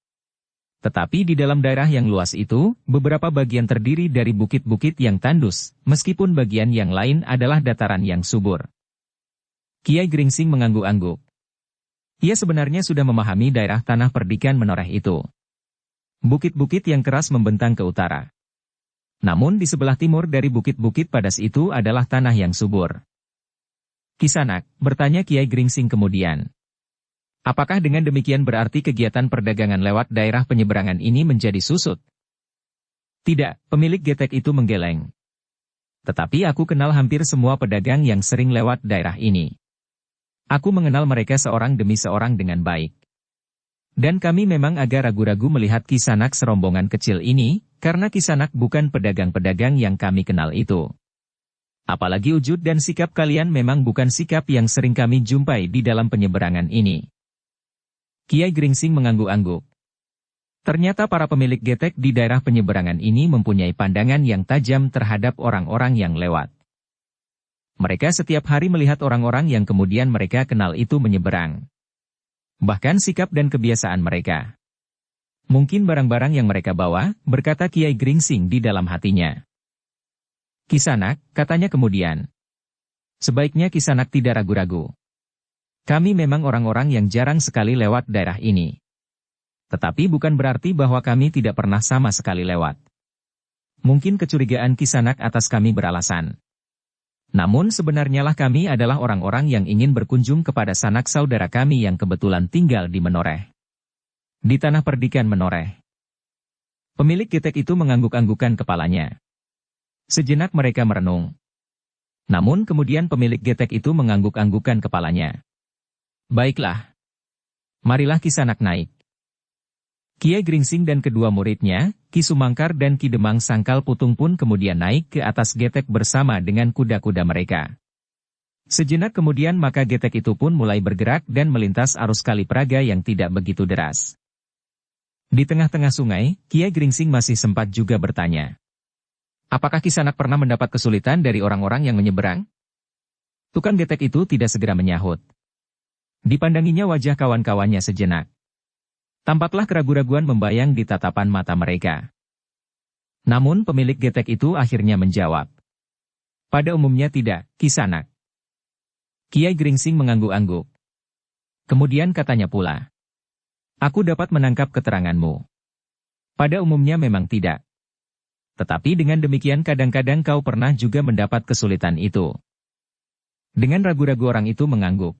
Tetapi di dalam daerah yang luas itu, beberapa bagian terdiri dari bukit-bukit yang tandus, meskipun bagian yang lain adalah dataran yang subur." Kiai Gringsing mengangguk-angguk. Ia sebenarnya sudah memahami daerah tanah perdikan Menoreh itu. Bukit-bukit yang keras membentang ke utara. Namun di sebelah timur dari bukit-bukit padas itu adalah tanah yang subur. "Kisanak," bertanya Kiai Gringsing kemudian. "Apakah dengan demikian berarti kegiatan perdagangan lewat daerah penyeberangan ini menjadi susut?" "Tidak," pemilik getek itu menggeleng. "Tetapi aku kenal hampir semua pedagang yang sering lewat daerah ini. Aku mengenal mereka seorang demi seorang dengan baik. Dan kami memang agak ragu-ragu melihat Kisanak serombongan kecil ini, karena Kisanak bukan pedagang-pedagang yang kami kenal itu. Apalagi wujud dan sikap kalian memang bukan sikap yang sering kami jumpai di dalam penyeberangan ini." Kiai Gringsing mengangguk-angguk. Ternyata para pemilik getek di daerah penyeberangan ini mempunyai pandangan yang tajam terhadap orang-orang yang lewat. Mereka setiap hari melihat orang-orang yang kemudian mereka kenal itu menyeberang. Bahkan sikap dan kebiasaan mereka. Mungkin barang-barang yang mereka bawa, berkata Kiai Gringsing di dalam hatinya. "Kisanak," katanya kemudian. "Sebaiknya Kisanak tidak ragu-ragu. Kami memang orang-orang yang jarang sekali lewat daerah ini. Tetapi bukan berarti bahwa kami tidak pernah sama sekali lewat. Mungkin kecurigaan Kisanak atas kami beralasan. Namun sebenarnya lah kami adalah orang-orang yang ingin berkunjung kepada sanak saudara kami yang kebetulan tinggal di Menoreh. Di tanah perdikan Menoreh." Pemilik getek itu mengangguk-anggukan kepalanya. Sejenak mereka merenung. Namun kemudian pemilik getek itu mengangguk-anggukan kepalanya. "Baiklah. Marilah Kisanak naik." Kiai Gringsing dan kedua muridnya, Ki Sumangkar dan Ki Demang Sangkal Putung pun kemudian naik ke atas getek bersama dengan kuda-kuda mereka. Sejenak kemudian maka getek itu pun mulai bergerak dan melintas arus Kali Praga yang tidak begitu deras. Di tengah-tengah sungai, Kiai Gringsing masih sempat juga bertanya. "Apakah Kisanak pernah mendapat kesulitan dari orang-orang yang menyeberang?" Tukang getek itu tidak segera menyahut. Dipandanginya wajah kawan-kawannya sejenak. Tampaklah keraguan-raguan membayang di tatapan mata mereka. Namun pemilik getek itu akhirnya menjawab. Pada umumnya tidak, Kisanak. Kiai Gringsing mengangguk-angguk. Kemudian katanya pula. Aku dapat menangkap keteranganmu. Pada umumnya memang tidak. Tetapi dengan demikian kadang-kadang kau pernah juga mendapat kesulitan itu. Dengan ragu-ragu orang itu mengangguk.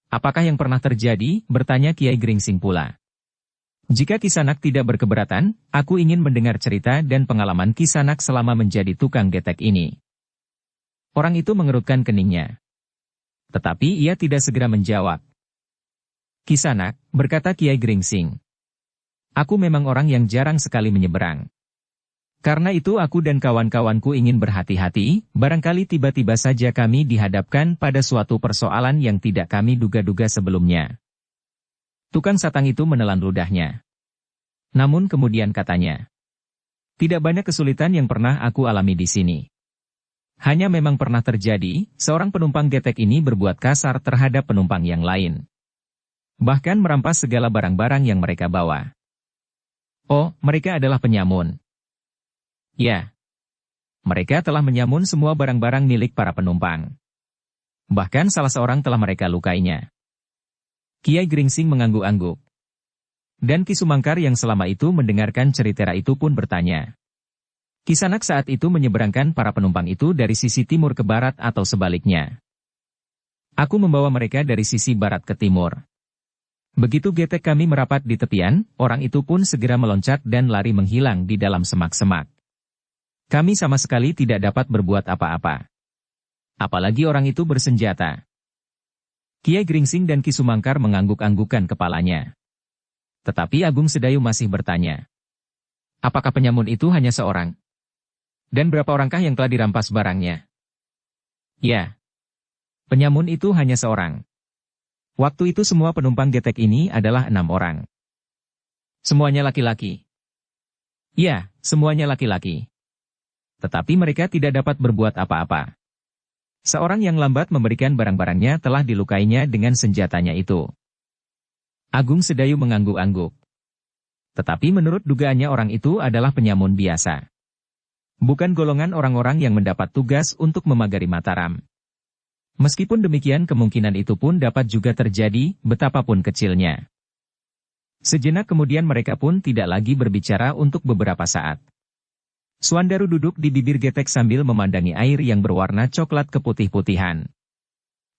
Apakah yang pernah terjadi? Bertanya Kiai Gringsing pula. Jika Kisanak tidak berkeberatan, aku ingin mendengar cerita dan pengalaman Kisanak selama menjadi tukang getek ini. Orang itu mengerutkan keningnya. Tetapi ia tidak segera menjawab. Kisanak, berkata Kiai Gringsing. Aku memang orang yang jarang sekali menyeberang. Karena itu aku dan kawan-kawanku ingin berhati-hati, barangkali tiba-tiba saja kami dihadapkan pada suatu persoalan yang tidak kami duga-duga sebelumnya. Tukang satang itu menelan ludahnya. Namun kemudian katanya. Tidak banyak kesulitan yang pernah aku alami di sini. Hanya memang pernah terjadi, seorang penumpang getek ini berbuat kasar terhadap penumpang yang lain. Bahkan merampas segala barang-barang yang mereka bawa. Oh, mereka adalah penyamun. Ya. Mereka telah menyamun semua barang-barang milik para penumpang. Bahkan salah seorang telah mereka lukainya. Kiai Gringsing mengangguk-angguk. Dan Ki Sumangkar yang selama itu mendengarkan cerita itu pun bertanya. Kisanak saat itu menyeberangkan para penumpang itu dari sisi timur ke barat atau sebaliknya. Aku membawa mereka dari sisi barat ke timur. Begitu getek kami merapat di tepian, orang itu pun segera meloncat dan lari menghilang di dalam semak-semak. Kami sama sekali tidak dapat berbuat apa-apa. Apalagi orang itu bersenjata. Kiai Gringsing dan Ki Sumangkar mengangguk-anggukkan kepalanya. Tetapi Agung Sedayu masih bertanya. Apakah penyamun itu hanya seorang? Dan berapa orangkah yang telah dirampas barangnya? Ya. Penyamun itu hanya seorang. Waktu itu semua penumpang getek ini adalah 6 orang. Semuanya laki-laki. Ya, semuanya laki-laki. Tetapi mereka tidak dapat berbuat apa-apa. Seorang yang lambat memberikan barang-barangnya telah dilukainya dengan senjatanya itu. Agung Sedayu mengangguk-angguk. Tetapi menurut dugaannya orang itu adalah penyamun biasa. Bukan golongan orang-orang yang mendapat tugas untuk memagari Mataram. Meskipun demikian kemungkinan itu pun dapat juga terjadi, betapapun kecilnya. Sejenak kemudian mereka pun tidak lagi berbicara untuk beberapa saat. Suandaru duduk di bibir getek sambil memandangi air yang berwarna coklat keputih-putihan.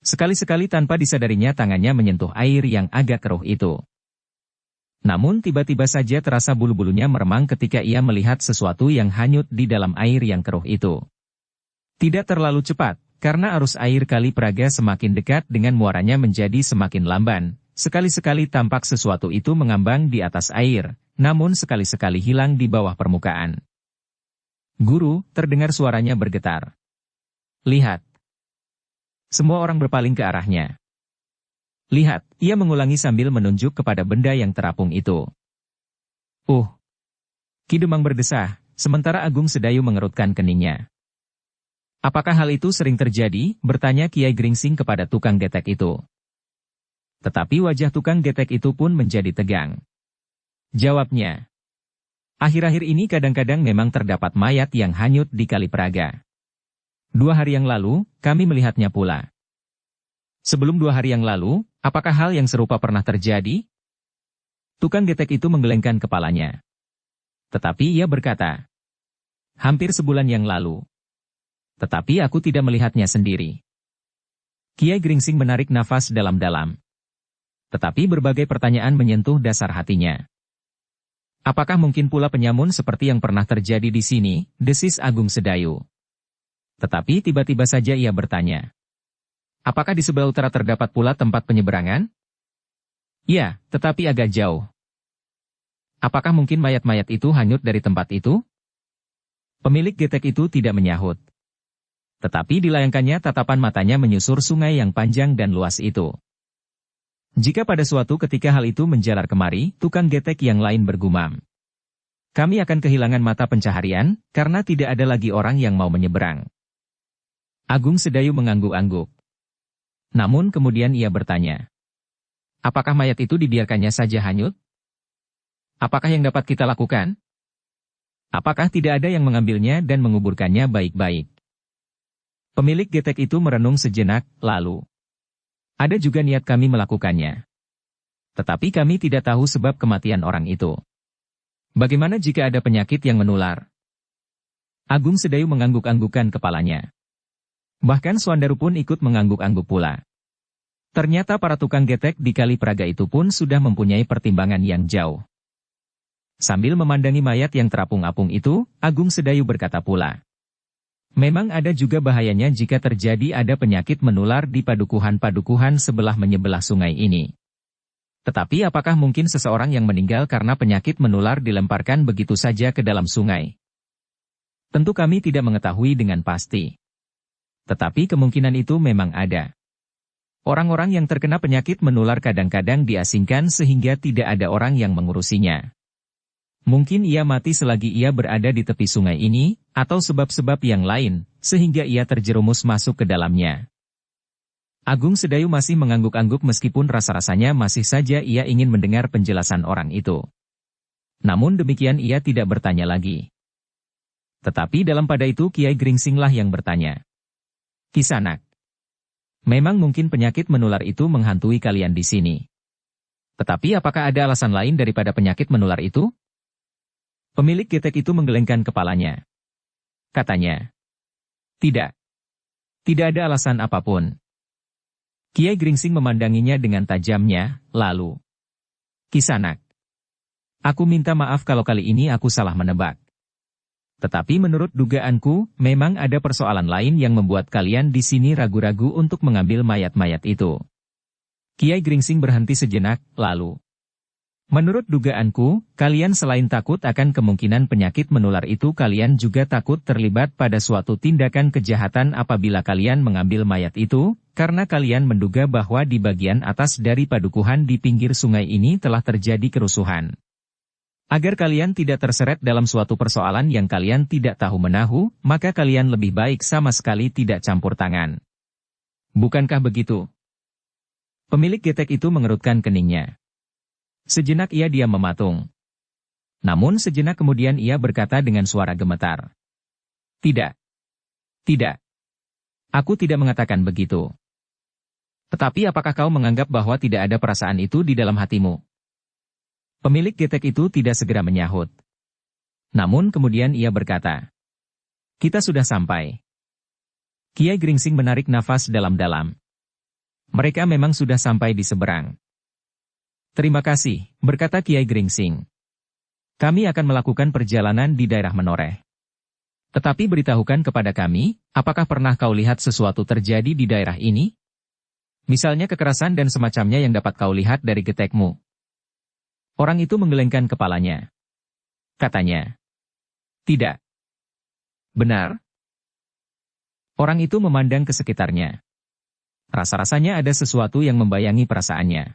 Sekali-sekali tanpa disadarinya tangannya menyentuh air yang agak keruh itu. Namun tiba-tiba saja terasa bulu-bulunya meremang ketika ia melihat sesuatu yang hanyut di dalam air yang keruh itu. Tidak terlalu cepat, karena arus air Kali Praga semakin dekat dengan muaranya menjadi semakin lamban. Sekali-sekali tampak sesuatu itu mengambang di atas air, namun sekali-sekali hilang di bawah permukaan. Guru, terdengar suaranya bergetar. Lihat. Semua orang berpaling ke arahnya. Lihat, ia mengulangi sambil menunjuk kepada benda yang terapung itu. Ki Demang berdesah, sementara Agung Sedayu mengerutkan keningnya. Apakah hal itu sering terjadi? Bertanya Kiai Gringsing kepada tukang getek itu. Tetapi wajah tukang getek itu pun menjadi tegang. Jawabnya. Akhir-akhir ini kadang-kadang memang terdapat mayat yang hanyut di Kali Praga. 2 hari yang lalu, kami melihatnya pula. Sebelum 2 hari yang lalu, apakah hal yang serupa pernah terjadi? Tukang getek itu menggelengkan kepalanya. Tetapi ia berkata, hampir sebulan yang lalu. Tetapi aku tidak melihatnya sendiri. Kiai Gringsing menarik nafas dalam-dalam. Tetapi berbagai pertanyaan menyentuh dasar hatinya. Apakah mungkin pula penyamun seperti yang pernah terjadi di sini, desis Agung Sedayu. Tetapi tiba-tiba saja ia bertanya. Apakah di sebelah utara terdapat pula tempat penyeberangan? Ya, tetapi agak jauh. Apakah mungkin mayat-mayat itu hanyut dari tempat itu? Pemilik getek itu tidak menyahut. Tetapi dilayangkannya tatapan matanya menyusur sungai yang panjang dan luas itu. Jika pada suatu ketika hal itu menjalar kemari, tukang getek yang lain bergumam. Kami akan kehilangan mata pencaharian, karena tidak ada lagi orang yang mau menyeberang. Agung Sedayu mengangguk-angguk. Namun kemudian ia bertanya. Apakah mayat itu dibiarkannya saja hanyut? Apakah yang dapat kita lakukan? Apakah tidak ada yang mengambilnya dan menguburkannya baik-baik? Pemilik getek itu merenung sejenak, lalu. Ada juga niat kami melakukannya. Tetapi kami tidak tahu sebab kematian orang itu. Bagaimana jika ada penyakit yang menular? Agung Sedayu mengangguk-anggukkan kepalanya. Bahkan Swandaru pun ikut mengangguk-angguk pula. Ternyata para tukang getek di Kali Praga itu pun sudah mempunyai pertimbangan yang jauh. Sambil memandangi mayat yang terapung-apung itu, Agung Sedayu berkata pula. Memang ada juga bahayanya jika terjadi ada penyakit menular di padukuhan-padukuhan sebelah-menyebelah sungai ini. Tetapi apakah mungkin seseorang yang meninggal karena penyakit menular dilemparkan begitu saja ke dalam sungai? Tentu kami tidak mengetahui dengan pasti. Tetapi kemungkinan itu memang ada. Orang-orang yang terkena penyakit menular kadang-kadang diasingkan sehingga tidak ada orang yang mengurusinya. Mungkin ia mati selagi ia berada di tepi sungai ini, atau sebab-sebab yang lain, sehingga ia terjerumus masuk ke dalamnya. Agung Sedayu masih mengangguk-angguk meskipun rasa-rasanya masih saja ia ingin mendengar penjelasan orang itu. Namun demikian ia tidak bertanya lagi. Tetapi dalam pada itu Kiai Gringsinglah yang bertanya. Kisanak, memang mungkin penyakit menular itu menghantui kalian di sini. Tetapi apakah ada alasan lain daripada penyakit menular itu? Pemilik getek itu menggelengkan kepalanya. Katanya, tidak. Tidak ada alasan apapun. Kiai Gringsing memandanginya dengan tajamnya, lalu. Kisanak, aku minta maaf kalau kali ini aku salah menebak. Tetapi menurut dugaanku, memang ada persoalan lain yang membuat kalian di sini ragu-ragu untuk mengambil mayat-mayat itu. Kiai Gringsing berhenti sejenak, lalu. Menurut dugaanku, kalian selain takut akan kemungkinan penyakit menular itu kalian juga takut terlibat pada suatu tindakan kejahatan apabila kalian mengambil mayat itu, karena kalian menduga bahwa di bagian atas dari padukuhan di pinggir sungai ini telah terjadi kerusuhan. Agar kalian tidak terseret dalam suatu persoalan yang kalian tidak tahu menahu, maka kalian lebih baik sama sekali tidak campur tangan. Bukankah begitu? Pemilik getek itu mengerutkan keningnya. Sejenak ia diam mematung. Namun sejenak kemudian ia berkata dengan suara gemetar. Tidak. Tidak. Aku tidak mengatakan begitu. Tetapi apakah kau menganggap bahwa tidak ada perasaan itu di dalam hatimu? Pemilik getek itu tidak segera menyahut. Namun kemudian ia berkata. Kita sudah sampai. Kiai Gringsing menarik nafas dalam-dalam. Mereka memang sudah sampai di seberang. Terima kasih, berkata Kiai Gringsing. Kami akan melakukan perjalanan di daerah Menoreh. Tetapi beritahukan kepada kami, apakah pernah kau lihat sesuatu terjadi di daerah ini? Misalnya kekerasan dan semacamnya yang dapat kau lihat dari getekmu. Orang itu menggelengkan kepalanya. Katanya. Tidak. Benar? Orang itu memandang ke sekitarnya. Rasa-rasanya ada sesuatu yang membayangi perasaannya.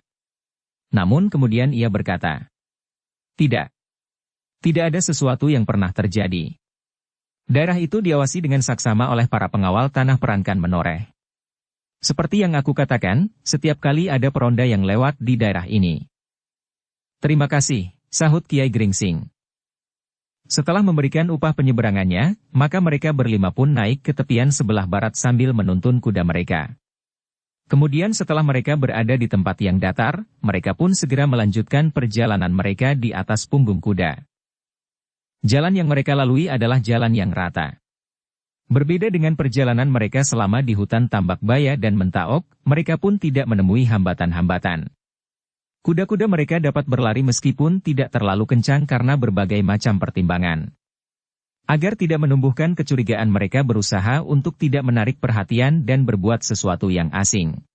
Namun kemudian ia berkata, tidak. Tidak ada sesuatu yang pernah terjadi. Daerah itu diawasi dengan saksama oleh para pengawal tanah Perankan Menoreh. Seperti yang aku katakan, setiap kali ada peronda yang lewat di daerah ini. Terima kasih, sahut Kiai Gringsing. Setelah memberikan upah penyeberangannya, maka mereka berlima pun naik ke tepian sebelah barat sambil menuntun kuda mereka. Kemudian setelah mereka berada di tempat yang datar, mereka pun segera melanjutkan perjalanan mereka di atas punggung kuda. Jalan yang mereka lalui adalah jalan yang rata. Berbeda dengan perjalanan mereka selama di hutan Tambak Baya dan Mentaok, mereka pun tidak menemui hambatan-hambatan. Kuda-kuda mereka dapat berlari meskipun tidak terlalu kencang karena berbagai macam pertimbangan. Agar tidak menumbuhkan kecurigaan mereka berusaha untuk tidak menarik perhatian dan berbuat sesuatu yang asing.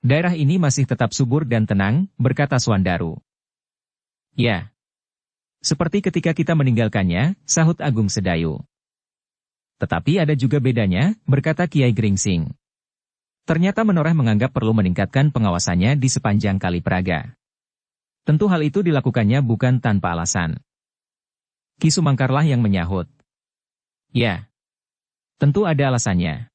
Daerah ini masih tetap subur dan tenang, berkata Swandaru. Ya. Seperti ketika kita meninggalkannya, sahut Agung Sedayu. Tetapi ada juga bedanya, berkata Kiai Gringsing. Ternyata Menoreh menganggap perlu meningkatkan pengawasannya di sepanjang Kali Praga. Tentu hal itu dilakukannya bukan tanpa alasan. Ki Sumangkarlah yang menyahut. Ya. Tentu ada alasannya.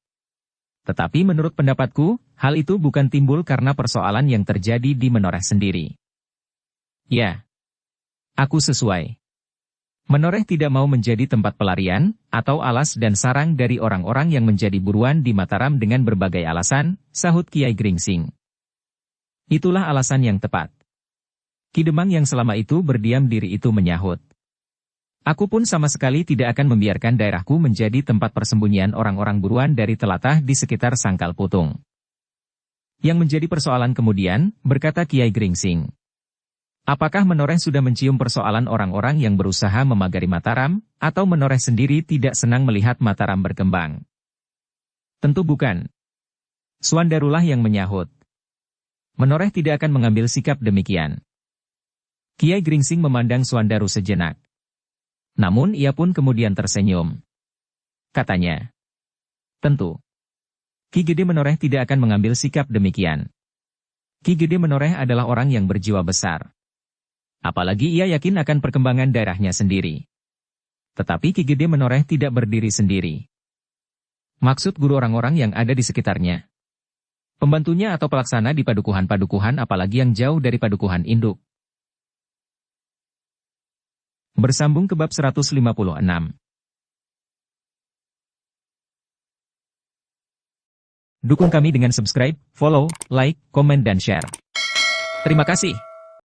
Tetapi menurut pendapatku, hal itu bukan timbul karena persoalan yang terjadi di Menoreh sendiri. Ya, aku sesuai. Menoreh tidak mau menjadi tempat pelarian, atau alas dan sarang dari orang-orang yang menjadi buruan di Mataram dengan berbagai alasan, sahut Kiai Gringsing. Itulah alasan yang tepat. Ki Demang yang selama itu berdiam diri itu menyahut. Aku pun sama sekali tidak akan membiarkan daerahku menjadi tempat persembunyian orang-orang buruan dari telatah di sekitar Sangkal Putung. Yang menjadi persoalan kemudian, berkata Kiai Gringsing. Apakah Menoreh sudah mencium persoalan orang-orang yang berusaha memagari Mataram, atau Menoreh sendiri tidak senang melihat Mataram berkembang? Tentu bukan. Swandarullah yang menyahut. Menoreh tidak akan mengambil sikap demikian. Kiai Gringsing memandang Swandaru sejenak. Namun ia pun kemudian tersenyum. Katanya. Tentu. Ki Gede Menoreh tidak akan mengambil sikap demikian. Ki Gede Menoreh adalah orang yang berjiwa besar. Apalagi ia yakin akan perkembangan daerahnya sendiri. Tetapi Ki Gede Menoreh tidak berdiri sendiri. Maksud guru orang-orang yang ada di sekitarnya. Pembantunya atau pelaksana di padukuhan-padukuhan apalagi yang jauh dari padukuhan induk. Bersambung ke bab 156. Dukung kami dengan subscribe, follow, like, komen dan share. Terima kasih.